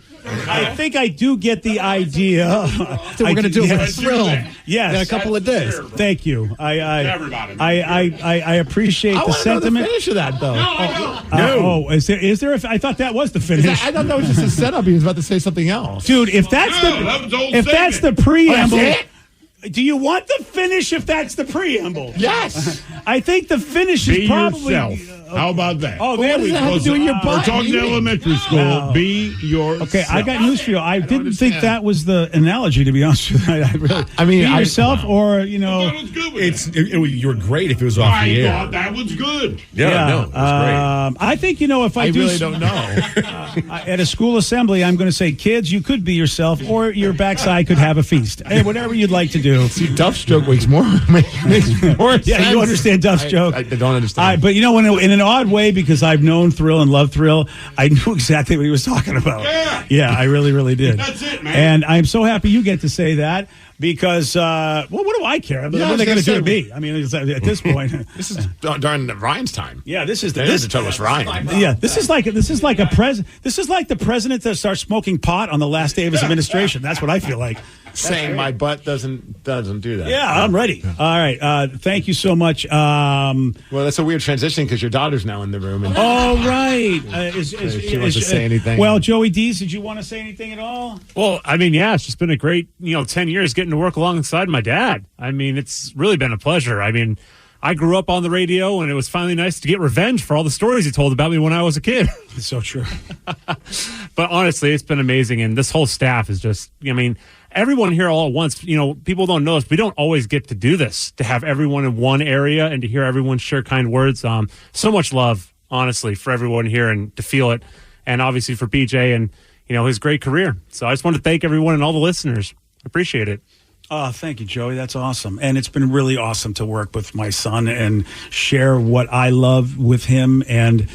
I think I do get the idea. So we're going to do it with Thrill. Yes, in a couple of days. Thank you. I appreciate the sentiment. The finish of that though. No. Is there? I thought that was the finish. I thought that was just a setup. He was about to say something else, dude. If that's the preamble. Do you want the finish if that's the preamble? Yes. I think the finish is probably... yourself. How about that? Oh, there we go. We're talking be school. Be yourself. Okay, I got news for you. I didn't think that was the analogy, to be honest with you. I mean, be yourself or, you know... You were great if it was off the air. I thought that was good. Yeah, no, it was great. I think, you know, if I really don't know. At a school assembly, I'm going to say, kids, you could be yourself or your backside could have a feast. Hey, whatever you'd like to do. See, Duff's joke makes more sense. Yeah, you understand Duff's joke. I don't understand. But, you know, in an odd way, because I've known Thrill and loved Thrill, I knew exactly what he was talking about. Yeah, I really, really did. That's it, man. And I'm so happy you get to say that. Because, well, what do I care? What are they going to do to me? I mean, at this point, this is during Ryan's time. Yeah, this is to tell us Ryan. Yeah, this is like the president that starts smoking pot on the last day of his administration. That's what I feel like. Saying my butt doesn't do that. Yeah, I'm ready. All right, thank you so much. Well, that's a weird transition because your daughter's now in the room. And oh, right. She wants to say anything. Well, Joey Dees, did you want to say anything at all? Well, I mean, yeah, it's just been a great, 10 years getting to work alongside my dad. I mean, it's really been a pleasure. I mean, I grew up on the radio, and it was finally nice to get revenge for all the stories he told about me when I was a kid. It's so true. But honestly, it's been amazing, and this whole staff is just, I mean, everyone here all at once. People don't know us. We don't always get to do this, to have everyone in one area and to hear everyone share kind words. So much love, honestly, for everyone here and to feel it, and obviously for BJ and, his great career. So I just want to thank everyone and all the listeners. Appreciate it. Oh, thank you, Joey. That's awesome. And it's been really awesome to work with my son and share what I love with him. And,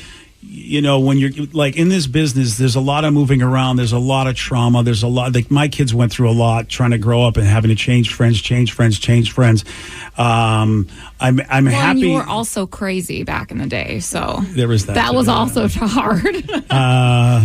when you're like in this business, there's a lot of moving around. There's a lot of trauma. There's a lot, like my kids went through a lot trying to grow up and having to change friends. I'm happy. And you were also crazy back in the day. So there was that. That was also hard.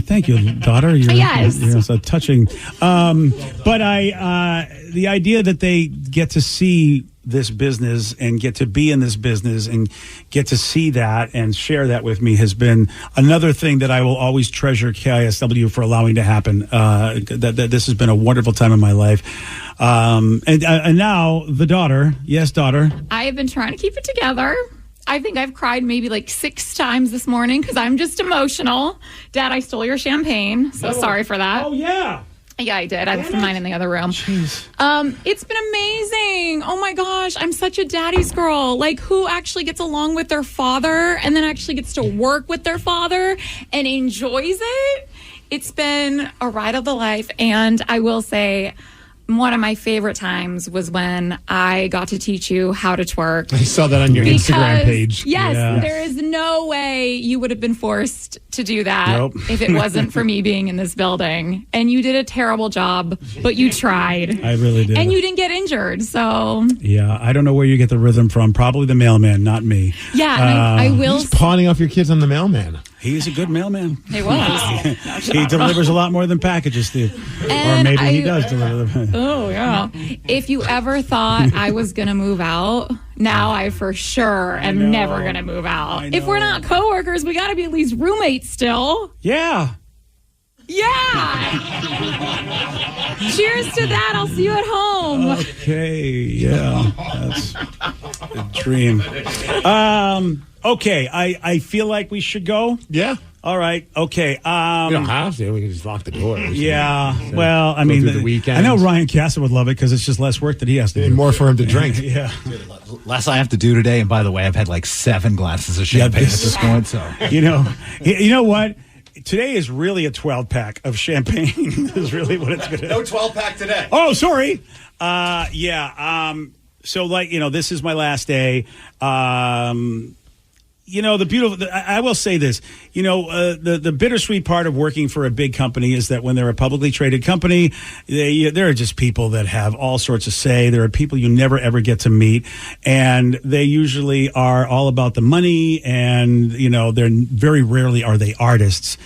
Thank you, daughter. Yes. You're so touching. But the idea that they get to see this business and get to be in this business and get to see that and share that with me has been another thing that I will always treasure KISW for allowing to happen. That this has been a wonderful time in my life. And now the daughter. Yes, daughter. I have been trying to keep it together. I think I've cried maybe like 6 times this morning because I'm just emotional. Dad, I stole your champagne. So sorry for that. Oh, yeah. Yeah, I did. I left mine in the other room. Jeez. It's been amazing. Oh my gosh, I'm such a daddy's girl. Like, who actually gets along with their father and then actually gets to work with their father and enjoys it? It's been a ride of the life. And I will say, one of my favorite times was when I got to teach you how to twerk. I saw that on your Instagram page. Yes, Yeah. there is no way you would have been forced to do that if it wasn't for me being in this building. And you did a terrible job, but you tried. I really did. And you didn't get injured, so... Yeah, I don't know where you get the rhythm from. Probably the mailman, not me. Yeah, and I will... He's pawning off your kids on the mailman. He's a good mailman. He was. He delivers a lot more than packages do. Or maybe he does deliver them. Oh, yeah. If you ever thought I was going to move out, now I for sure am never going to move out. If we're not coworkers, we got to be at least roommates still. Yeah. Yeah. Cheers to that. I'll see you at home. Okay, yeah. That's a dream. Okay, I feel like we should go. Yeah. All right. Okay. You don't have to. We can just lock the doors. Yeah. So well, I go mean, through the weekends. I know Ryan Castle would love it because it's just less work that he has to do. And more for him to drink. Yeah. Less I have to do today. And by the way, I've had like 7 glasses of champagne at this point. So you know what? Today is really a 12-pack of champagne. Is really what it's going to. No 12-pack today. Oh, sorry. So, this is my last day. I will say this, the bittersweet part of working for a big company is that when they're a publicly traded company, there are just people that have all sorts of say. There are people you never, ever get to meet. And they usually are all about the money. And, they're very rarely are they artists.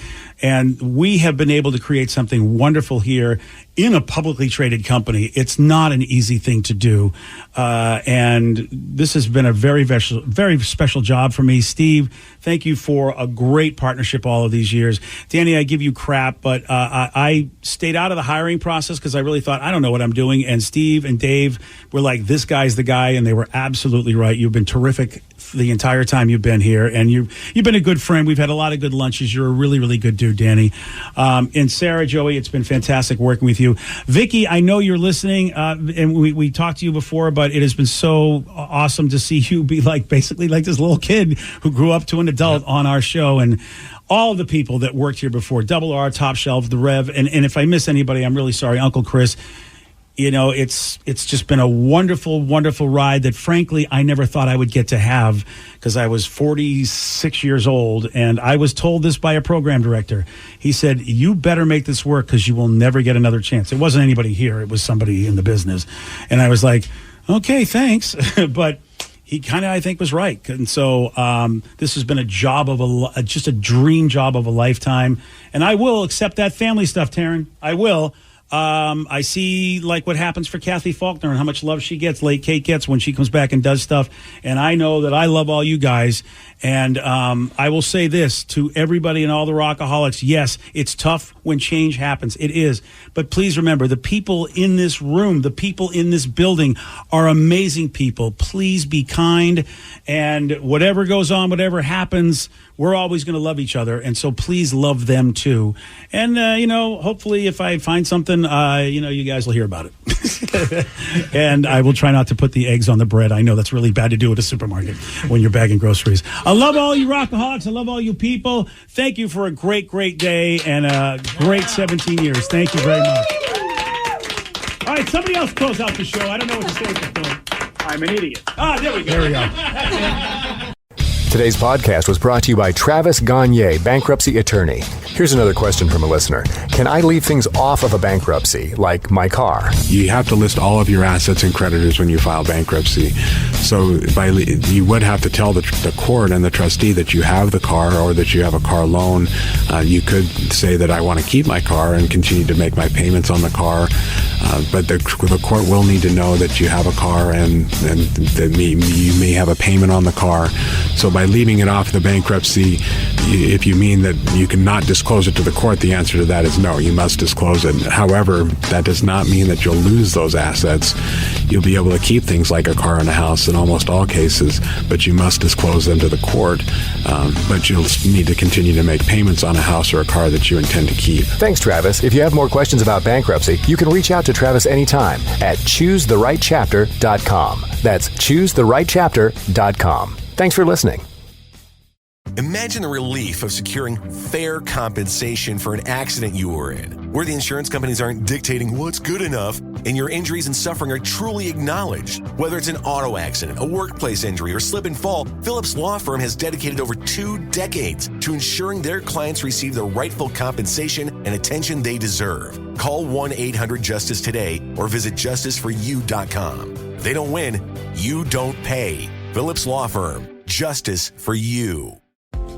And we have been able to create something wonderful here in a publicly traded company. It's not an easy thing to do. And this has been a very, very special job for me. Steve, thank you for a great partnership all of these years. Danny, I give you crap, but I stayed out of the hiring process because I really thought, I don't know what I'm doing. And Steve and Dave were like, this guy's the guy. And they were absolutely right. You've been terrific the entire time you've been here. And you've been a good friend. We've had a lot of good lunches. You're a really, really good dude, Danny. And Sarah, Joey, it's been fantastic working with you. Vicky, I know you're listening, and we talked to you before, but it has been so awesome to see you be basically like this little kid who grew up to an adult on our show. And all of the people that worked here before, Double R, Top Shelf, The Rev, and if I miss anybody, I'm really sorry, Uncle Chris. It's just been a wonderful, wonderful ride that, frankly, I never thought I would get to have because I was 46 years old. And I was told this by a program director. He said, you better make this work because you will never get another chance. It wasn't anybody here. It was somebody in the business. And I was like, okay, thanks. But he kind of, I think, was right. And so this has been a job of just a dream job of a lifetime. And I will accept that family stuff, Taryn. I will. I see what happens for Kathy Faulkner and how much love she gets, late Kate gets when she comes back and does stuff. And I know that I love all you guys. And I will say this to everybody and all the Rockaholics. Yes, it's tough when change happens. It is. But please remember, the people in this room, the people in this building are amazing people. Please be kind. And whatever goes on, whatever happens, we're always going to love each other. And so please love them too. And, hopefully if I find something, you guys will hear about it. And I will try not to put the eggs on the bread. I know that's really bad to do at a supermarket when you're bagging groceries. I love all you Rockaholics. I love all you people. Thank you for a great, great day and a great 17 years. Thank you very much. All right, somebody else close out the show. I don't know what to say at this point. I'm an idiot. There we go. There we go. Today's podcast was brought to you by Travis Gagne, bankruptcy attorney. Here's another question from a listener. Can I leave things off of a bankruptcy, like my car? You have to list all of your assets and creditors when you file bankruptcy. So you would have to tell the court and the trustee that you have the car or that you have a car loan. You could say that I want to keep my car and continue to make my payments on the car. But the court will need to know that you have a car and that you may have a payment on the car. So by leaving it off the bankruptcy, if you mean that you cannot disclose it to the court, the answer to that is no, you must disclose it. However, that does not mean that you'll lose those assets. You'll be able to keep things like a car and a house in almost all cases, but you must disclose them to the court. But you'll need to continue to make payments on a house or a car that you intend to keep. Thanks, Travis. If you have more questions about bankruptcy, you can reach out to Travis anytime at choosetherightchapter.com. That's choosetherightchapter.com. Thanks for listening. Imagine the relief of securing fair compensation for an accident you were in, where the insurance companies aren't dictating what's good enough and your injuries and suffering are truly acknowledged. Whether it's an auto accident, a workplace injury, or slip and fall, Phillips Law Firm has dedicated over 2 decades to ensuring their clients receive the rightful compensation and attention they deserve. Call 1-800-JUSTICE today or visit justiceforyou.com. They don't win, you don't pay. Phillips Law Firm, justice for you.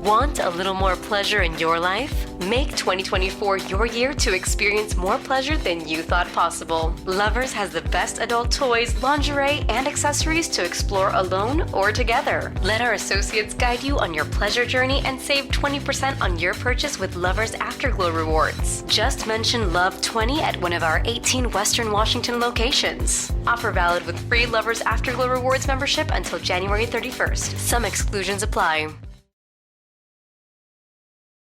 Want a little more pleasure in your life? Make 2024 your year to experience more pleasure than you thought possible. Lovers has the best adult toys, lingerie, and accessories to explore alone or together. Let our associates guide you on your pleasure journey and save 20% on your purchase with Lovers Afterglow rewards. Just mention Love 20 at one of our 18 Western Washington locations. Offer valid with free Lovers Afterglow rewards membership until January 31st. Some exclusions apply.